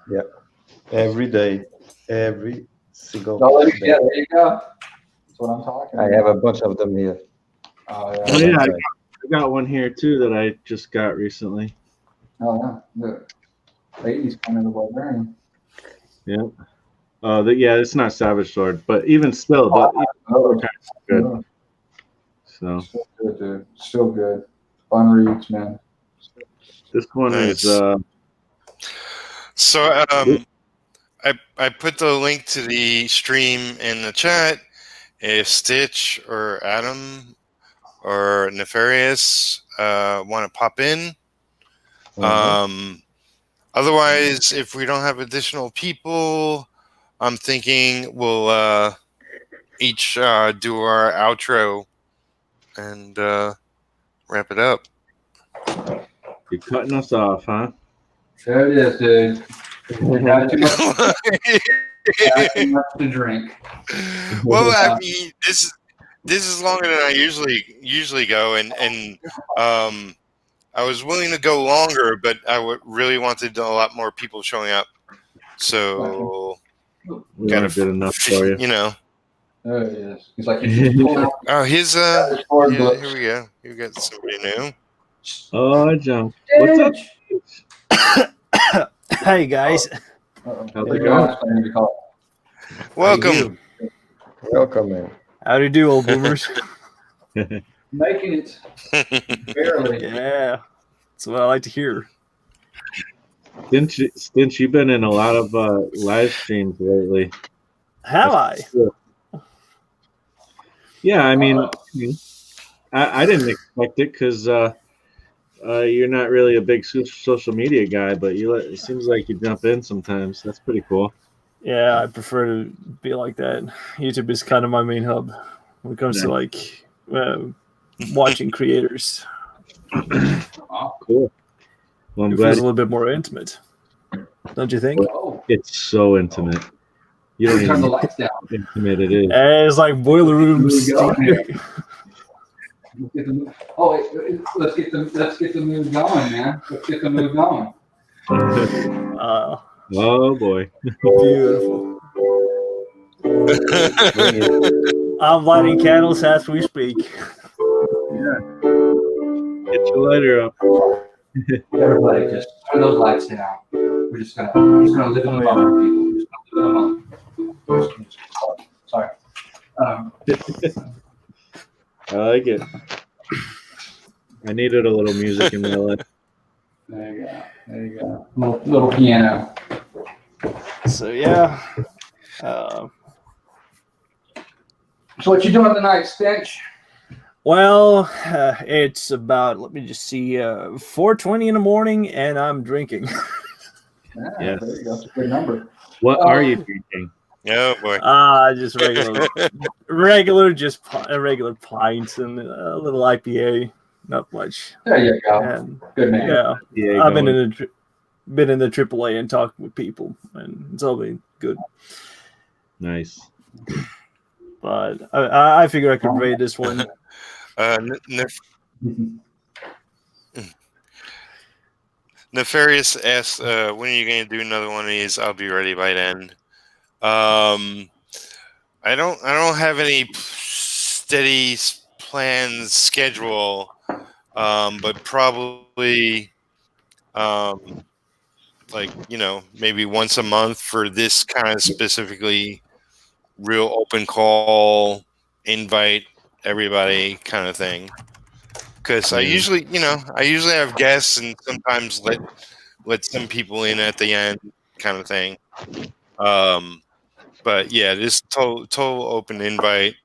Yep. Every day, every single yeah, day. there you go. That's what I'm talking about. I have a bunch of them here. Oh, yeah. Oh yeah, I got one here too that I just got recently. Oh, yeah. The ladies coming to the librarian. Yeah. Yeah, it's not Savage Sword, but even still, those are kind of good. So still good, dude. Still good. Fun reads, man. this one Nice. is. So I put the link to the stream in the chat. If Stitch or Adam or Neffarious want to pop in. Otherwise, if we don't have additional people, I'm thinking we'll each do our outro and wrap it up. You're cutting us off, huh? There it is, dude. Got too much to drink. Well, I mean, this is longer than I usually go, and I was willing to go longer, but I really wanted a lot more people showing up, so We weren't good enough for you. There it is. He's like, oh, here's here we go. You got somebody new. Oh, John. What's up? Hey guys. How's it going? Welcome. Welcome, man. How do you do, old boomers? Making it. Barely. Yeah. That's what I like to hear. Stinch, you've been in a lot of live streams lately. Have I? Yeah, I mean, I didn't expect it because you're not really a big social media guy, but it seems like you jump in sometimes. That's pretty cool. Yeah, I prefer to be like that. YouTube is kind of my main hub when it comes to like watching creators. Cool. Well, I'm it glad feels a little bit more intimate, don't you think? it's so intimate. You don't Turn even the know lights down. how intimate it is. It's like boiler room. Let's get the move going, man. Let's get the move going. Oh boy. Beautiful. I'm lighting candles as we speak. Yeah. Get your lighter up. Everybody, just turn those lights down. We're just gonna live in the moment, people. Just gonna live in the moment. Sorry. I like it. I needed a little music in my life. There you go. Little piano. So yeah. So what you doing tonight, Stench? Well, it's about, let me just see, 4:20 in the morning, and I'm drinking. Yes. There you go. That's a good number. What are you drinking? Oh boy. Just regular pints and a little IPA. Not much. There you go. And, Good man. yeah, I've been in the AAA and talking with people, and it's all been good. Nice. But I figure I could rate this one. Nefarious asks, when are you going to do another one of these? I'll be ready by then. I don't have any steady plans schedule, but probably maybe once a month for this kind of specifically real open call, invite everybody kind of thing. Because I usually have guests and sometimes let some people in at the end kind of thing. But yeah, this total open invite.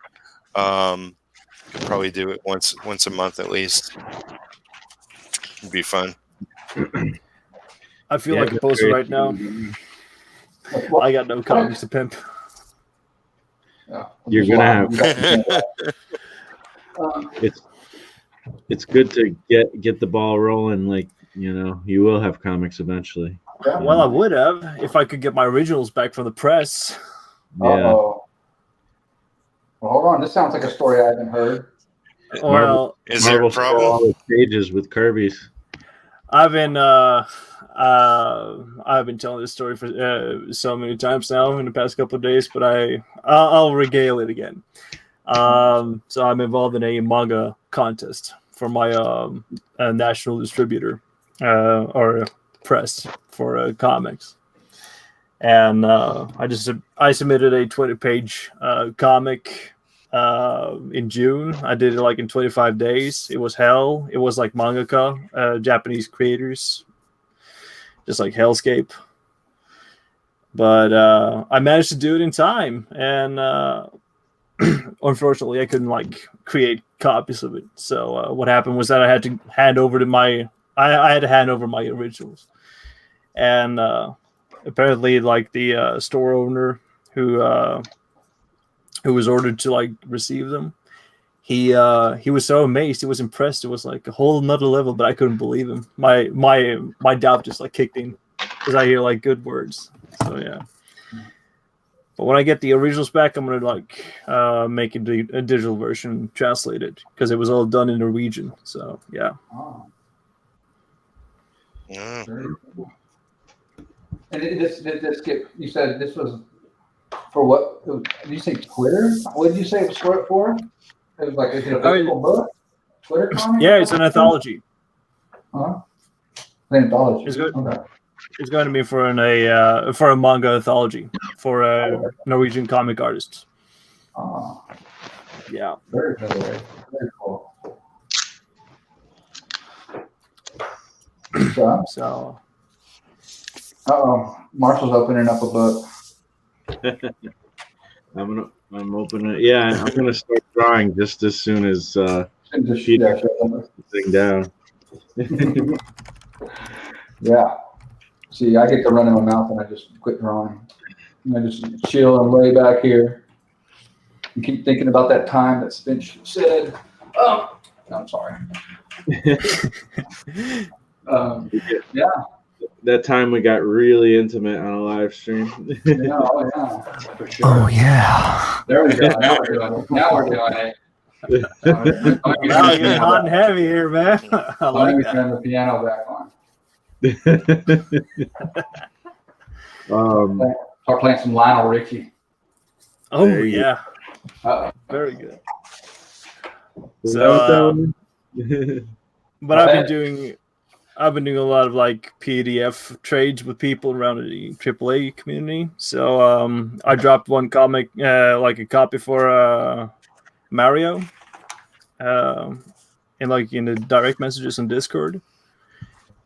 Could probably do it once a month at least. It'd be fun. I feel Yeah, like a poser right now. I got no comics to pimp. You're gonna have. It's good to get the ball rolling. Like, you will have comics eventually. Well, I would have if I could get my originals back from the press. Yeah. Uh-oh. Well, hold on. This sounds like a story I haven't heard. Well, Is there a problem? Pages with Kirby's. I've been telling this story for so many times now in the past couple of days, but I'll regale it again. So I'm involved in a manga contest for my national distributor or press for comics, and I submitted a 20-page comic in June. I did it like in 25 days. It was hell. It was like mangaka, Japanese creators, just like hellscape. But I managed to do it in time, and unfortunately, I couldn't like create copies of it. So what happened was that I had to hand over my originals, and apparently, like the store owner who was ordered to like receive them, he was so amazed, he was impressed. It was like a whole nother level, but I couldn't believe him. My doubt just like kicked in because I hear like good words. So yeah. But when I get the originals back, I'm gonna like make a digital version, translate it, because it was all done in Norwegian. So yeah. Oh. Yeah. And this you said this was for what? Did you say Twitter? What did you say it was for? It was like, is it a physical book? Twitter comic? Yeah, it's an anthology. Huh? An anthology. It's good. Okay. It's going to be for a manga anthology for Norwegian comic artists. Oh, Yeah. very cool. So. Marshall's opening up a book. I'm opening it. Yeah, I'm gonna start drawing just as soon as Peter puts the thing down. Yeah. See, I get to run in my mouth and I just quit drawing. And I just chill and lay back here and keep thinking about that time that Stinch said, "Oh, no, I'm sorry." Yeah. That time we got really intimate on a live stream. Yeah, for sure. Oh yeah. There we go. Now we're doing it. Now you're getting hot and heavy here, man. I like that. Turn the piano back on. Start playing some Lionel Richie. Oh yeah. Very good. So, but I've been doing a lot of like PDF trades with people around the AAA community. So I dropped one comic, like a copy for Mario, in the direct messages on Discord.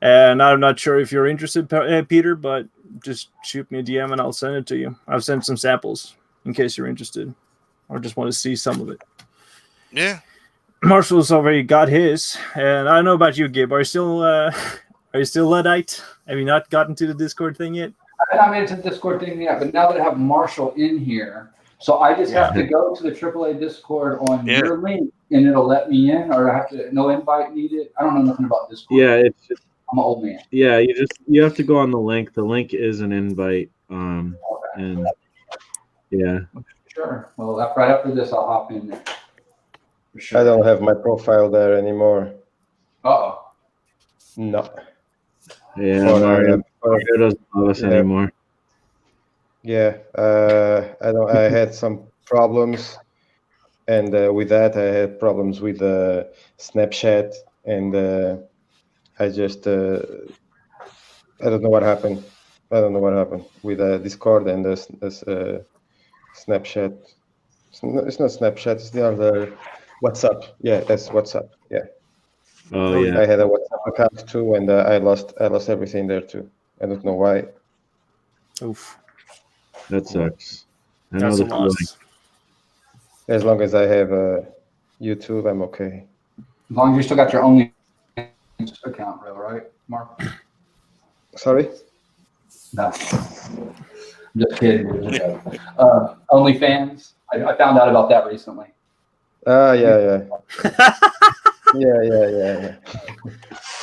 And I'm not sure if you're interested, Peter, but just shoot me a DM and I'll send it to you. I've sent some samples in case you're interested or just want to see some of it. Yeah. Marshall's already got his, and I don't know about you, Gib. Are you still Luddite? Have you not gotten to the Discord thing yet? I haven't into the Discord thing yet, but now that I have Marshall in here, so I just have to go to the AAA Discord on your link, and it'll let me in, or I have to no invite needed. I don't know nothing about Discord. Yeah, I'm an old man. Yeah, you have to go on the link. The link is an invite. And yeah. Sure. Well, right after this, I'll hop in there. For sure. I don't have my profile there anymore. Uh-oh. No. Yeah, Mario doesn't love us anymore. Yeah, I had some problems, and with that, I had problems with Snapchat, and I just I don't know what happened. I don't know what happened with Discord and Snapchat. It's not Snapchat. It's the other WhatsApp. Yeah, that's WhatsApp. Yeah. Oh yeah. I had a WhatsApp account too, and I lost everything there too. I don't know why. Oof. That sucks. That's a loss. As long as I have YouTube, I'm okay. As long as you still got your only account, right, Mark? Sorry. No, I'm just kidding. OnlyFans. I found out about that recently. Yeah. Yeah.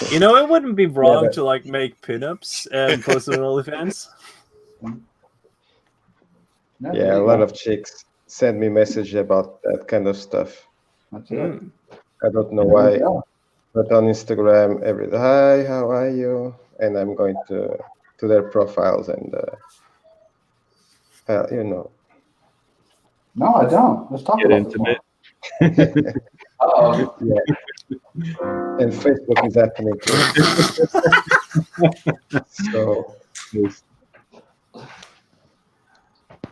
You know, it wouldn't be wrong but- to like make pinups and post them on OnlyFans. No, Yeah, a lot of chicks send me message about that kind of stuff. That's it. Mm. I don't know There why, we go. but on Instagram, every hi, how are you? And I'm going to their profiles and you know. No, I don't. Let's talk Get about this intimate. more. Uh-oh. Yeah. And Facebook is happening too. So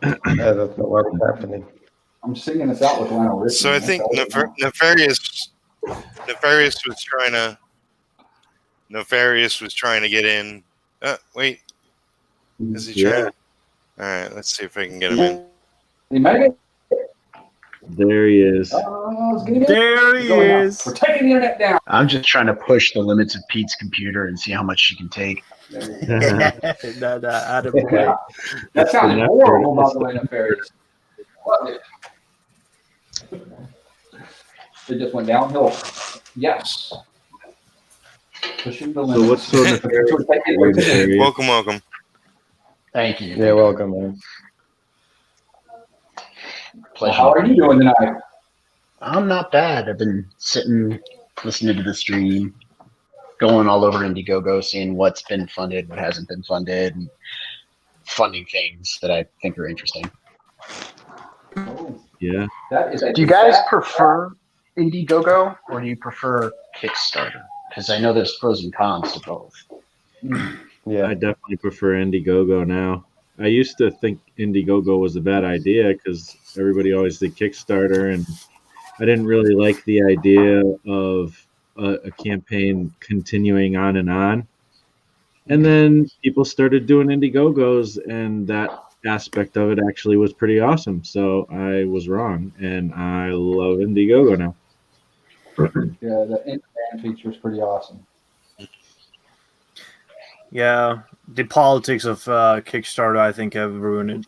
I don't know what is happening. I'm singing this out with Lionel Richie. So I think Nefarious was trying to get in. Wait, is he trying? All right, let's see if I can get him in. You made it? There he is. Let's get him in. There he Going on. is. We're taking the internet down. I'm just trying to push the limits of Pete's computer and see how much she can take. Out of the way. Yeah. That sounded horrible, by the way, Nefarious. What? It just went downhill. Yes. Pushing the So limits. what's so nefarious? Welcome. Thank you. Yeah, welcome, man. Pleasure. How are you doing tonight? I'm not bad. I've been sitting, listening to the stream, going all over Indiegogo, seeing what's been funded, what hasn't been funded, and funding things that I think are interesting. Oh, Yeah. that is a Do you guys prefer Indiegogo or do you prefer Kickstarter? Because I know there's pros and cons to both. Yeah. I definitely prefer Indiegogo now. I used to think Indiegogo was a bad idea because everybody always did Kickstarter, and I didn't really like the idea of a campaign continuing on and on. And then people started doing Indiegogos, and that aspect of it actually was pretty awesome. So I was wrong, and I love Indiegogo now. Yeah, the in-band feature is pretty awesome. Yeah, the politics of Kickstarter, I think, have ruined it.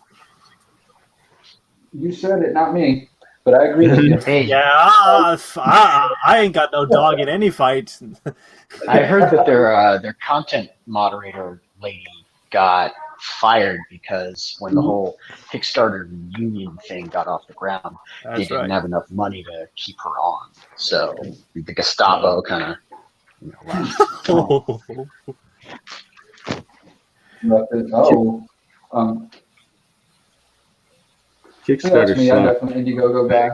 You said it, not me, but I agree with you. Hey, Yeah, I ain't got no dog in any fight. I heard that their content moderator lady got fired because when the whole Kickstarter union thing got off the ground, they That's didn't right. have enough money to keep her on. So the Gestapo kind of left. Kickstarter That's me. I'm sucks. definitely an Indiegogo guy.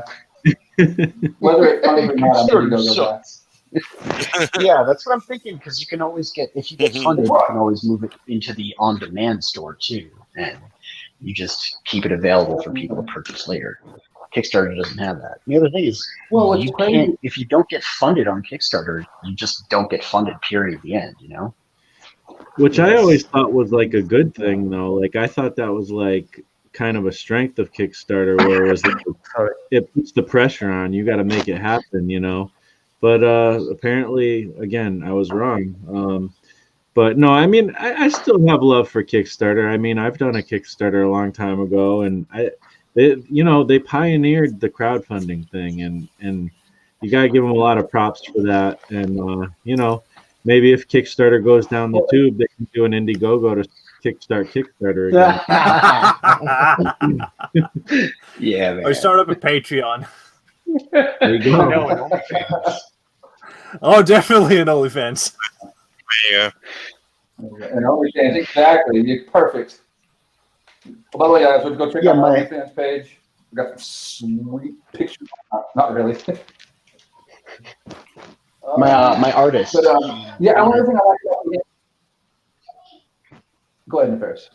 Whether it's funny or not, I'm an Indiegogo guy. Yeah, that's what I'm thinking, because you can always get, if you get funded, you can always move it into the on-demand store too, and you just keep it available for people to purchase later. Kickstarter doesn't have that. The other thing is, Well, it's you crazy. can't, if you don't get funded on Kickstarter, you just don't get funded, period, the end, you know? Which I always thought was like a good thing, though. Like I thought that was like kind of a strength of Kickstarter, where it was like, it puts the pressure on you, got to make it happen, you know. But apparently, again, I was wrong. But no, I mean, I still have love for Kickstarter. I mean, I've done a Kickstarter a long time ago, and they pioneered the crowdfunding thing, and you gotta give them a lot of props for that. And maybe if Kickstarter goes down the tube, they can do an Indiegogo to kickstart Kickstarter again. Yeah, man. Or start up a Patreon. There you go. No, it only fails. Oh, definitely an OnlyFans. Yeah. And OnlyFans, exactly. You're perfect. Oh, by the way, guys, let's go check out my OnlyFans page. We got some sweet pictures. Not really. My artist. But yeah, one other thing I like about it. Go ahead, Nefarious.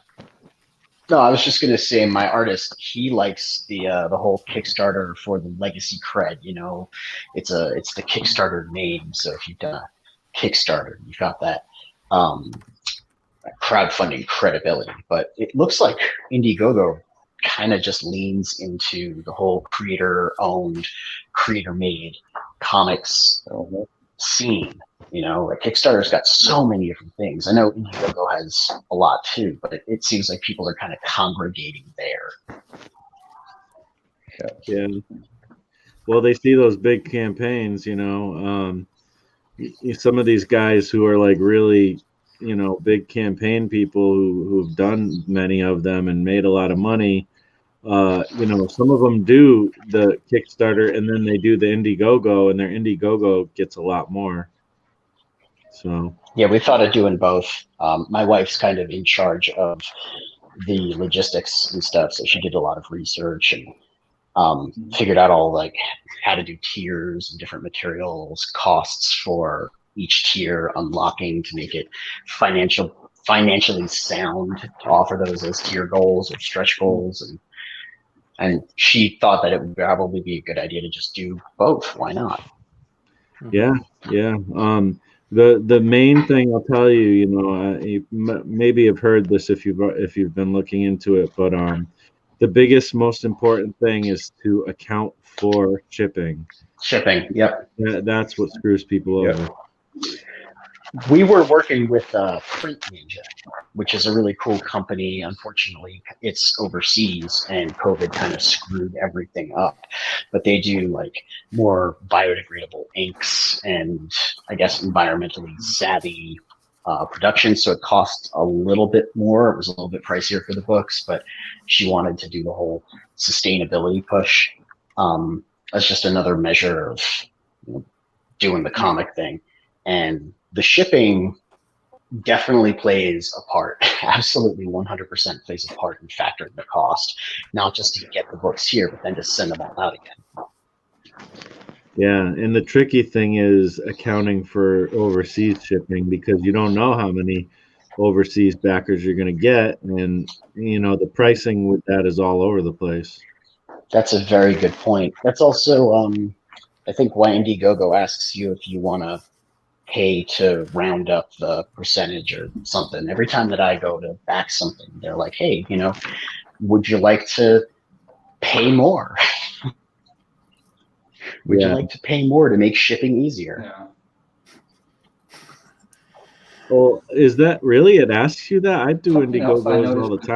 No, I was just gonna say my artist, he likes the whole Kickstarter for the legacy cred, you know. It's the Kickstarter name, so if you've done a Kickstarter, you've got that crowdfunding credibility. But it looks like Indiegogo kind of just leans into the whole creator-owned, creator-made comics scene. You know, like Kickstarter's got so many different things. I know Indiegogo has a lot too, but it seems like people are kind of congregating there. Yeah. Well, they see those big campaigns, you know. Some of these guys who are like really, you know, big campaign people who've done many of them and made a lot of money. You know, some of them do the Kickstarter and then they do the Indiegogo, and their Indiegogo gets a lot more. So Yeah, we thought of doing both. My wife's kind of in charge of the logistics and stuff, so she did a lot of research and figured out all like how to do tiers and different materials, costs for each tier, unlocking to make it financially sound to offer those as tier goals or stretch goals, and she thought that it would probably be a good idea to just do both. Why not? yeah. The main thing I'll tell you, you know, you maybe have heard this if you've been looking into it, but the biggest, most important thing is to account for shipping. Shipping, yep. That's what screws people over. We were working with Print Ninja, which is a really cool company. Unfortunately, it's overseas, and COVID kind of screwed everything up. But they do like more biodegradable inks and I guess environmentally savvy production. So it costs a little bit more. It was a little bit pricier for the books, but she wanted to do the whole sustainability push. That's just another measure of, you know, doing the comic thing. And the shipping definitely plays a part. Absolutely 100% plays a part in factoring the cost, not just to get the books here, but then to send them all out again. Yeah, and the tricky thing is accounting for overseas shipping, because you don't know how many overseas backers you're going to get, and you know the pricing with that is all over the place. That's a very good point. That's also I think why Indiegogo asks you if you want to pay to round up the percentage or something. Every time that I go to back something, they're like, hey, you know, would you like to pay more? Would you like to pay more to make shipping easier? Yeah. Well, is that really? It asks you that? I do Something else I Indiegogos all the noticed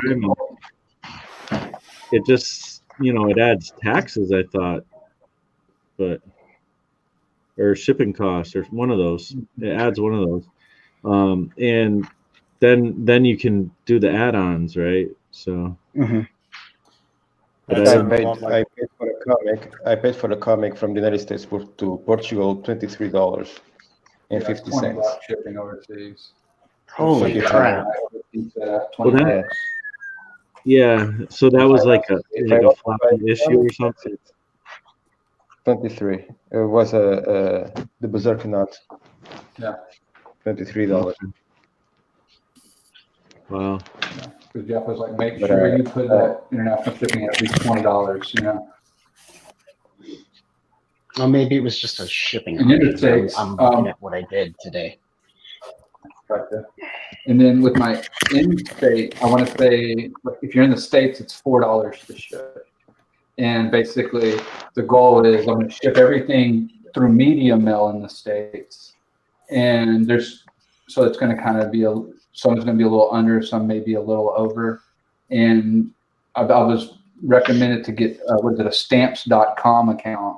time. It just, you know, it adds taxes, I thought, but or shipping costs, or one of those. It adds one of those, and then you can do the add-ons, right? So. That sounds a lot like- I paid for the comic from the United States to Portugal, $23.50. $20 shipping overseas. Holy crap! Yeah, so that was like a floppy issue or something. 23. It was the Berserk Knot. Yeah. $23. Wow. Because Jeff was like, make sure you put that international shipping at least $20, you know. Well, maybe it was just a shipping. In the States, I'm looking at what I did today. And then with my in-state, I want to say, if you're in the States, it's $4 to ship. And basically, the goal is I'm going to ship everything through media mail in the States. And so it's going to kind of be some's going to be a little under, some may be a little over. And I was recommended to get, a stamps.com account,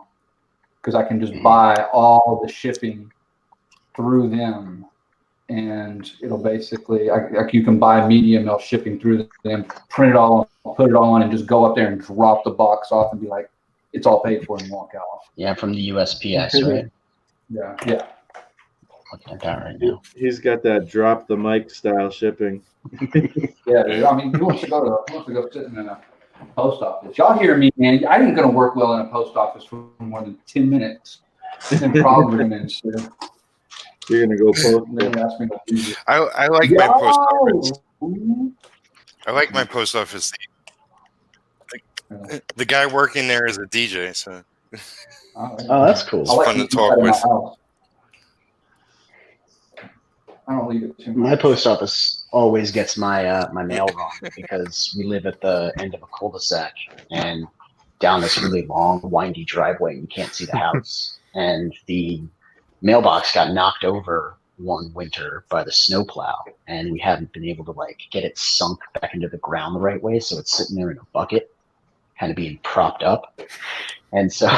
because I can just buy all the shipping through them. And it'll basically, like you can buy media mail shipping through them, print it all, put it all on, and just go up there and drop the box off and be like, it's all paid for, and walk out. Yeah, from the USPS, right? Yeah. Looking at that right now. He's got that drop the mic style shipping. Yeah, dude. I mean, who wants to go sitting in a post office? Y'all hear me, man? I ain't gonna work well in a post office for more than 10 minutes. Then problems are gonna ensue. You're gonna go post. I like my post office. I like my post office. The guy working there is a DJ, so. Oh, that's cool. It's fun to talk with. I don't leave it too much. My post office always gets my my mail wrong, because we live at the end of a cul-de-sac and down this really long, windy driveway. You can't see the house, and the mailbox got knocked over one winter by the snowplow, and we haven't been able to like get it sunk back into the ground the right way, so it's sitting there in a bucket, kind of being propped up. And so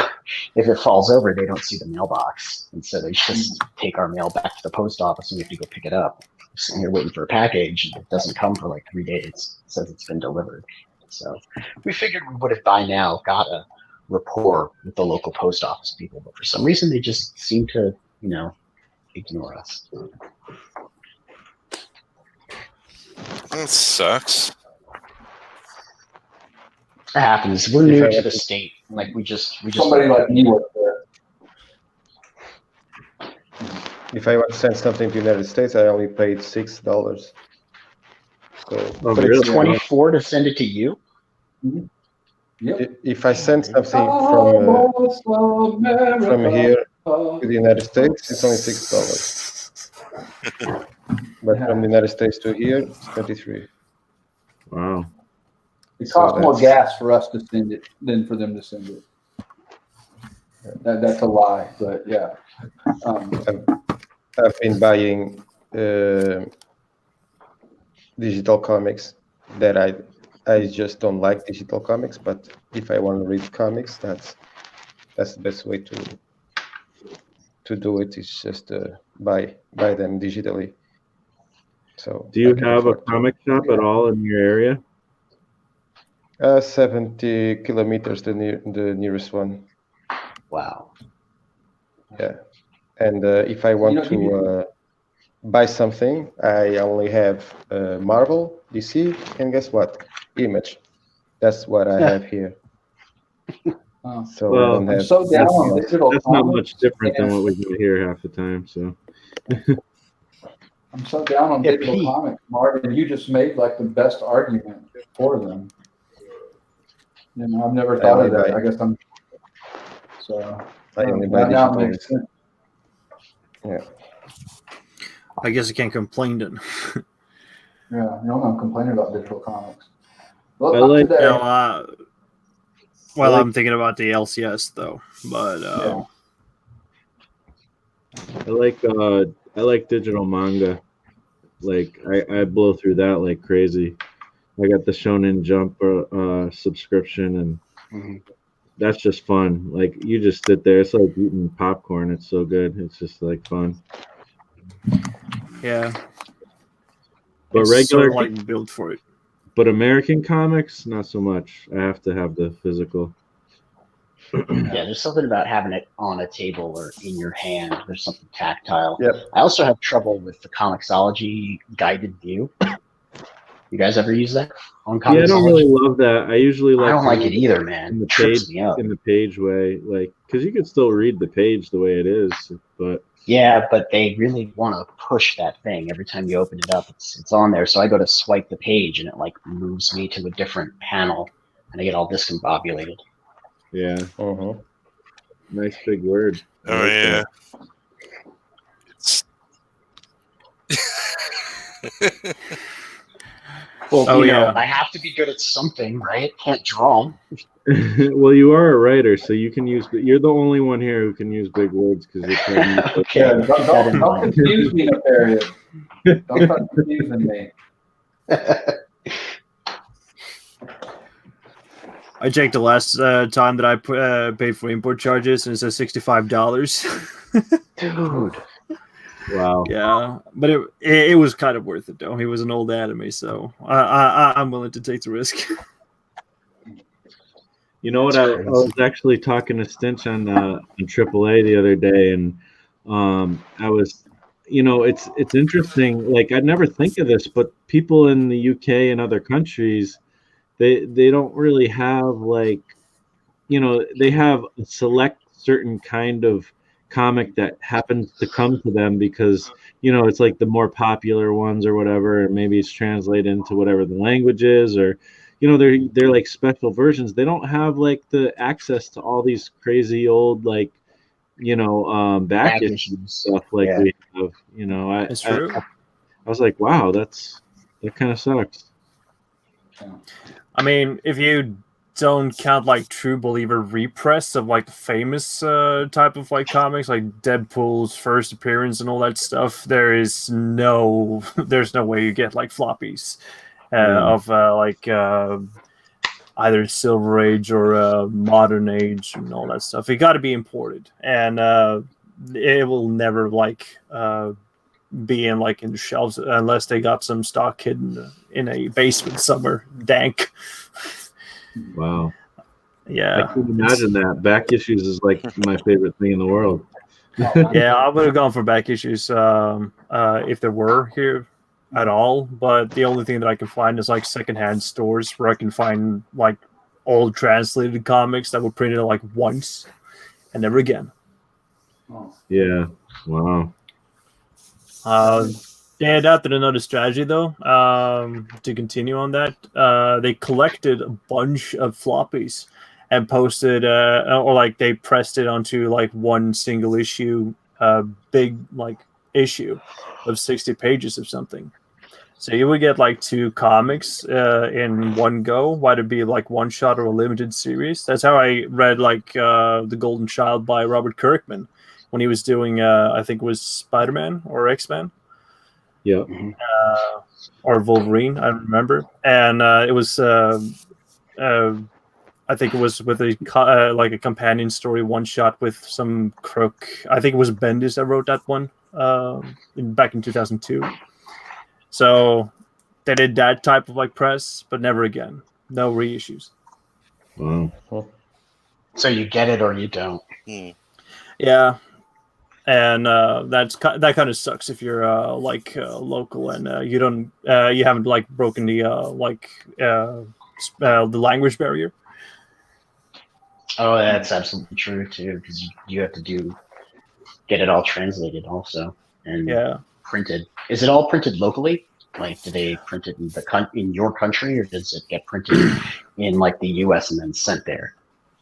if it falls over, they don't see the mailbox, and so they just take our mail back to the post office, and we have to go pick it up. We're sitting here waiting for a package, and it doesn't come for like 3 days. It says it's been delivered. So we figured we would have by now got a rapport with the local post office people, but for some reason they just seem to, ignore us. That sucks. It happens. We're new to the state. Like we just Somebody like me worked there. If I want to send something to the United States, I only paid $6. So, but it's 24 to send it to you. Mm-hmm. Yep. If I send something from here to the United States, it's only $6. But from the United States to here, it's 23. Wow. It costs more gas for us to send it than for them to send it. That's a lie, but yeah. I've been buying digital comics that I just don't like digital comics, but if I want to read comics, that's the best way to do it. Is just buy them digitally. So do you have a comic shop at all in your area? 70 kilometers, the nearest one. Wow. Yeah, and if I want to buy something, I only have Marvel, DC, and guess what? Image. That's what I have here. So I don't have. So down on digital. That's not much different than what we do here half the time. So. I'm so down on digital comics, Martin. You just made like the best argument for them. I've never thought of that. I guess I'm. So I only buy digital. Yeah. I guess I can't complain then. Yeah, I'm complaining about digital comics. Well, I like. I'm thinking about the LCS though, but I like digital manga. Like I blow through that like crazy. I got the Shonen Jump subscription, and that's just fun. Like you just sit there. It's like eating popcorn. It's so good. It's just like fun. Yeah. But it's regular, sort of like built for it. But American comics, not so much. I have to have the physical. Yeah, there's something about having it on a table or in your hand. There's something tactile. Yep. I also have trouble with the Comixology guided view. You guys ever use that on Comixology? Yeah, I don't really love that. I usually like. I don't like it either, man. It trips me up. In the page way, like, because you can still read the page the way it is, but. Yeah, but they really want to push that thing. Every time you open it up, it's on there. So I go to swipe the page, and it like moves me to a different panel, and I get all discombobulated. Yeah. Nice big word. Oh yeah. Well, I have to be good at something, right? Can't draw. Well, you are a writer, so you can use. You're the only one here who can use big words because you're okay. Don't confuse me, Neffarious. Don't start confusing me. I checked the last time that I paid for import charges, and it says $65. Dude. Wow. Yeah, but it was kind of worth it though. He was an old anime, so I'm willing to take the risk. You know what? I was actually talking to Stinch on AAA the other day, and I was, it's interesting. Like I'd never think of this, but people in the UK and other countries, they don't really have like, they have a select certain kind of comic that happens to come to them because it's like the more popular ones or whatever, and maybe it's translated into whatever the language is, or they're like special versions. They don't have like the access to all these crazy old like back issues stuff like we have. It's true. I was like, wow, that kind of sucks. I mean, if you don't count like True Believer repress of like the famous type of like comics, like Deadpool's first appearance and all that stuff, there's no way you get like floppies of either Silver Age or Modern Age and all that stuff. It got to be imported, and it will never like be in like in the shelves unless they got some stock hidden in a basement somewhere dank. Wow. Yeah, I can imagine that. Back issues is like my favorite thing in the world. yeah, I would have gone for back issues if there were here at all. But the only thing that I can find is like secondhand stores where I can find like old translated comics that were printed like once and never again. Yeah. Wow. They adapted another strategy though. To continue on that, they collected a bunch of floppies and posted, or like they pressed it onto like one single issue, big like issue of 60 pages of something. So you would get like 2 comics in one go. Why it'd be like one shot or a limited series. That's how I read like The Golden Child by Robert Kirkman when he was doing, I think it was Spider-Man or X-Men. Yeah. Or Wolverine, I don't remember. And it was, I think it was with a like a companion story, one shot with some crook. I think it was Bendis that wrote that one back in 2002. So they did that type of like press, but never again. No reissues. Wow. So you get it or you don't. Yeah. And that kind of sucks if you're local and you don't you haven't like broken the the language barrier. Oh, that's absolutely true too, because you have to get it all translated also and printed. Is it all printed locally? Like, do they print it in your country, or does it get printed in like the U.S. and then sent there?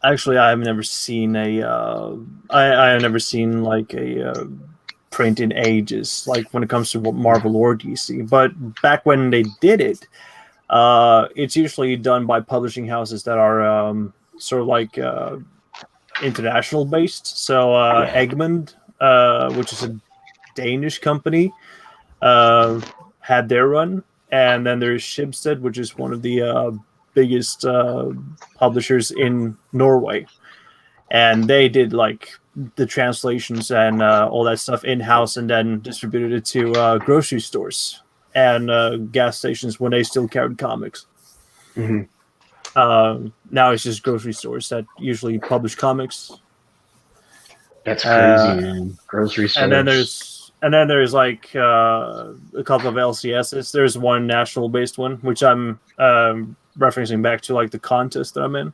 Actually, I've never seen I have never seen like a print in ages, like when it comes to Marvel or DC. But back when they did it, it's usually done by publishing houses that are sort of like international based. So Egmont, which is a Danish company, had their run, and then there's Schibsted, which is one of the biggest publishers in Norway, and they did like the translations and all that stuff in-house and then distributed it to grocery stores and gas stations when they still carried comics. Now it's just grocery stores that usually publish comics. That's crazy, man. Grocery stores. And then there's like a couple of LCSs. There's one national-based one, which I'm referencing back to like the contest that I'm in,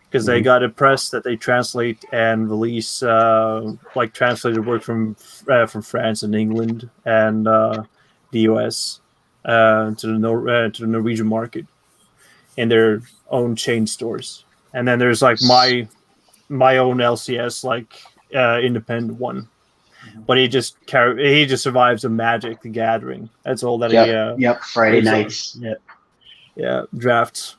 because they got a press that they translate and release like translated work from France and England and the US to the Norwegian market in their own chain stores. And then there's like my own LCS, like independent one. But he just survives a Magic the Gathering. That's all that he. Friday nights. Yeah, drafts.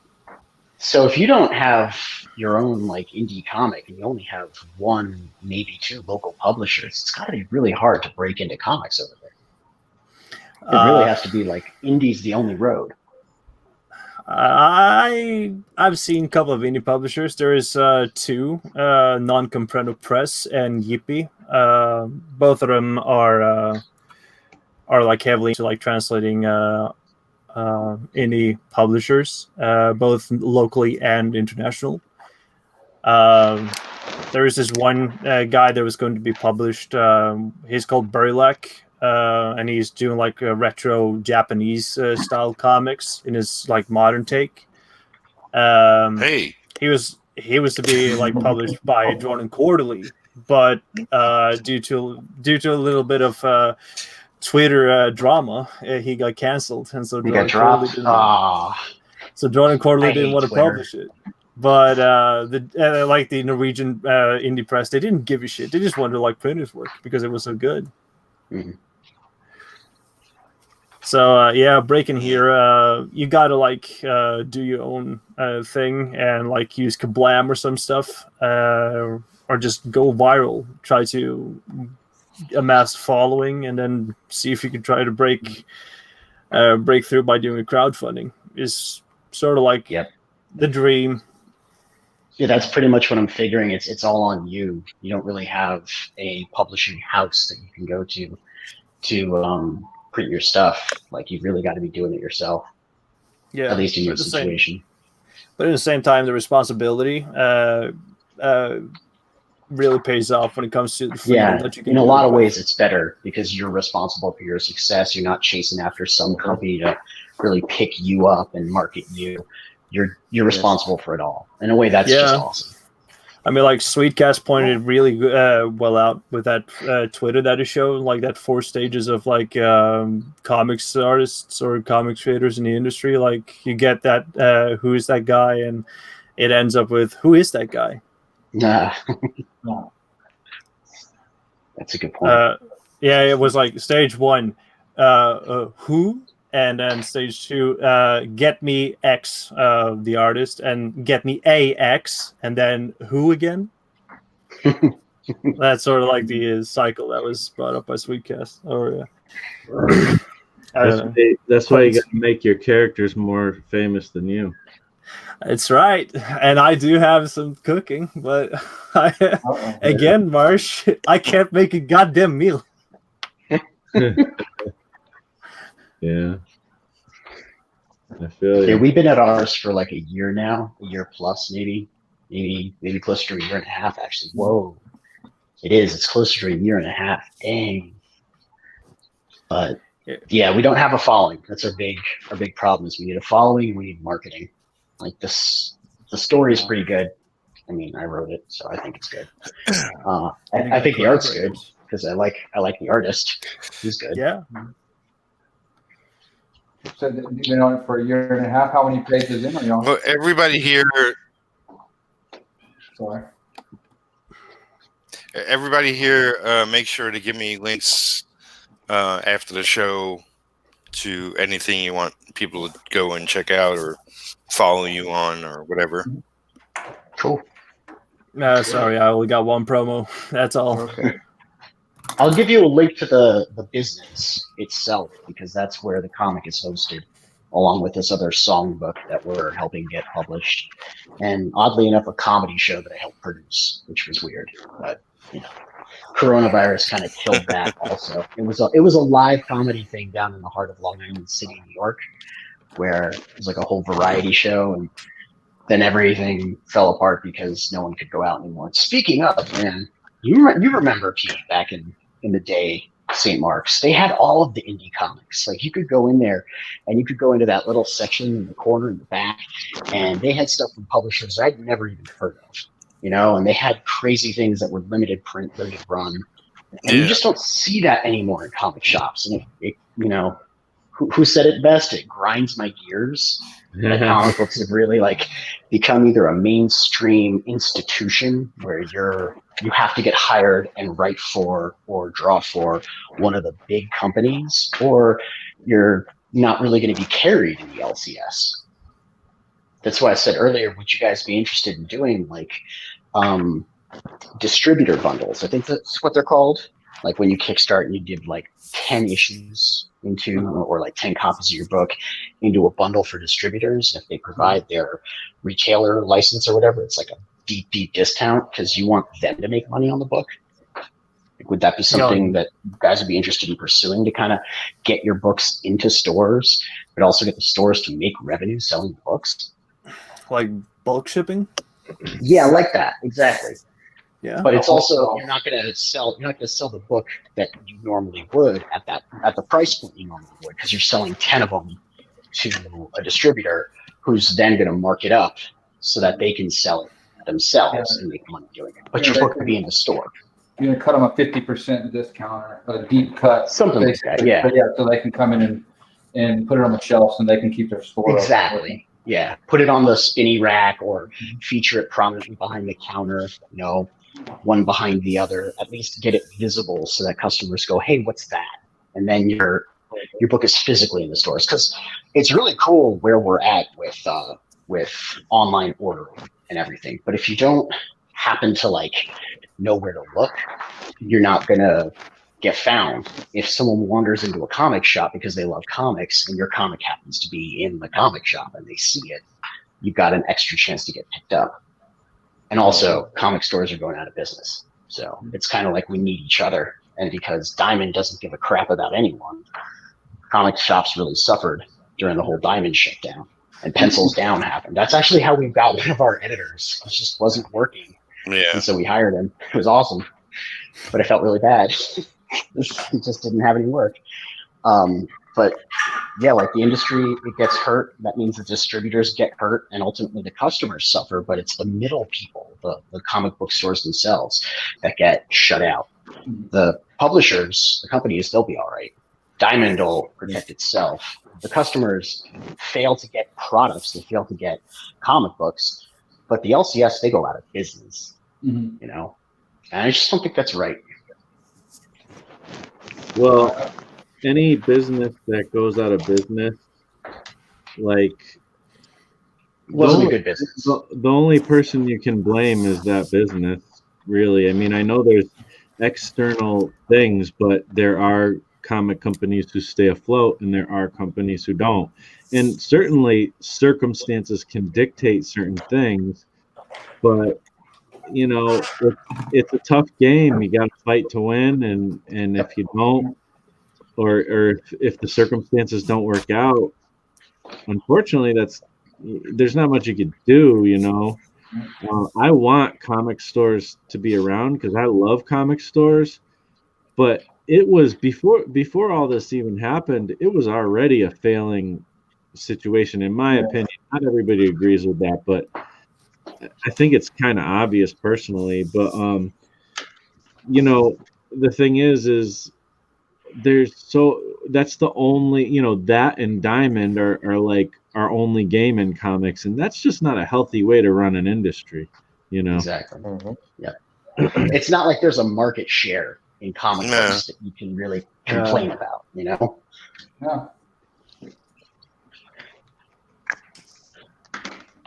So if you don't have your own like indie comic and you only have 1, maybe 2 local publishers, it's got to be really hard to break into comics over there. It really has to be like indie's the only road. I've seen a couple of indie publishers. There is 2, Non Comprendo Press and Yippee. Both of them are like heavily into like translating indie publishers, both locally and international. There is this one guy that was going to be published. He's called Burlak. And he's doing like a retro Japanese style comics in his like modern take. He was to be like published by Drawn and Quarterly, but due to a little bit of Twitter drama, he got canceled, and so Drawn and Quarterly didn't want to publish it. But like the Norwegian indie press, they didn't give a shit. They just wanted to like print his work because it was so good. So yeah, breaking here. You gotta like do your own thing and like use Kablam or some stuff, or just go viral. Try to amass following, and then see if you can try to break through by doing crowdfunding. Is sort of like Yep. the dream. Yeah, that's pretty much what I'm figuring. It's all on you. You don't really have a publishing house that you can go to print your stuff. Like you've really got to be doing it yourself. Yeah, at least in your but situation. But at the same time, the responsibility really pays off when it comes to the freedom that you can in a do lot it of with. ways, it's better because you're responsible for your success. You're not chasing after some company to really pick you up and market you. You're responsible for it all. In a way, that's just awesome. I mean, like Sweetcast pointed really well out with that Twitter that he showed, like that 4 stages of like comics artists or comics creators in the industry. Like you get that who is that guy, and it ends up with who is that guy. Nah. That's a good point. Yeah, it was like stage 1, who, and then stage 2, get me X, the artist, and get me AX, and then who again? That's sort of like the cycle that was brought up by Sweetcast. Or that's why you got to make your characters more famous than you. It's right, and I do have some cooking, but again, Marsh, I can't make a goddamn meal. Yeah. I feel you. We've been at ours for like a year now, a year plus, maybe closer to a year and a half, actually. Whoa. It's closer to a year and a half. Dang. But yeah, we don't have a following. That's our big problem is we need a following and we need marketing. Like the story is pretty good. I mean, I wrote it, so I think it's good. I think the art's good because I like the artist. He's good. Yeah. So you've been on it for a year and a half. How many pages in are you on? Well, everybody here. Sorry. Everybody here, make sure to give me links after the show to anything you want people to go and check out or follow you on or whatever. Cool. Sorry, I only got one promo. That's all. Okay. I'll give you a link to the business itself because that's where the comic is hosted, along with this other songbook that we're helping get published, and oddly enough, a comedy show that I helped produce, which was weird, but coronavirus kind of killed that. Also, it was a live comedy thing down in the heart of Long Island City, New York, where it was like a whole variety show, and then everything fell apart because no one could go out anymore. Speaking of, man, you remember Pete back in the day, St. Mark's, they had all of the indie comics. Like you could go in there and you could go into that little section in the corner in the back, and they had stuff from publishers I'd never even heard of, and they had crazy things that were limited print, limited run. And you just don't see that anymore in comic shops. And who said it best? It grinds my gears. That comic books have really like become either a mainstream institution where you have to get hired and write for or draw for one of the big companies, or you're not really going to be carried in the LCS. That's why I said earlier, would you guys be interested in doing like distributor bundles? I think that's what they're called. Like when you kickstart and you give like 10 issues into, or like 10 copies of your book into a bundle for distributors. If they provide their retailer license or whatever, it's like a deep discount because you want them to make money on the book. Would that be something that you guys would be interested in pursuing, to kind of get your books into stores, but also get the stores to make revenue selling books? Like bulk shipping? Yeah, like that. Exactly. Yeah. But it's also, you're not going to sell the book that you normally would at the price point you normally would, because you're selling 10 of them to a distributor who's then going to mark it up so that they can sell it themselves and make money doing it. But your book would be in the store. You're going to cut them a 50% discount, or a deep cut. Something like that, yeah. But so they can come in and put it on the shelves and they can keep their store. Exactly. Yeah. Put it on the spinny rack or feature it prominently behind the counter, one behind the other, at least get it visible so that customers go, hey, what's that? And then you're your book is physically in the stores, because it's really cool where we're at with online ordering and everything. But if you don't happen to like know where to look, you're not gonna get found. If someone wanders into a comic shop because they love comics and your comic happens to be in the comic shop and they see it, you've got an extra chance to get picked up. And also, comic stores are going out of business. So it's kind of like we need each other. And because Diamond doesn't give a crap about anyone, comic shops really suffered during the whole Diamond shutdown. And Pencils Down happened. That's actually how we got one of our editors. It just wasn't working. Yeah. And so we hired him. It was awesome. But I felt really bad. He just didn't have any work. But yeah, like the industry, it gets hurt. That means the distributors get hurt and ultimately the customers suffer. But it's the middle people, the comic book stores themselves, that get shut out. The publishers, the companies, they'll be all right. Diamond will protect itself. The customers fail to get products. They fail to get comic books. But the LCS, they go out of business, you know? And I just don't think that's right. Well, any business that goes out of business, like, Wasn't a good business. the only person you can blame is that business, really. I mean, I know there's external things, but there are comic companies who stay afloat and there are companies who don't. And certainly circumstances can dictate certain things, but you know, it's a tough game. You got to fight to win, and if you don't, or if the circumstances don't work out, unfortunately, there's not much you can do. You know, I want comic stores to be around because I love comic stores, but it was before all this even happened. It was already a failing situation, in my opinion. Not everybody agrees with that, but I think it's kind of obvious personally. But you know, the thing is that's the only, you know, that and Diamond are like our only game in comics, and that's just not a healthy way to run an industry, you know. Exactly. Yeah. It's not like there's a market share in comic books that you can really complain about, you know. Yeah.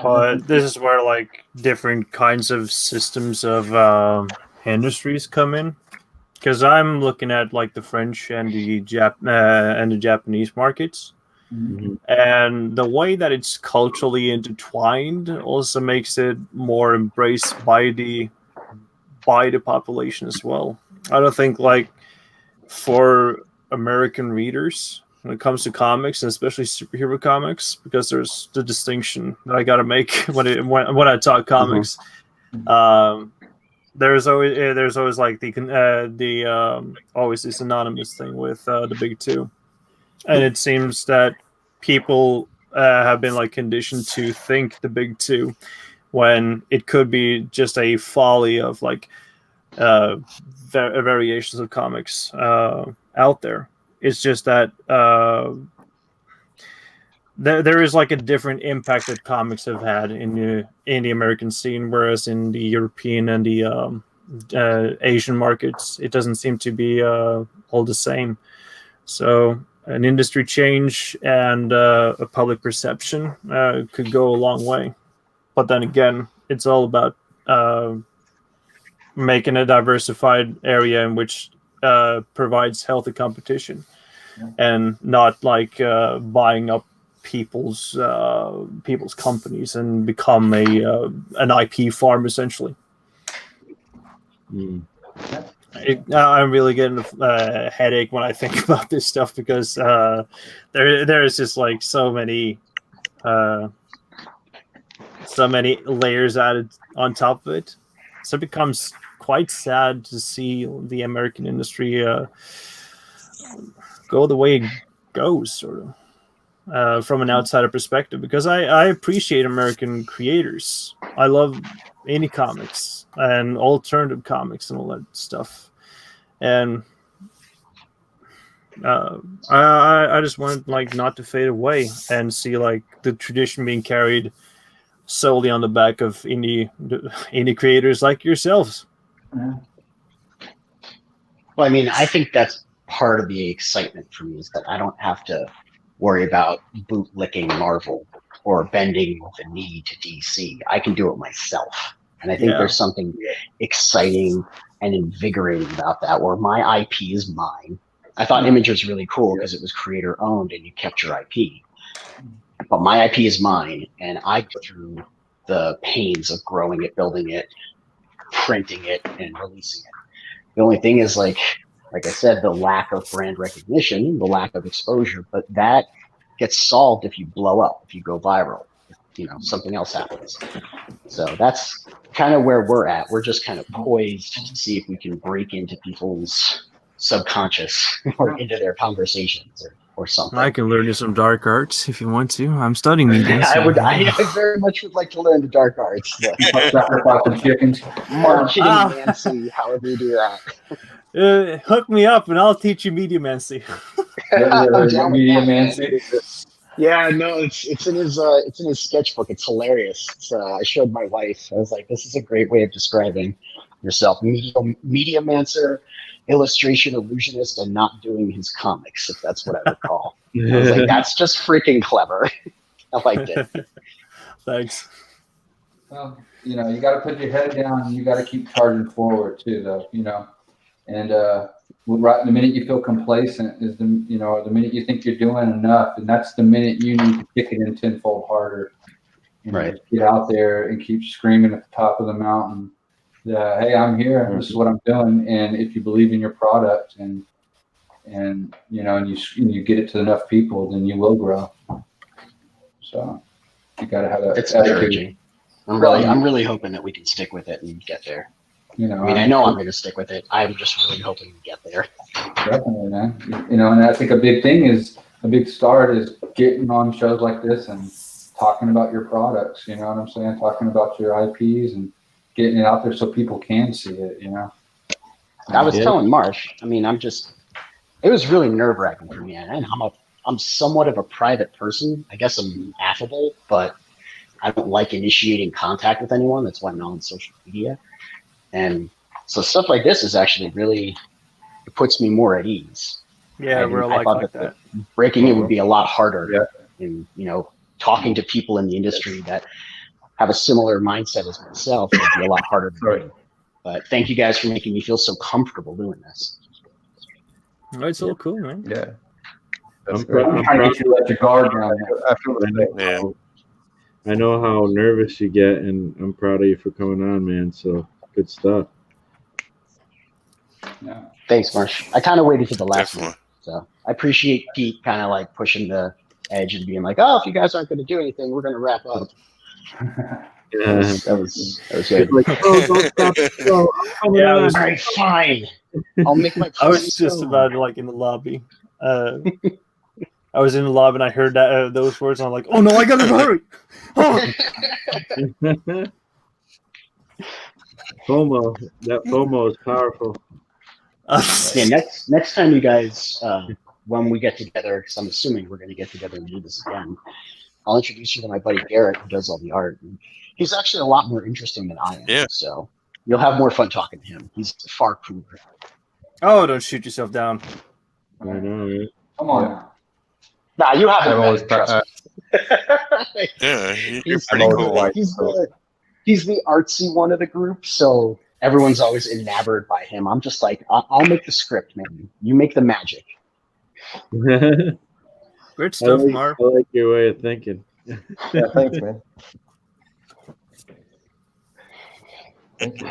But this is where like different kinds of systems of industries come in, because I'm looking at like the French and the Japanese markets, and the way that it's culturally intertwined also makes it more embraced by the population as well. I don't think like for American readers, when it comes to comics, and especially superhero comics, because there's the distinction that I got to make when I talk comics. There's always like the always this anonymous thing with the big two, and it seems that people have been like conditioned to think the big two when it could be just a folly of like variations of comics out there. It's just that there is like a different impact that comics have had in the American scene, whereas in the European and the Asian markets, it doesn't seem to be all the same. So an industry change and a public perception could go a long way. But then again, it's all about making a diversified area in which provides healthy competition, and not like buying up people's companies and become an IP farm essentially. I'm really getting a headache when I think about this stuff, because there is just like so many layers added on top of it. So it becomes quite sad to see the American industry go the way it goes, sort of, from an outsider perspective, because I appreciate American creators. I love indie comics and alternative comics and all that stuff. And I just want like not to fade away and see like the tradition being carried solely on the back of indie creators like yourselves. Well, I mean, I think that's part of the excitement for me is that I don't have to worry about bootlicking Marvel or bending the knee to DC. I can do it myself. And I think there's something exciting and invigorating about that, where my IP is mine. I thought Image was really cool because it was creator owned and you kept your IP. But my IP is mine, and I go through the pains of growing it, building it, printing it, and releasing it. The only thing is, like I said, the lack of brand recognition, the lack of exposure, but that gets solved if you blow up, if you go viral, if, something else happens. So that's kind of where we're at. We're just kind of poised to see if we can break into people's subconscious or into their conversations or something. I can learn you some dark arts if you want to. I'm studying media. I very much would like to learn the dark arts. Sacrificing chickens. Marketing, Nancy, however you do that. Hook me up and I'll teach you Mediamancy. Mediamancy. Yeah, no, it's in his sketchbook. It's hilarious. I showed my wife. I was like, this is a great way of describing yourself. Mediamancer, illustration illusionist, and not doing his comics, if that's what I would call. I was like, that's just freaking clever. I liked it. Thanks. Well, you got to put your head down and you got to keep charging forward too, though, and right the minute you feel complacent is the minute you think you're doing enough, and that's the minute you need to kick it in tenfold harder. Right. Get out there and keep screaming at the top of the mountain. Hey, I'm here. This is what I'm doing. And if you believe in your product and you get it to enough people, then you will grow. So you got to have that. It's encouraging. I'm really hoping that we can stick with it and get there. I know I'm going to stick with it. I'm just really hoping to get there. Definitely, man. And I think a big start is getting on shows like this and talking about your products. You know what I'm saying? Talking about your IPs and getting it out there so people can see it. I was telling Marsh. It was really nerve-wracking for me. And I'm somewhat of a private person. I guess I'm affable, but I don't like initiating contact with anyone. That's why I'm not on social media. And so stuff like this is actually really, it puts me more at ease. Yeah, we're like that. Breaking it would be a lot harder. Yeah. And, talking to people in the industry that have a similar mindset as myself would be a lot harder to do. But thank you guys for making me feel so comfortable doing this. It's all cool, man. Yeah. I'm trying to get you to let your guard down. I know how nervous you get, and I'm proud of you for coming on, man. So good stuff. Yeah. Thanks, Marsh. I kind of waited for the last one. So I appreciate Pete kind of like pushing the edge and being like, oh, if you guys aren't going to do anything, we're going to wrap up. That was good. Like, don't stop. Yeah, all right, fine. I'll make my. I was just about in the lobby. I was in the lobby and I heard that those words. And I'm like, oh no, I gotta hurry. Oh. FOMO. That FOMO is powerful. Yeah, next time you guys, when we get together, because I'm assuming we're going to get together and do this again, I'll introduce you to my buddy Garrett, who does all the art. And he's actually a lot more interesting than I am. Yeah. So you'll have more fun talking to him. He's far cooler. Oh, don't shoot yourself down. I know, right? Come on now. Nah, you haven't. Yeah, you're pretty cool. He's the artsy one of the group, so everyone's always enamored by him. I'm just like, I'll make the script, man. You make the magic. Great stuff, Marv. I like your way of thinking. Yeah, thanks, man. Thank you.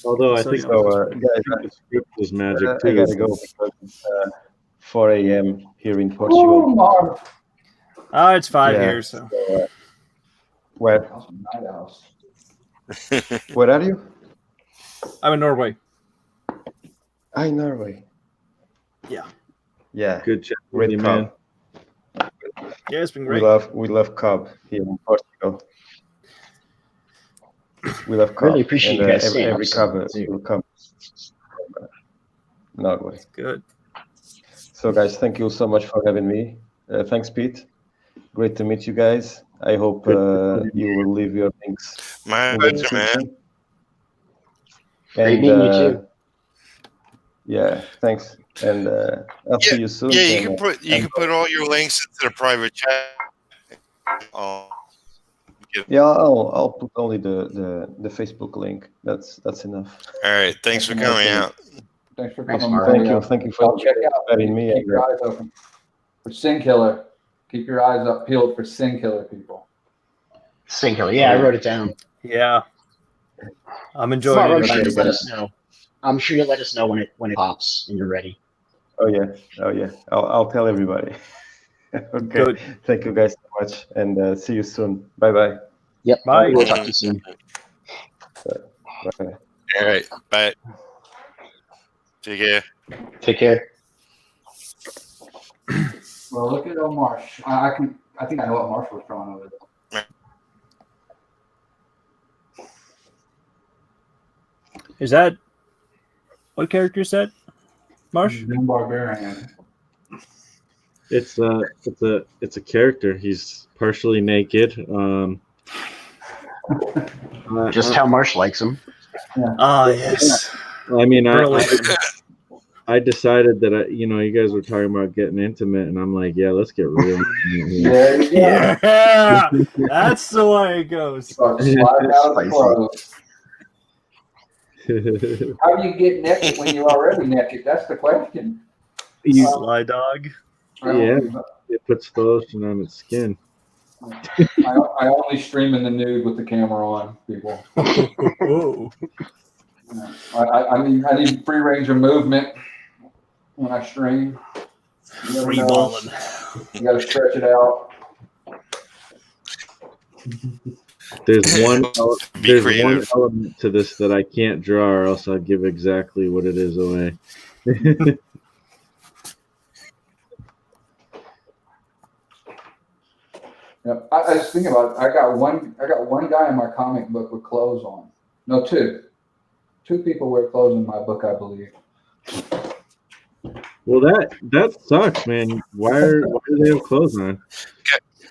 Although I think so, guys, the script is magic too. I gotta go because it's 4 a.m. here in Portugal. Oh, it's 5 years. So. Where? Where are you? I'm in Norway. In Norway. Yeah. Yeah. Good chat, Great man. Yeah, it's been great. We love Cobb here in Portugal. We love Cobb. Really appreciate you guys saying every Cobb will come. Norway. Good. So, guys, thank you so much for having me. Thanks, Pete. Great to meet you guys. I hope you will leave your links. My pleasure, man. Great meeting you too. Yeah, thanks. And I'll see you soon. Yeah, and, you can put all your links into the private chat. Yeah, I'll put only the Facebook link. That's enough. All right, thanks for coming out. Thanks for Thanks, coming. Mark. Mario. Thank you I'll for check out. letting me. Keep your eyes open for Sin Killer. Keep your eyes up peeled for Sin Killer people. Singular. Yeah, I wrote it down. Yeah. I'm Mark, enjoying I'm it. sure you'll let us know. I'm sure you'll let us know when it pops and you're ready. Oh yeah. I'll tell everybody. Okay. Good. Thank you guys so much, and see you soon. Bye. Yep. Bye. We'll talk to you soon. Bye. All right, bye. Take care. Take care. Well, look at Marsh. I think I know what Marsh was drawing over there. Is that what character is that? Marsh? Doom Barbarian. It's a character. He's partially naked. Just how Marsh likes him. Ah, yes. I mean, Brilliant. I decided that you guys were talking about getting intimate, and I'm like, yeah, let's get real. There you go. Yeah, that's the way it goes. Start sliding out of the Spicy. clothes. How do you get naked when you're already naked? That's the question. Sly dog. Yeah, it puts lotion on its skin. I only stream in the nude with the camera on, people. Whoa. I need free range of movement when I stream. You never Free know. balling. You got to stretch it out. There's one creative. element to this that I can't draw, or else I'll give exactly what it is away. Yep. I was thinking about it. I got one guy in my comic book with clothes on. No, two. Two people wear clothes in my book, I believe. Well, that sucks, man. Why do they have clothes on?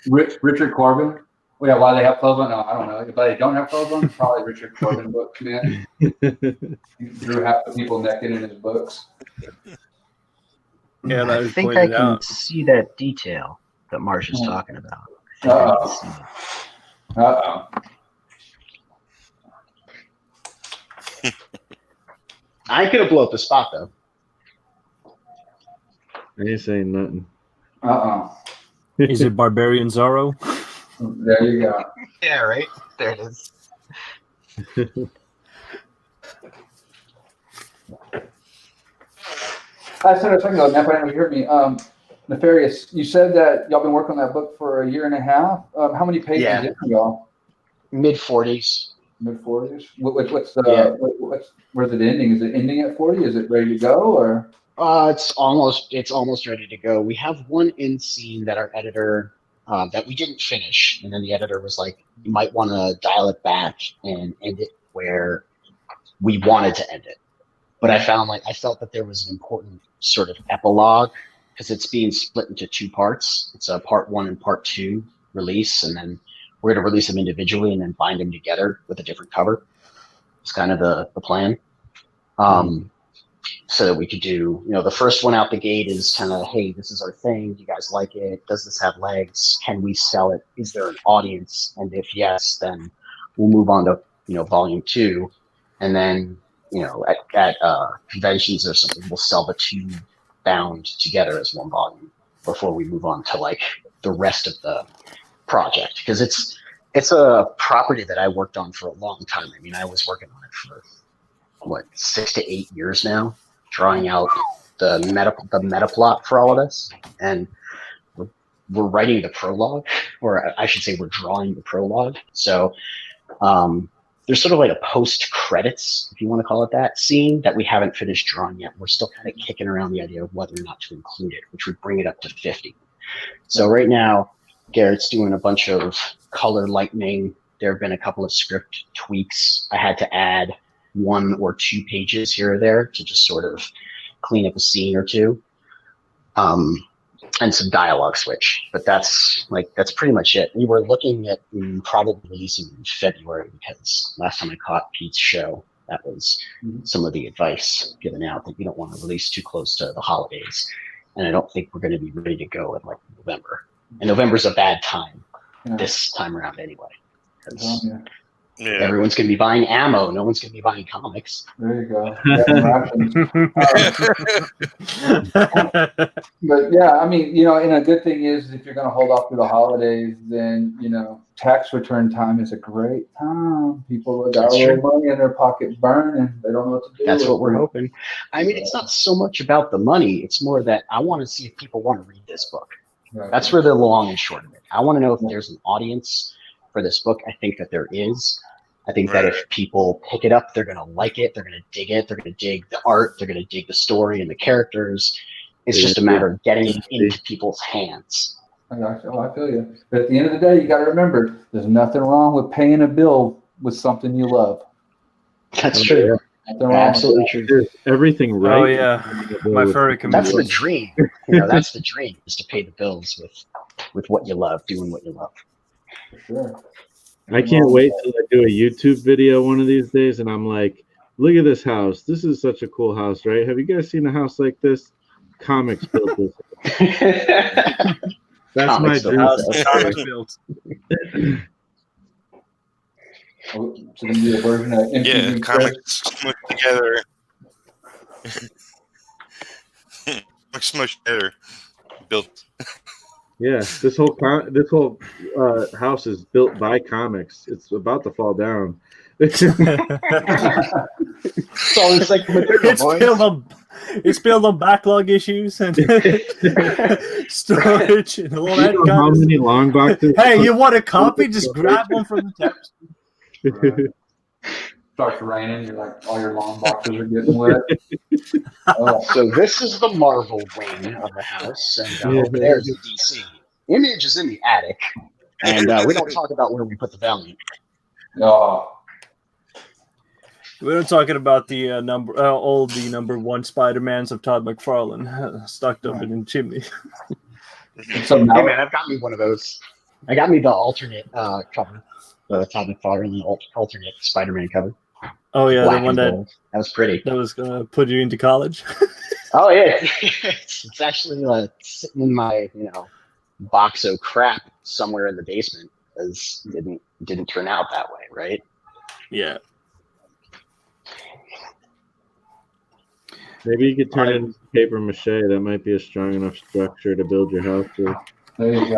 Richard Corbin. Well, yeah, why they have clothes on? No, I don't know. If they don't have clothes on, probably Richard Corbin books, man. He drew half the people naked in his books. Yeah, that I was think I pointed can out. see that detail that Marsh is talking about. Uh-oh. I ain't gonna blow up the spot though. I ain't saying nothing. Uh-oh. Is it Barbarian Zorro? There you go. Yeah, right. There it is. I said a second ago, Neff, I didn't know you heard me. Nefarious, you said that y'all been working on that book for a year and a half. How many pages Yeah. in y'all? Mid-40s. Mid-40s? What's the where's it ending? Is it ending at 40? Is it ready to go or? It's almost ready to go. We have one end scene that our editor that we didn't finish, and then the editor was like, "You might want to dial it back and end it where we wanted to end it." But I felt that there was an important sort of epilogue because it's being split into two parts. It's a part 1 and part 2 release, and then we're going to release them individually and then bind them together with a different cover. It's kind of the plan. So that we could do, the first one out the gate is kind of, hey, this is our thing. Do you guys like it? Does this have legs? Can we sell it? Is there an audience? And if yes, then we'll move on to, volume 2. And then, at conventions or something, we'll sell the two bound together as one volume before we move on to like the rest of the project. Because it's a property that I worked on for a long time. I mean, I was working on it for 6 to 8 years now, drawing out the meta plot for all of this, and we're writing the prologue, or I should say, we're drawing the prologue. So there's sort of like a post credits, if you want to call it that, scene that we haven't finished drawing yet. We're still kind of kicking around the idea of whether or not to include it, which would bring it up to 50. So right now, Garrett's doing a bunch of color lightening. There have been a couple of script tweaks. I had to add 1 or 2 pages here or there to just sort of clean up a scene or two, and some dialogue switch. But that's pretty much it. We were looking at probably releasing in February because last time I caught Pete's show, That was some of the advice given out, that you don't want to release too close to the holidays. And I don't think we're going to be ready to go in like November. And November's a bad time this time around anyway. Everyone's going to be buying ammo. No one's going to be buying comics. There you go. But yeah, I mean, and a good thing is if you're going to hold off through the holidays, then, tax return time is a great time. People got a little money in their pocket burning. They don't know what to do. That's what we're hoping. I mean, it's not so much about the money. It's more that I want to see if people want to read this book. Right. That's where the long and short of it. I want to know if there's an audience for this book. I think that there is. I think that if people pick it up, they're going to like it. They're going to dig it. They're going to dig the art. They're going to dig the story and the characters. It's just a matter of getting it into people's hands. I feel you. But at the end of the day, you got to remember, there's nothing wrong with paying a bill with something you love. That's true. Absolutely true. Everything right. Oh yeah, my furry community. That's the dream. That's the dream, is to pay the bills with what you love, doing what you love. For sure. I can't wait till I do a YouTube video one of these days, and I'm like, look at this house. This is such a cool house, right? Have you guys seen a house like this? Comics built this. That's Comics my dream. Comics built. So then do a version of MTV comics smushed together. Comics smushed together. Built. Yeah, this whole house is built by comics. It's about to fall down. So it's like it's built on backlog issues and storage and all that. How many long boxes? Hey, you want a copy? Just grab one from the text. Starts raining. You're like, all your long boxes are getting wet. So this is the Marvel wing of the house, and over there's the DC. Image is in the attic, and we don't talk about where we put the Valiant. Oh. We're talking about the number one Spider-Mans of Todd McFarlane stuck up in the chimney. Hey man, I've got me one of those. I got me the alternate cover, the Todd McFarlane alternate Spider-Man cover. Oh yeah, Black the one that was pretty. That was gonna put you into college. Oh yeah, it's actually sitting in my box of crap somewhere in the basement, because it didn't turn out that way, right? Yeah. Maybe you could turn it into paper mache. That might be a strong enough structure to build your house with. There you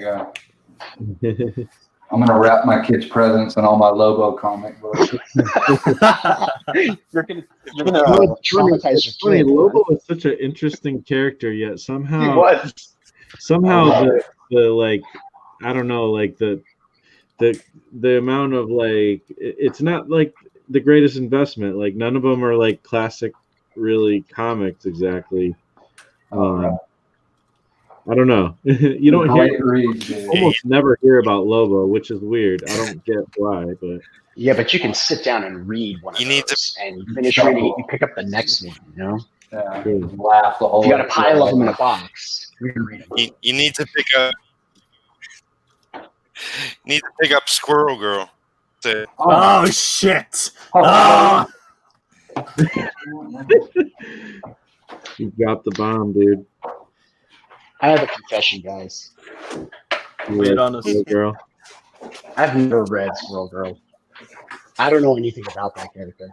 go. I'm gonna wrap my kids' presents in all my Lobo comic books. You're gonna traumatize your funny. kid. Lobo is such an interesting character, yet somehow He was. the I don't know, like the amount of it's not like the greatest investment. Like none of them are like classic, really comics exactly. I don't know. You don't almost never hear about Lobo, which is weird. I don't get why, but yeah, but you can sit down and read one of those, and you finish reading it, you pick up the next one. Yeah, laugh the whole. You got a pile of them in a box. You can read them. You need to pick up. Need to pick up Squirrel Girl. Oh shit! Oh. You dropped the bomb, dude. I have a confession, guys. Read on us, girl. I've never read Squirrel Girl. I don't know anything about that character.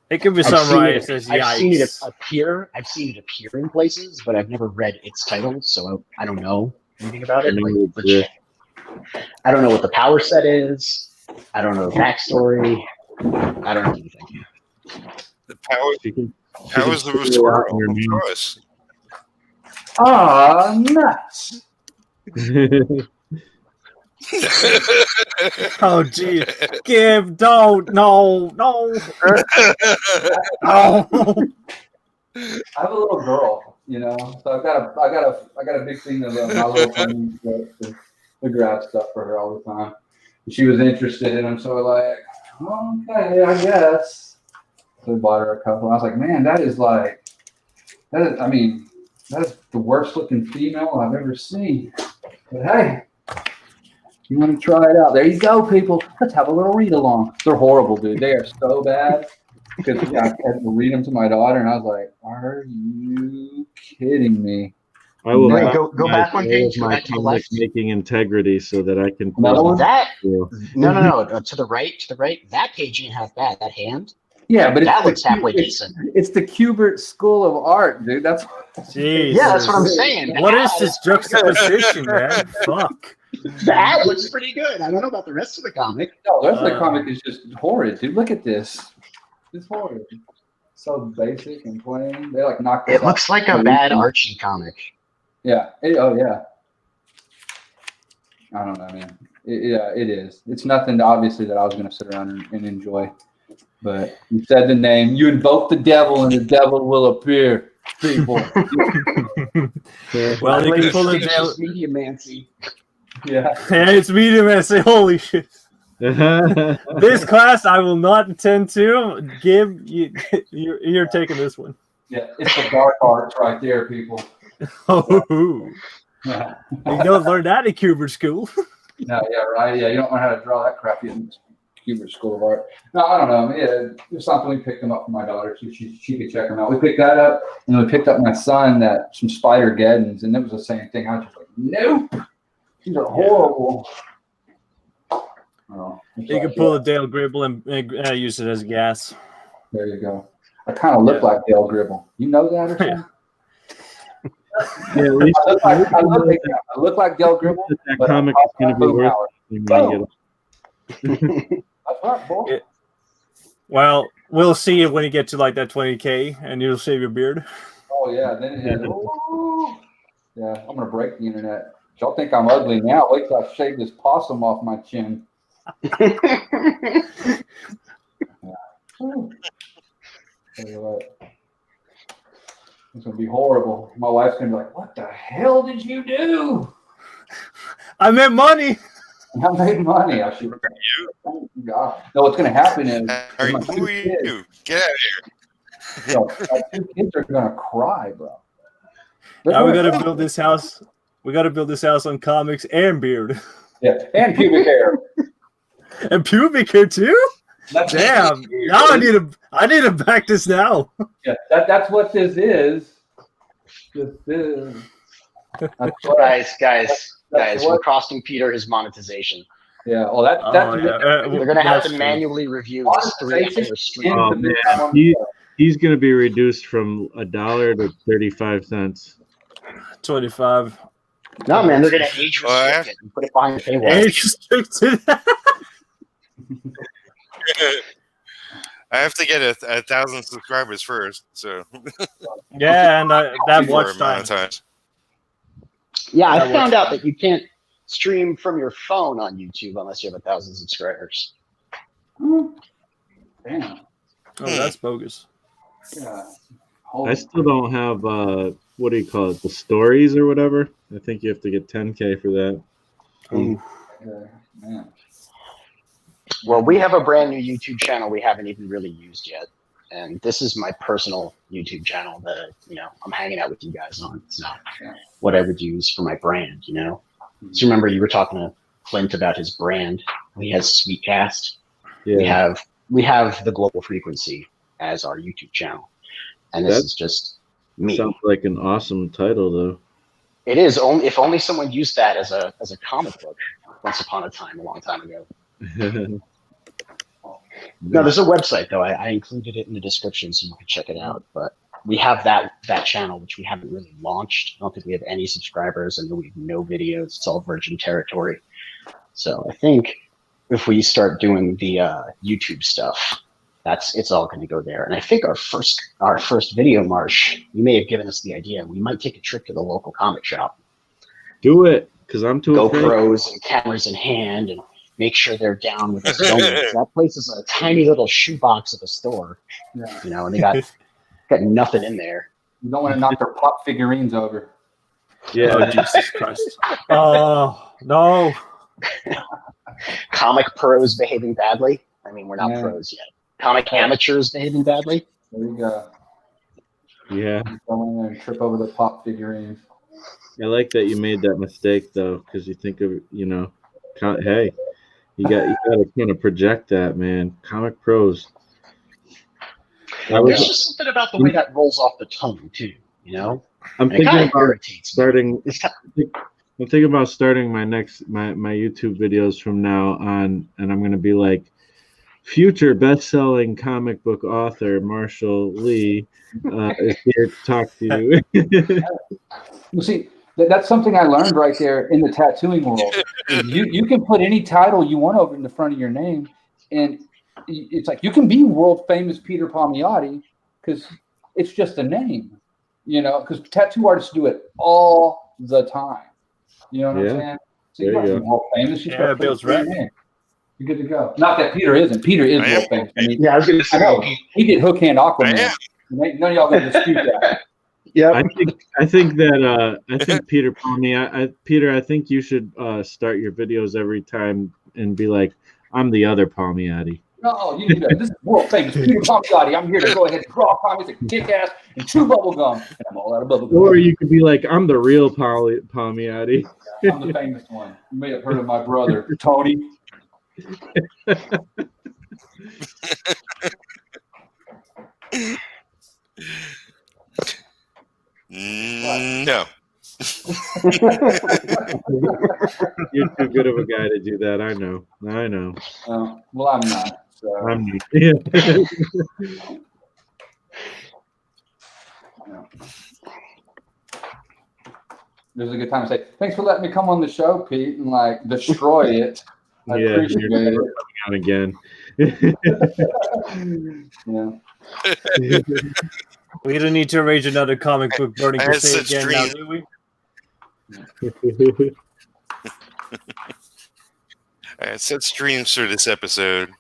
It could be some right. I've seen it appear. I've seen it appear in places, but I've never read its title, so I don't know anything about it. I don't know what the power set is. I don't know the backstory. I don't know anything. The power. How is the squirrel? Show us. Ah, nuts. Oh, gee. Don't. No. No. I have a little girl, so I got a big thing of My Little Pony to figure out stuff for her all the time. And she was interested in them, so we're like, okay, I guess. So we bought her a couple. I was like, man, that is the worst looking female I've ever seen. But hey, You want to try it out? There you go, people. Let's have a little read along. They're horrible, dude. They are so bad. Because I had to read them to my daughter, and I was like, "Are you kidding me?" I will Wait, compromise go back one all page. of Go my back to the comic left. making integrity so that I can Another one? That you. no. To the right. To the right. That page ain't half bad. That hand. Yeah, but That looks halfway decent. It's the Kubert School of Art, dude. That's Jeez. Yeah, that's what I'm saying. What The is ad this juxtaposition, man? Fuck. The ad looks pretty good. I don't know about the rest of the comic. No, the rest of the comic is just horrid, dude. Look at this. It's horrid. So basic and plain. They like knocked It looks like a bad Archie comic. Yeah. Oh yeah. I don't know, man. Yeah, it is. It's nothing obviously that I was going to sit around and enjoy. But you said the name. You invoke the devil, and the devil will appear. People. Well, you can pull it down. Mediumancy. Yeah. Yeah, it's medium and say, holy shit. This class I will not attend to. Gib, you're taking this one. Yeah, it's the dark arts right there, people. Oh, Yeah. you don't learn that in Kubert School. No, yeah, right. Yeah, you don't know how to draw that crap in Kubert School of Art. No, I don't know. Yeah, it's something we picked them up for my daughter so she could check them out. We picked that up, and we picked up my son some Spider-Geddons, and it was the same thing. I was just like, nope, these are horrible. Oh, You can pull a Dale Gribble and use it as gas. There you go. I kind of look like Dale Gribble. You know that or something? Yeah, at least I look like Dale Gribble. that but comic is going to be worth it when you get it. That's right, boy. Well, we'll see it when you get to like that 20K, and you'll shave your beard. Oh yeah, then yeah, I'm gonna break the internet. Y'all think I'm ugly now? Wait till I shave this possum off my chin. Yeah. Tell you what, it's gonna be horrible. My wife's gonna be like, "What the hell did you do?" I meant money. I made money. I should. Thank God. No, what's gonna happen is my Who two are kids, you? Get out of here. so my two kids are gonna cry, bro. Now we got to build this house. We got to build this house on comics and beard. Yeah, and pubic hair. And pubic hair too. That's Damn! Now I need to back this now. Yeah, that's what this is. This is. Guys, what- we're costing Peter his monetization. Yeah, well, that's They're gonna have to true. manually review this 3-hour stream. Oh, man. He's going to be reduced from $1 to 35 cents. 25. No, man, they're gonna age restrict it and put it behind the paywall. Age restricted. I have to get a 1,000 subscribers first, so Yeah, and that before watch time. monetize. Yeah, I That found works. out that you can't stream from your phone on YouTube unless you have 1,000 subscribers. Damn. Oh, that's bogus. Yeah. I still don't have, what do you call it, the stories or whatever. I think you have to get 10K for that. Man. Well, we have a brand new YouTube channel we haven't even really used yet. And this is my personal YouTube channel that, I'm hanging out with you guys on. It's not what I would use for my brand, So remember you were talking to Clint about his brand. He has Sweetcast. Yeah. We have the Global Frequency as our YouTube channel. And this is just me. Sounds like an awesome title, though. It is only if only someone used that as a comic book once upon a time, a long time ago. No, there's a website though. I included it in the description so you can check it out. But we have that channel which we haven't really launched. I don't think we have any subscribers and we have no videos. It's all virgin territory. So I think if we start doing the YouTube stuff, it's all going to go there. And I think our first video, Marsh, you may have given us the idea. We might take a trip to the local comic shop. Do it, because I'm too afraid. GoPros and cameras in hand, and make sure they're down with us filming. That place is a tiny little shoebox of a store, and they got nothing in there. You don't want to knock their pop figurines over. Yeah. Oh, Jesus Christ. Oh, no. Comic pros behaving badly. I mean, we're not pros yet. Comic amateurs behaving badly. There you go. Yeah. Go in there and trip over the pop figurines. I like that you made that mistake, though, because you think of, Hey, you got to kind of project that, man. Comic pros. There's just something about the way that rolls off the tongue too. I'm And it thinking kind of about irritates me. starting. I'm thinking about starting my YouTube videos from now on, and I'm gonna be like, future best-selling comic book author Marshall Lee is here to talk to you. You see, that's something I learned right there in the tattooing world. You can put any title you want over in the front of your name, and it's like you can be world famous Peter Palmiotti because it's just a name, because tattoo artists do it all the time. You know what I'm saying? So you got to be world famous. You Yeah, Bill's right. You're good to go. Not that Peter isn't. Peter is I world am. famous. I mean, Yeah, I was going to say. he did Hook Hand I Aquaman. am. None of y'all gonna dispute that. Yep. I think Peter Palmy. Peter, I think you should start your videos every time and be like, "I'm the other Palmiotti." No, you do that. This is world famous Peter Palmiotti. I'm here to go ahead and draw comics and kick ass and chew bubble gum, and I'm all out of bubble gum. Or you could be like, "I'm the real Palmiotti." I'm the famous one. You may have heard of my brother Tony. No. You're too good of a guy to do that. I know. Well, I'm not. So. Yeah. There's a good time to say, thanks for letting me come on the show, Pete, and like destroy it. I appreciate it. Out again. Yeah. We don't need to arrange another comic book burning crusade again now, do we? I set streams for this episode.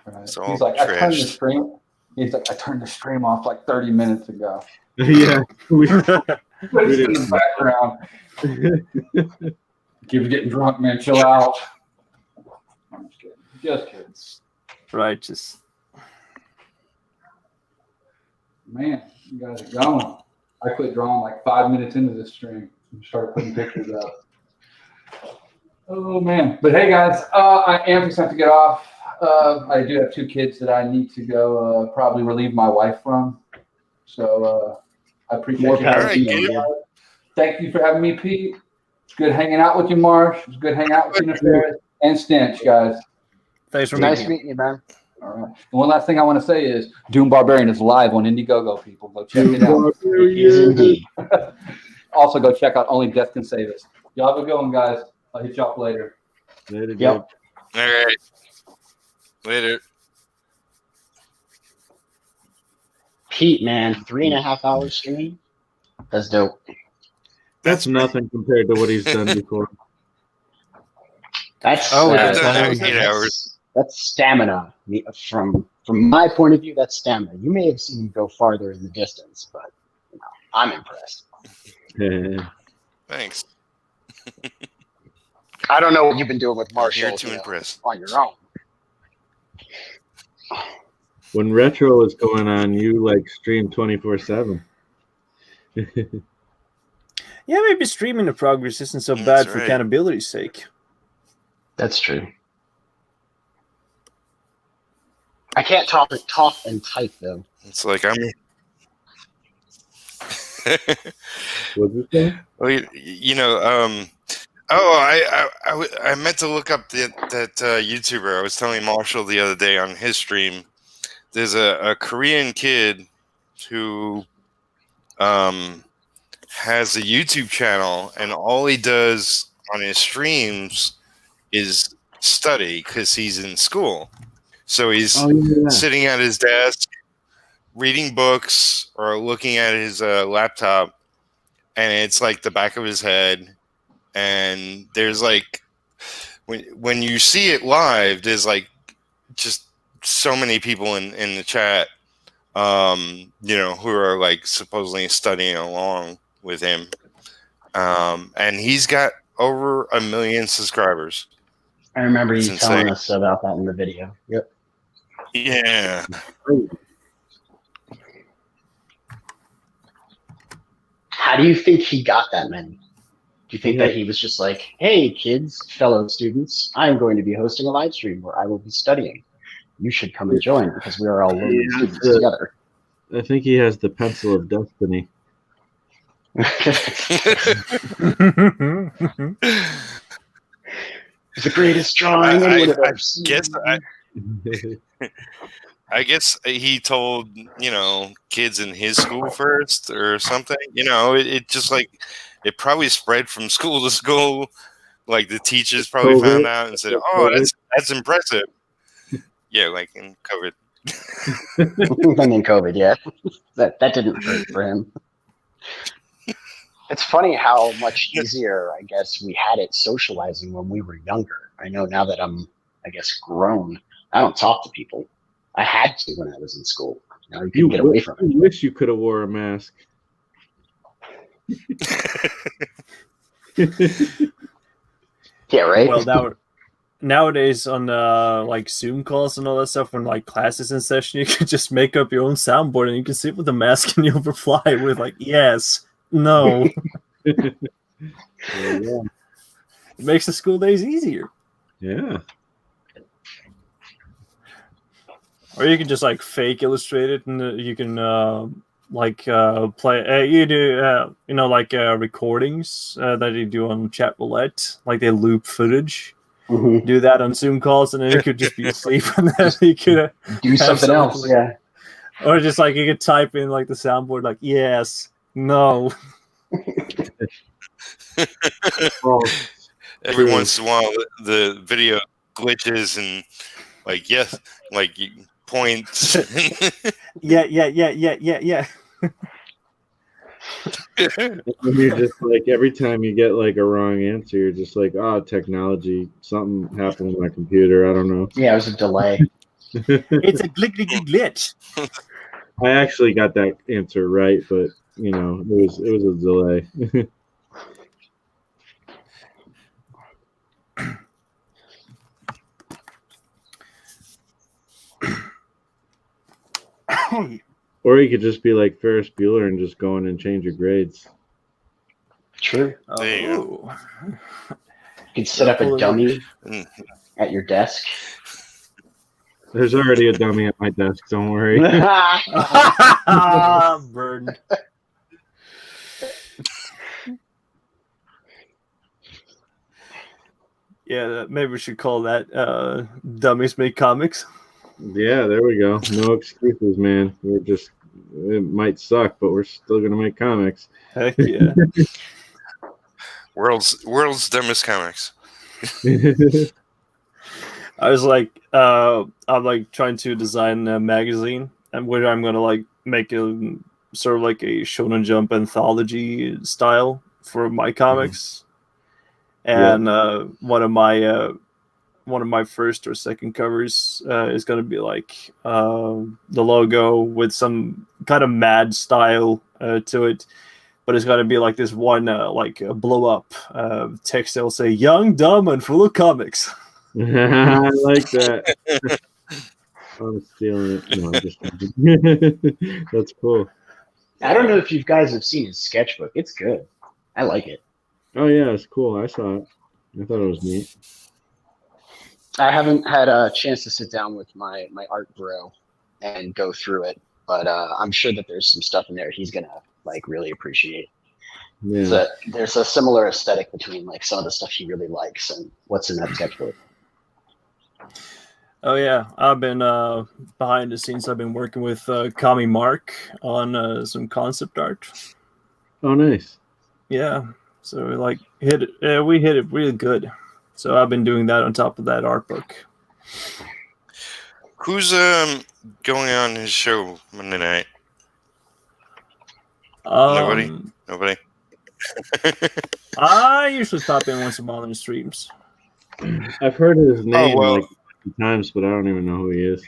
Right. It's all He's like, I turned the trashed. stream. He's like, I turned the stream off like 30 minutes ago. Yeah. Put it in the background. Keep getting drunk, man. Chill out. I'm just kidding. Just kidding. Righteous. Man, you guys are going. I quit drawing like 5 minutes into this stream and started putting pictures up. Oh, man. But hey, guys, I am just have to get off. I do have 2 kids that I need to go probably relieve my wife from. So I appreciate you. Thank you for having me, Pete. It's good hanging out with you, Marsh. It's good hanging out with you, Neffarious and Stench, guys. Thanks for Nice meeting you, man. All right. And one last thing I want to say is Doom Barbarian is live on Indiegogo, people. Go check it out. Yes, indeed. Also, go check out Only Death Can Save Us. Y'all have a good one, guys. I'll hit you up later. Later, Yep. All right. Later. Pete, man, 3.5 hours stream. That's dope. That's nothing compared to what he's done before. That's I've done that in 8 hours. That's stamina. From my point of view, that's stamina. You may have seen me go farther in the distance, but I'm impressed. Thanks. I don't know what you've been doing with I'm Marshall here to impress. on your own. When retro is going on, you like stream 24/7. Yeah, maybe streaming the progress isn't so That's bad for right. accountability's sake. That's true. I can't talk and type though. It's like I'm. What'd you say? Well, I meant to look up that YouTuber. I was telling Marshall the other day on his stream. There's a Korean kid who has a YouTube channel, and all he does on his streams is study because he's in school. So he's sitting at his desk, reading books or looking at his laptop, and it's like the back of his head. And there's like, when you see it live, there's like just so many people in the chat, who are like supposedly studying along with him. And he's got over 1 million subscribers. I remember you It's telling insane. us about that in the video. Yep. Yeah. How do you think he got that many? Do you think that he was just like, hey, kids, fellow students, I'm going to be hosting a live stream where I will be studying. You should come and join because we are all learning students together. I think he has the pencil of destiny. It's the greatest drawing anyone had ever seen. I guess he told, kids in his school first or something. It just like it probably spread from school to school. Like the teachers probably found out and said, "Oh, that's impressive." Yeah, like in COVID. And in COVID, yeah, that didn't hurt for him. It's funny how much easier, I guess, we had it socializing when we were younger. I know now that I'm, I guess, grown, I don't talk to people. I had to when I was in school. Now you can get away from it. I wish you could have wore a mask. Yeah, right. Well, nowadays on like Zoom calls and all that stuff, when like class is in session, you can just make up your own soundboard and you can sit with the mask and you'll reply with like yes, no. It makes the school days easier. Yeah. Or you can just like fake illustrate it, and you can play. You do like recordings that you do on chat roulette, like they loop footage. Mm-hmm. Do that on Zoom calls, and then you could just be asleep, and then you could do something else. Yeah. Or just like you could type in like the soundboard, like yes, no. Every once in a while, the video glitches and like yes, like points. yeah. You're just like every time you get like a wrong answer, you're just like, technology, something happened with my computer. I don't know. Yeah, it was a delay. It's a glitch. I actually got that answer right, but it was a delay. Or you could just be like Ferris Bueller and just go in and change your grades. True. There you go. You could set up a dummy at your desk. There's already a dummy at my desk. Don't worry. Burned. Yeah, maybe we should call that Dummies Make Comics. Yeah, there we go. No excuses, man. It might suck, but we're still going to make comics. Heck yeah. World's dumbest comics. I was like, I'm like trying to design a magazine, and where I'm gonna like make a sort of like a Shonen Jump anthology style for my comics, and one of my first or second covers is gonna be like the logo with some kind of mad style to it. But it's got to be like this one, like a blow up text that will say "Young, Dumb, and Full of Comics." I like that. I'm stealing it. No, I'm just that's cool. I don't know if you guys have seen his sketchbook. It's good. I like it. Oh yeah, it's cool. I saw it. I thought it was neat. I haven't had a chance to sit down with my art bro and go through it, but I'm sure that there's some stuff in there he's gonna like really appreciate. Yeah. So there's a similar aesthetic between like some of the stuff he really likes and what's in that sketchbook. Oh yeah, I've been behind the scenes. I've been working with Kami Mark on some concept art. Oh, nice. Yeah, so we hit it really good. So I've been doing that on top of that art book. Who's going on his show Monday night? Nobody. I usually pop in once in a while in the streams. I've heard his name like times, but I don't even know who he is.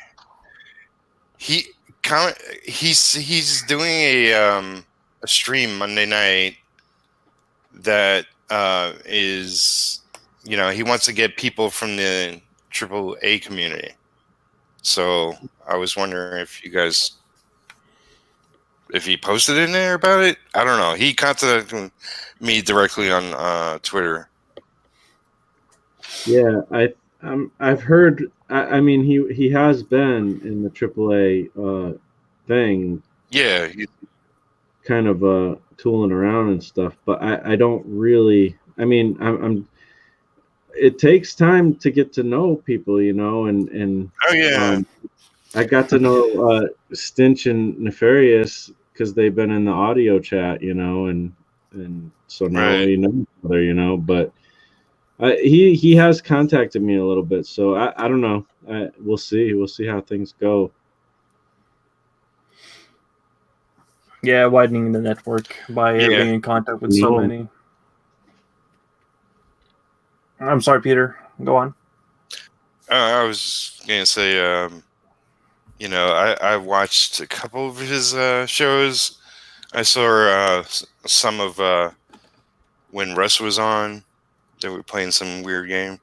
He's doing a stream Monday night that is, he wants to get people from the AAA community. So I was wondering if you guys if he posted in there about it. I don't know. He contacted me directly on Twitter. Yeah, I've heard. I mean, he has been in the AAA thing, Yeah, kind of tooling around and stuff. But I don't really. I mean, I'm. It takes time to get to know people, you know, and oh yeah, I got to know Stinch and Neffarious because they've been in the audio chat, you know, and so now right. we know each other, you know. But he has contacted me a little bit, so I don't know. We'll see how things go. Yeah, widening the network by Yeah. being in contact with so No. many. I'm sorry, Peter. Go on. I was gonna say, you know, I watched a couple of his shows. I saw some of when Russ was on. They were playing some weird game.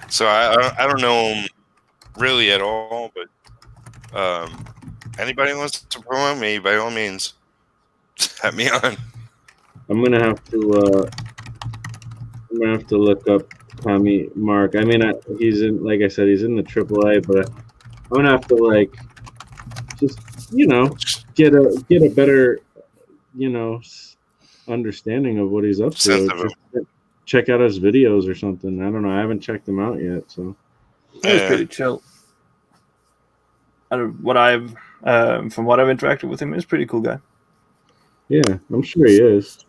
So I don't know him really at all, but anybody wants to promote me, by all means, have me on. I'm gonna have to look up Tommy Mark. I mean, he's in, like I said, he's in the AAA, but I'm gonna have to like just, you know, get a better, you know, understanding of what he's up Sense to. of him. Just check out his videos or something. I don't know. I haven't checked them out yet, so. It was pretty chill. From what I've interacted with him, he's a pretty cool guy. Yeah, I'm sure he is.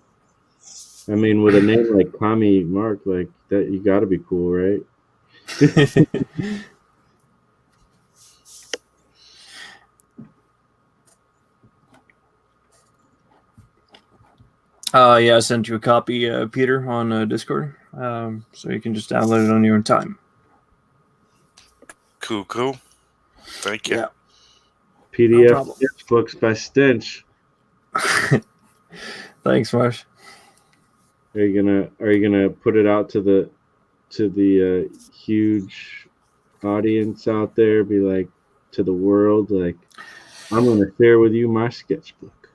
I mean, with a name like Tommy Mark, like that, you got to be cool, right? Yeah, I sent you a copy, Peter, on Discord, so you can just download it on your own time. Cool. Thank you. Yeah. PDF books by Stinch. Thanks, Marsh. Are you gonna put it out to the huge audience out there? Be like, to the world, like, I'm gonna share with you my sketchbook.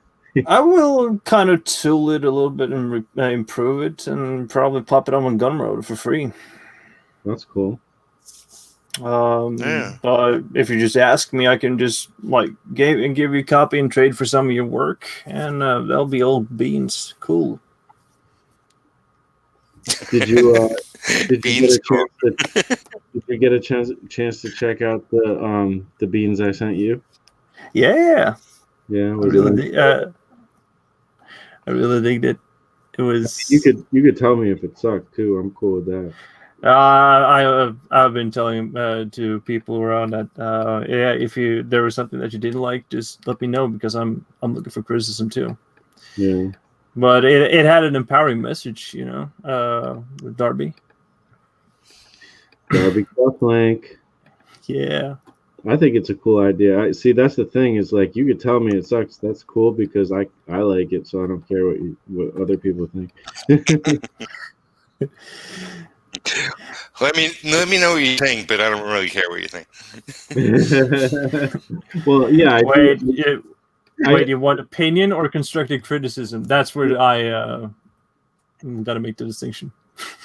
I will kind of tool it a little bit and improve it, and probably pop it on Gumroad for free. That's cool. Yeah. But if you just ask me, I can just like give you a copy and trade for some of your work, and that'll be old beans. Cool. Did you get a chance to check out the beans I sent you? Yeah. Yeah. I really digged it. It was. You could tell me if it sucked too. I'm cool with that. I've been telling to people around that yeah, if there was something that you didn't like, just let me know, because I'm looking for criticism too. Yeah. But it had an empowering message, you know, with Darby. Darby Link. Yeah. I think it's a cool idea. See, that's the thing, is like, you could tell me it sucks. That's cool, because I like it, so I don't care what other people think. Let me know what you think, but I don't really care what you think. Well, yeah. Wait, you want opinion or constructive criticism? That's where I got to make the distinction.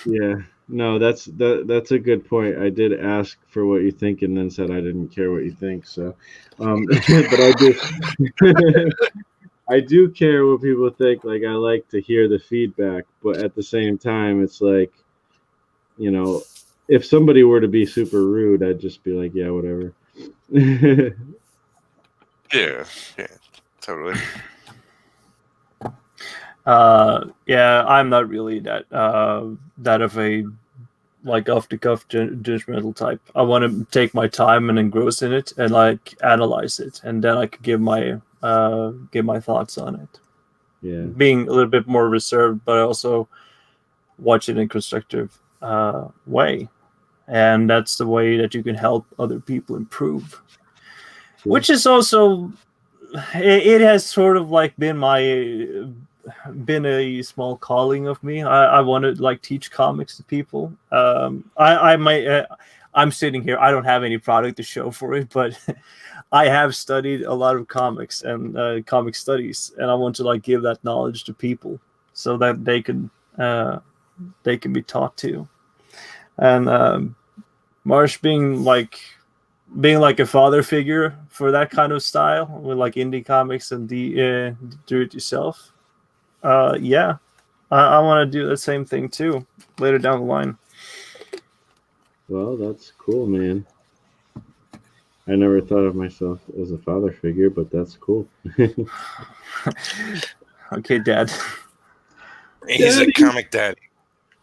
Yeah. No, that's a good point. I did ask for what you think, and then said I didn't care what you think. So, but I do care what people think. Like, I like to hear the feedback, but at the same time, it's like, you know, if somebody were to be super rude, I'd just be like, yeah, whatever. Yeah, totally. Yeah, I'm not really that of a like off the cuff judgmental type. I want to take my time and engross in it and like analyze it, and then I could give my thoughts on it. Yeah, being a little bit more reserved, but also watch it in a constructive way, and that's the way that you can help other people improve. Yeah. Which is also, it has sort of like been a small calling of me. I want to like teach comics to people. I'm sitting here. I don't have any product to show for it, but I have studied a lot of comics and comic studies, and I want to like give that knowledge to people so that they can be taught too. And Marsh being like a father figure for that kind of style with like indie comics and do it yourself. Yeah, I want to do the same thing too later down the line. Well, that's cool, man. I never thought of myself as a father figure, but that's cool. Okay, Dad. He's a comic daddy.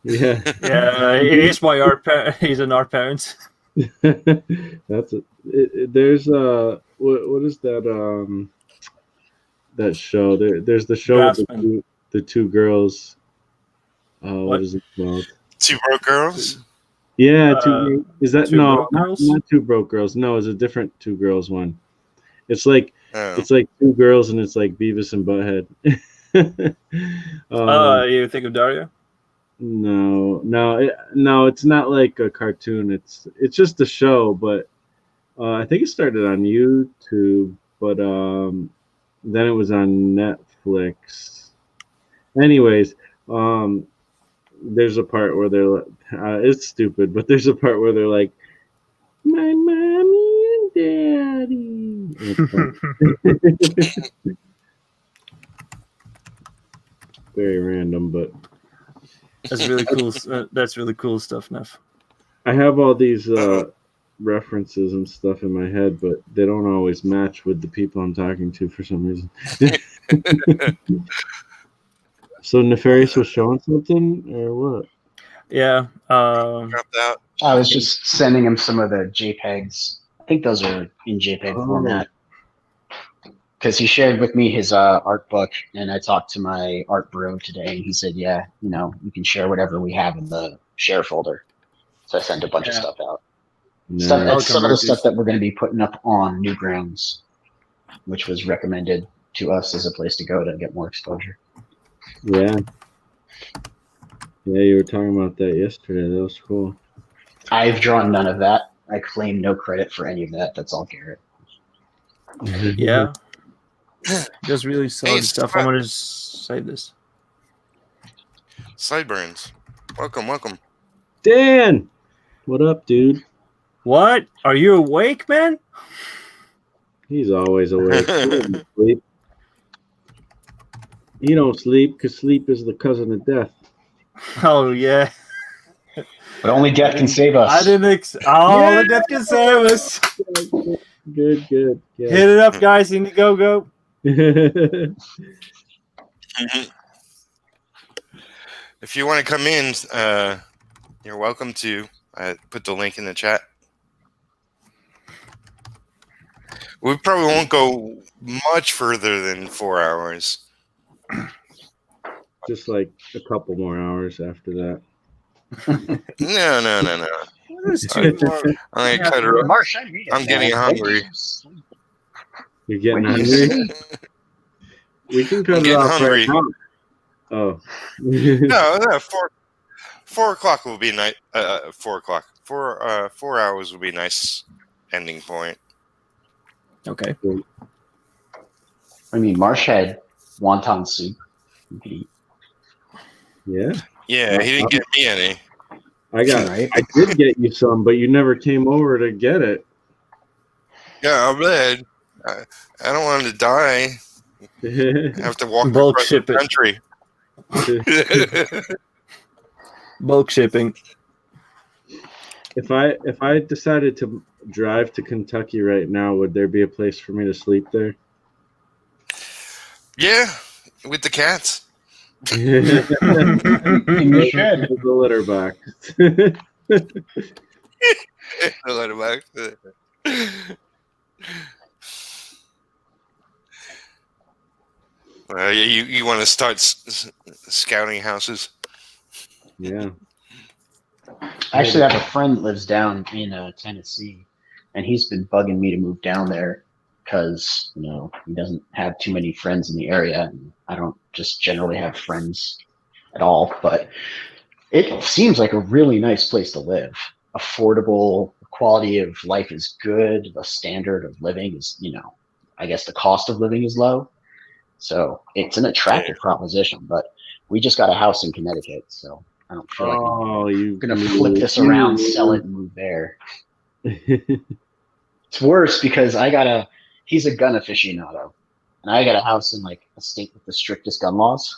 Yeah. Yeah, he's my art. He's an art parent. That's it. There's what is that that show? There's the show with the two girls. What is it called? Two Broke Girls. Yeah, is that Two no? Broke Girls? Not Two Broke Girls. No, it's a different Two Girls one. It's like Oh. it's like two girls and it's like Beavis and Butthead. You think of Daria? No, it's not like a cartoon. It's just a show, but I think it started on YouTube, but then it was on Netflix. Anyways, there's a part where they're it's stupid, but there's a part where they're like, my mommy and daddy. Very random, but That's really cool. That's really cool stuff, Neff. I have all these references and stuff in my head, but they don't always match with the people I'm talking to for some reason. So Nefarious was showing something, or what? Yeah. Dropped out. I was just sending him some of the JPEGs. I think those are in JPEG format. Because he shared with me his art book, and I talked to my art bro today, and he said, yeah, you can share whatever we have in the share folder. So I sent a bunch of stuff out. Nice. That's some of the stuff that we're going to be putting up on Newgrounds, which was recommended to us as a place to go to get more exposure. Yeah. Yeah, you were talking about that yesterday. That was cool. I've drawn none of that. I claim no credit for any of that. That's all Garrett. Yeah. Just really solid stuff. Scott. I'm gonna say this. Sideburns. Welcome. Dan! What up, dude? What? Are you awake, man? He's always awake. He doesn't sleep. He don't sleep because sleep is the cousin of death. Oh yeah. But only death can save us. I didn't. The death can save us. Good. Yeah. Hit it up, guys. Indiegogo. If you want to come in, you're welcome to. I put the link in the chat. We probably won't go much further than 4 hours. Just like a couple more hours after that. No. It's too long. I'm gonna cut her off. Marsh, I read it. I'm getting hungry. You're getting When hungry? We can cut it getting off hungry. right now. Oh. No, 4 o'clock will be nice. 4 o'clock. 4 hours will be a nice ending point. Okay. I mean, Marsh had wonton soup. You could eat. Yeah. Yeah, he didn't get me any. I did get you some, but you never came over to get it. Yeah, I'm red. I don't want him to die. I have to walk Bulk across ship the it. country. Bulk shipping. If I decided to drive to Kentucky right now, would there be a place for me to sleep there? Yeah, with the cats. In the shed. The litter box. Let him back. You want to start scouting houses? Yeah. I actually have a friend that lives down in Tennessee, and he's been bugging me to move down there because he doesn't have too many friends in the area. And I don't just generally have friends at all, but it seems like a really nice place to live. Affordable, of quality of life is good. The standard of living is, I guess the cost of living is low. So it's an attractive proposition, but we just got a house in Connecticut, so I don't feel like I'm going to flip this around, sell it, and move there. It's worse because he's a gun aficionado, and I got a house in like a state with the strictest gun laws.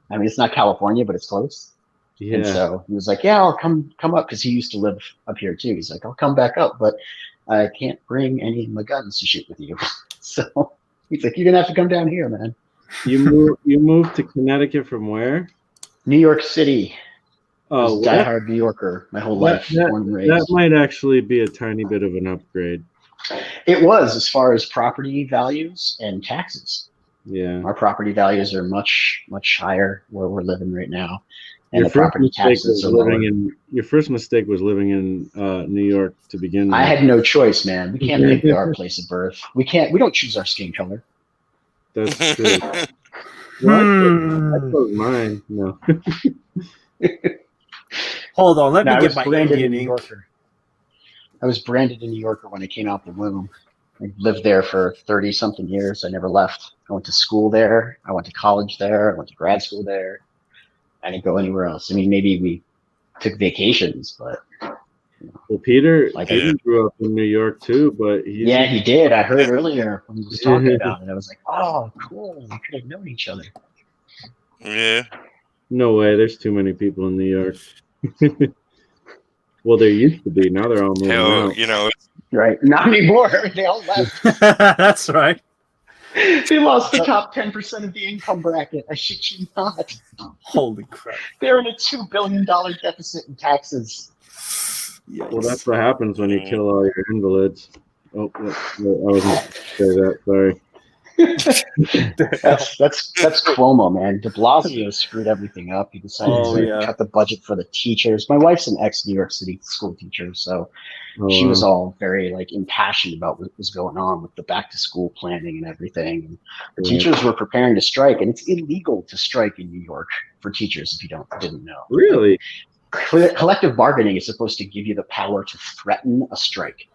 I mean, it's not California, but it's close. Yeah. And so he was like, yeah, I'll come up, because he used to live up here too. He's like, I'll come back up, but I can't bring any of my guns to shoot with you. So he's like, you're going to have to come down here, man. You moved to Connecticut from where? New York City. Oh, diehard New Yorker my whole life. That might actually be a tiny bit of an upgrade. It was, as far as property values and taxes. Yeah. Our property values are much, much higher where we're living right now. And the property taxes are lower. Your first mistake was living in New York to begin with. I had no choice, man. We can't pick our place of birth. We don't choose our skin color. That's true. Well, I chose mine. No. Hold on, let me get my Indian ink. I was branded a New Yorker when I came out the womb. I lived there for 30-something years. I never left. I went to school there. I went to college there. I went to grad school there. I didn't go anywhere else. I mean, maybe we took vacations, but... Well, Peter grew up in New York too, but he did. I heard earlier when he was talking about it. I was like, "Oh, cool! We could have known each other." Yeah. No way. There's too many people in New York. Well, there used to be. Now they're all moving out. Right? Not anymore. They all left. That's right. They lost the top 10% of the income bracket. I shit you not. Holy crap! They're in a $2 billion deficit in taxes. Yikes. Well, that's what happens when you kill all your invalids. Oh, I wasn't say that. Sorry. that's Cuomo, man. De Blasio screwed everything up. He decided to cut the budget for the teachers. My wife's an ex-New York City school teacher, so she was all very impassioned about what was going on with the back-to-school planning and everything. And the teachers were preparing to strike, and it's illegal to strike in New York for teachers if you didn't know. Really? Collective bargaining is supposed to give you the power to threaten a strike.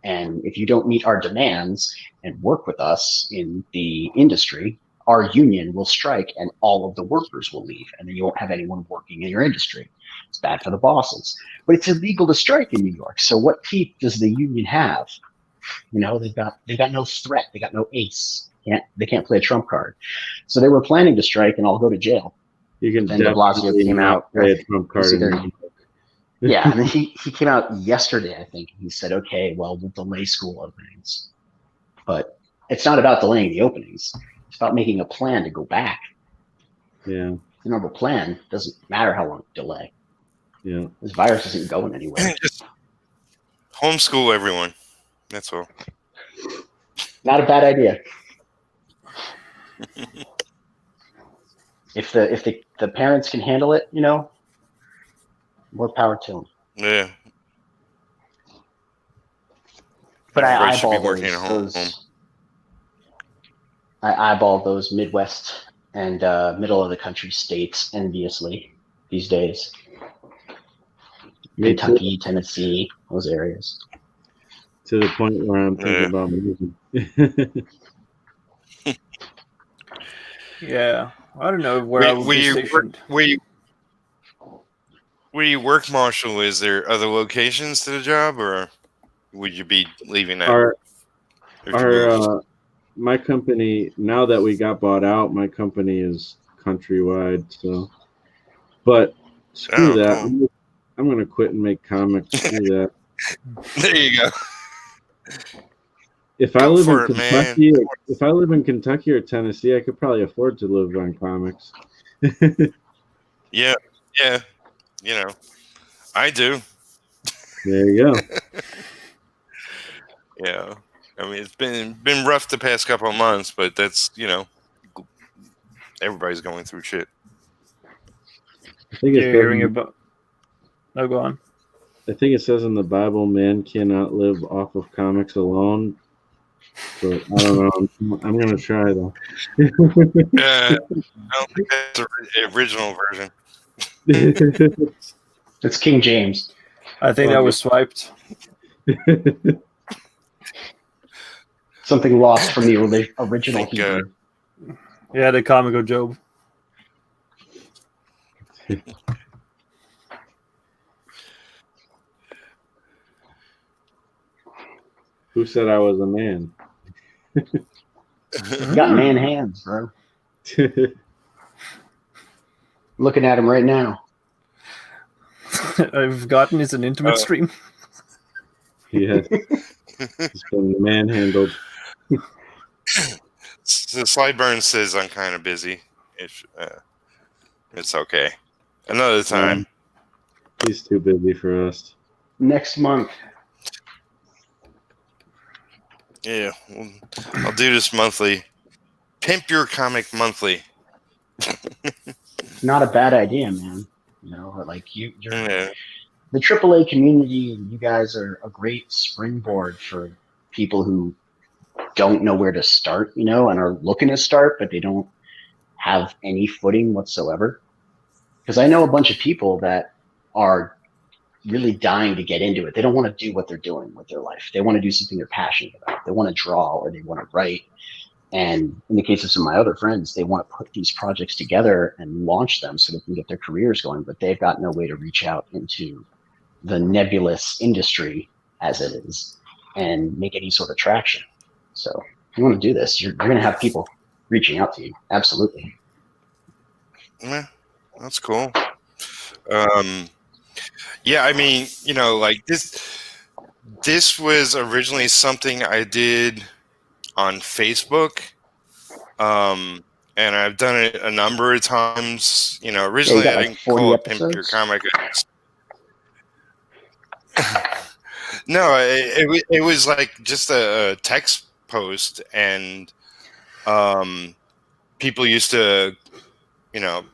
And if you don't meet our demands and work with us in the industry, our union will strike and all of the workers will leave. And then you won't have anyone working in your industry. It's bad for the bosses. But it's illegal to strike in New York. So what teeth does the union have? They've got no threat. They got no ace. They can't play a trump card. So they were planning to strike and all go to jail. You can then de Blasio came out. Play a trump card. Yeah, and then he came out yesterday, I think. He said, okay, well, we'll delay school openings. But it's not about delaying the openings. It's about making a plan to go back. Yeah. The normal plan doesn't matter how long you delay. Yeah. This virus isn't going anywhere. Just homeschool everyone. That's all. Not a bad idea. If the parents can handle it, more power to them. Yeah. But I eyeball those Midwest and middle of the country states enviously these days. Kentucky, Tennessee, those areas. To the point where I'm thinking about moving. Yeah. I don't know where I would be stationed. Where you work, Marshall, is there other locations to the job, or would you be leaving that? My company, now that we got bought out, my company is countrywide. So, but screw that. Cool. I'm going to quit and make comics. Screw that. There you go. If I live in Kentucky or Tennessee, I could probably afford to live on comics. Yeah. I do. There you go. Yeah. I mean, it's been rough the past couple of months, but that's, everybody's going through shit. I think it's hearing about. No, go on. I think it says in the Bible, man cannot live off of comics alone. But I don't know. I'm going to try, though. I don't think that's the original version. It's King James. I think that was swiped. Something lost from the original Think, Hebrew. Yeah, the comic of Job. Who said I was a man? You got man hands, bro. Looking at him right now. I've gotten it's an intimate stream. Yeah, he's been manhandled. So Slyburn says I'm kind of busy. It's okay. Another time. He's too busy for us. Next month. Yeah, I'll do this monthly. Pimp your comic monthly. Not a bad idea, man. You know, like you're Yeah. the AAA community. You guys are a great springboard for people who don't know where to start, you know, and are looking to start, but they don't have any footing whatsoever. Because I know a bunch of people that are really dying to get into it. They don't want to do what they're doing with their life. They want to do something they're passionate about. They want to draw or they want to write. And in the case of some of my other friends, they want to put these projects together and launch them so they can get their careers going, but they've got no way to reach out into the nebulous industry as it is and make any sort of traction. So if you want to do this, you're going to have people reaching out to you. Absolutely. Yeah, that's cool. Yeah, I mean, you know, like this was originally something I did on Facebook. And I've done it a number of times. You know, originally got, I like, didn't 40 call it Pimp Your episodes? Comic. No, it was like just a text post, and people used to, you know,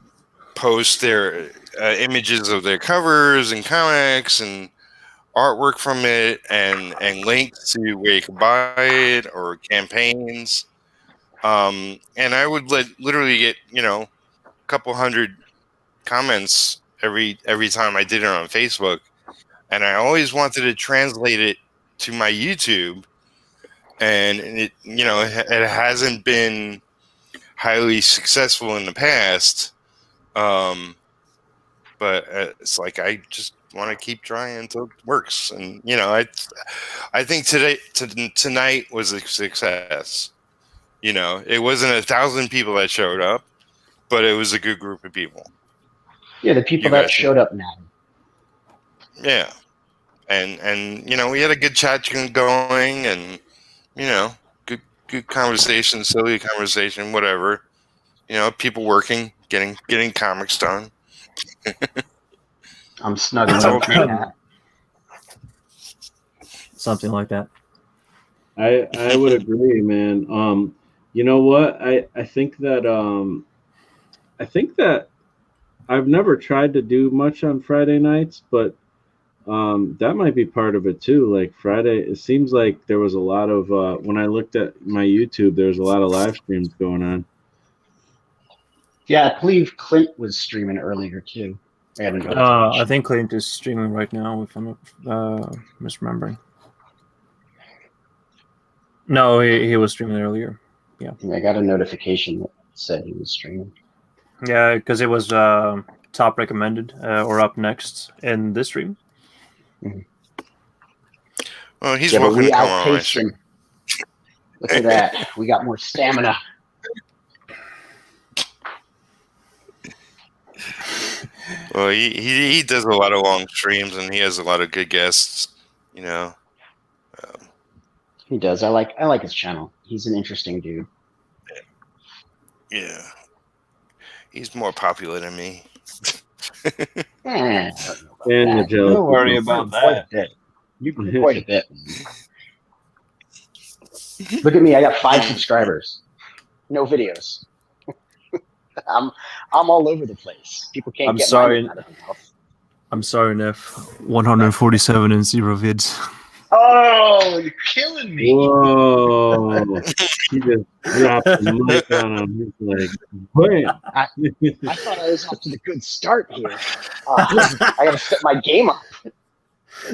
post their images of their covers and comics and artwork from it, and links to where you could buy it or campaigns. And I would literally get, you know, a couple hundred comments every time I did it on Facebook, and I always wanted to translate it to my YouTube, and it, you know, it hasn't been highly successful in the past. But it's like I just want to keep trying until it works, and you know, I think tonight was a success. You know, it wasn't 1,000 people that showed up, but it was a good group of people. Yeah, the people that showed up now. Yeah, and you know, we had a good chat going, and you know, good conversation, silly conversation, whatever. You know, people working, getting comics done. I'm snuggling It's all up to good. that. Something like that. I would agree, man. You know what? I think that I've never tried to do much on Friday nights, but that might be part of it too. Like Friday, it seems like there was a lot of when I looked at my YouTube, there was a lot of live streams going on. Yeah, I believe Clint was streaming earlier too. I think Clint is streaming right now, if I'm not misremembering. No, he was streaming earlier. Yeah, I got a notification that said he was streaming. Yeah, because it was top recommended or up next in this stream. Well, he's welcome to come on my stream. Him. Look at that. We got more stamina. Well, he does a lot of long streams, and he has a lot of good guests. You know, he does. I like his channel. He's an interesting dude. Yeah, he's more popular than me. Don't worry about that. You grew quite a bit. Look at me. I got 5 subscribers. No videos. I'm all over the place. People can't get sorry. mine out of the mouth. I'm sorry, Neff. 147 and 0 vids. Oh, you're killing me. Whoa. He just dropped the mic on him. He's like, bam. I thought I was off to the good start here. I got to set my game up.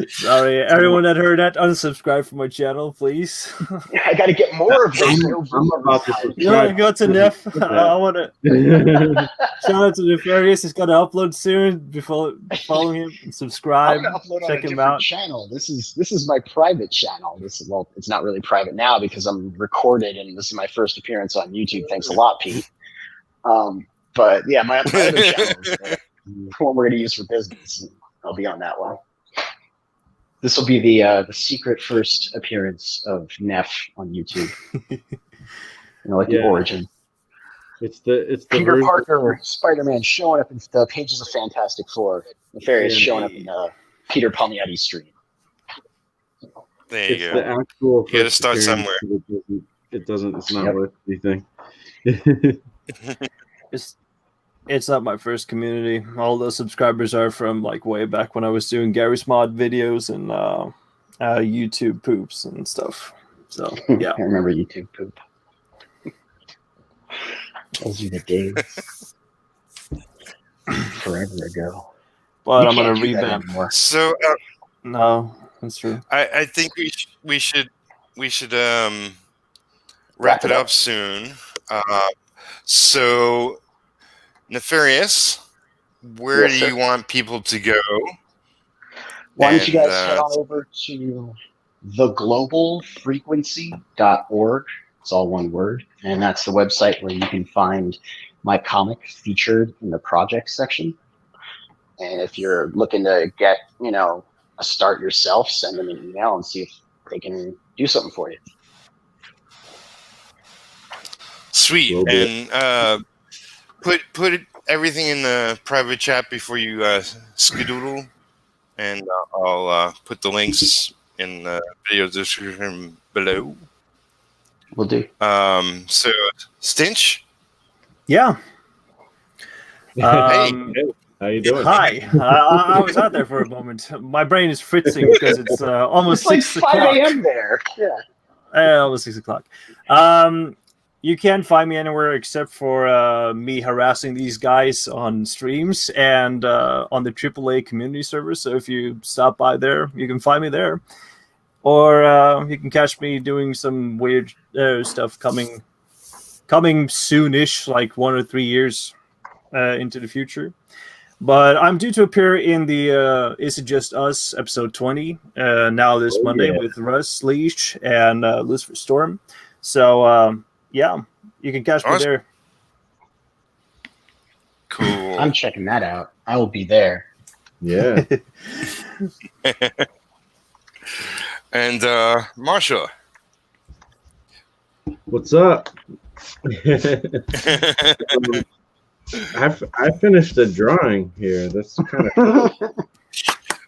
Sorry, everyone that heard that, unsubscribe from my channel, please. I got to get more of those. I'm about to You want to subscribe. go to Neff? I want to shout out to Neffarious. He's got to upload soon. Before follow him, and subscribe, I'm gonna upload on check a him different out. channel. This is my private channel. Well, it's not really private now because I'm recorded, and this is my first appearance on YouTube. Thanks a lot, Pete. But yeah, my other channel is the one we're gonna use for business. I'll be on that one. This will be the secret first appearance of Neff on YouTube. The origin. It's the Peter version- Parker, Spider-Man showing up in the pages of Fantastic Four. Nefarious showing up in the Peter Palmiotti stream. There you It's go. the actual. You gotta first start appearance, somewhere. so It doesn't. It's not Yep. worth anything. It's not my first community. All the subscribers are from like way back when I was doing Gary's Mod videos and YouTube poops and stuff. So yeah. I remember YouTube poop. Those are the days. Forever ago. But You I'm gonna can't do that revamp. anymore. So No, that's true. I think we should wrap it up soon. So Nefarious, where Yes, do sir. you want people to go? Why don't you And, guys head on over to theglobalfrequency.org. It's all one word. And that's the website where you can find my comic featured in the project section. And if you're looking to get, a start yourself, send them an email and see if they can do something for you. Sweet. Will do. And put everything in the private chat before you skedoodle, and I'll put the links in the video description below. Will do. So Stinch, Yeah. Hey, how you doing? Hi. I was out there for a moment. My brain is fritzing because it's almost It's like 6 5 o'clock. a.m. there. Yeah. Almost 6 o'clock. You can't find me anywhere except for me harassing these guys on streams and on the AAA community server. So if you stop by there, you can find me there. Or you can catch me doing some weird stuff coming soonish, like 1 or 3 years into the future. But I'm due to appear in the Is It Just Us episode 20 now this Monday with Russ Leash and Lucifer Storm. So yeah, you can catch me there. cool. I'm checking that out. I will be there. Yeah. And Marsha. What's up? I finished the drawing here. That's kind of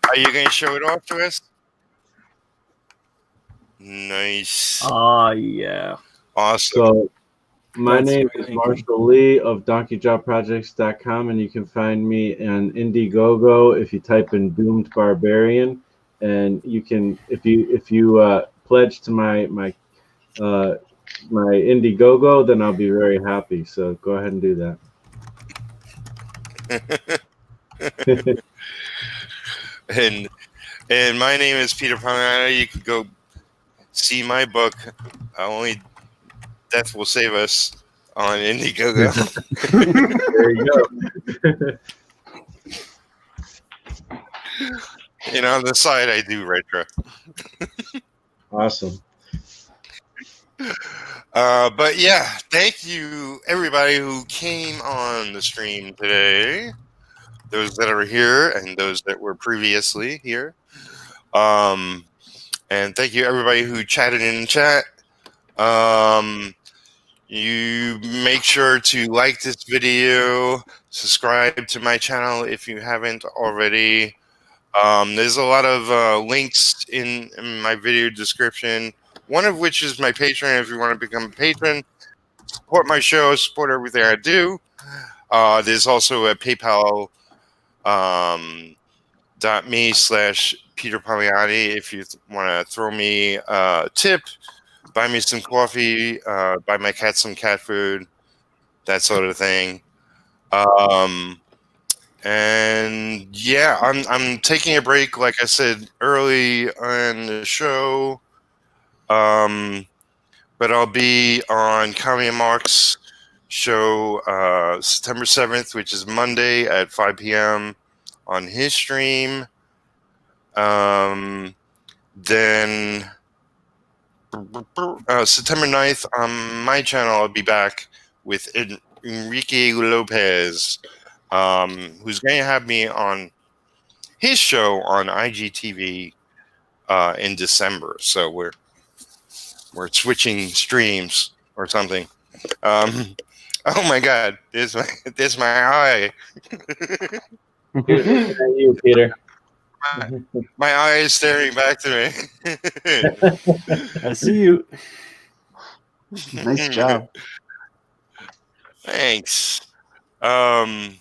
Are you going to show it off to us? Nice. Yeah. Awesome. so. My That's name very is hanky. Marshall Lee of DonkeyJobProjects.com, and you can find me on Indiegogo if you type in Doomed Barbarian, and you can if you pledge to my Indiegogo, then I'll be very happy. So go ahead and do that. And my name is Peter Palmiotti. You can go see my book, Only Death Will Save Us, on Indiegogo. There you go. On the side, I do retro. Awesome. But yeah, thank you everybody who came on the stream today. Those that are here and those that were previously here. And thank you everybody who chatted in the chat. You make sure to like this video, subscribe to my channel if you haven't already. There's a lot of links in my video description, one of which is my Patreon if you want to become a patron. Support my show, support everything I do. There's also a PayPal .me/Peter Palmiotti if you want to throw me a tip, buy me some coffee, buy my cat some cat food, that sort of thing. And yeah, I'm taking a break, like I said early on the show. But I'll be on Comedy and Mark's show September 7th, which is Monday at 5 p.m. on his stream. Then September 9th on my channel, I'll be back with Enrique Lopez, who's going to have me on his show on IGTV in December. So we're switching streams or something. Oh my God! There's my eye. You, Peter. My eye is staring back to me. I see you. Nice job. Thanks. I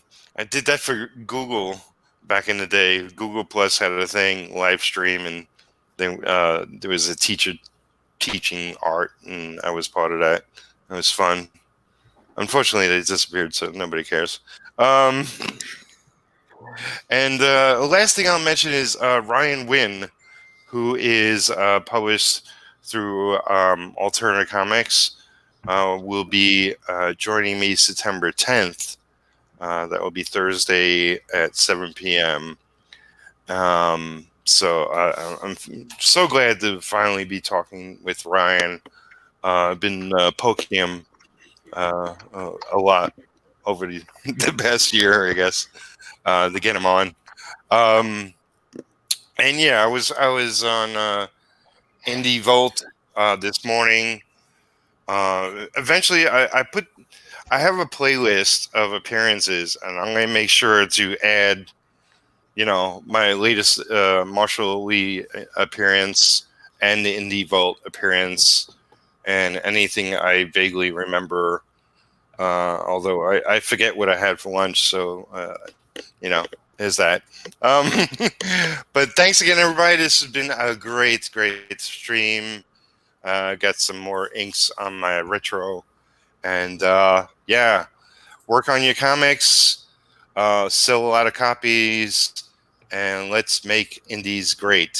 did that for Google back in the day. Google Plus had a thing, live stream, and then there was a teacher teaching art, and I was part of that. It was fun. Unfortunately, they disappeared, so nobody cares. And the last thing I'll mention is Ryan Wynn, who is published through Alternative Comics, will be joining me September 10th. That will be Thursday at 7 p.m. So I'm so glad to finally be talking with Ryan. I've been poking him a lot over the past year, I guess, to get him on. And yeah, I was on Indie Vault this morning. Eventually, I have a playlist of appearances, and I'm going to make sure to add, my latest Marshall Lee appearance and the Indie Vault appearance, and anything I vaguely remember. Although I forget what I had for lunch, so is that. But thanks again, everybody. This has been a great stream. Got some more inks on my retro, and yeah, work on your comics, sell a lot of copies, and let's make indies great.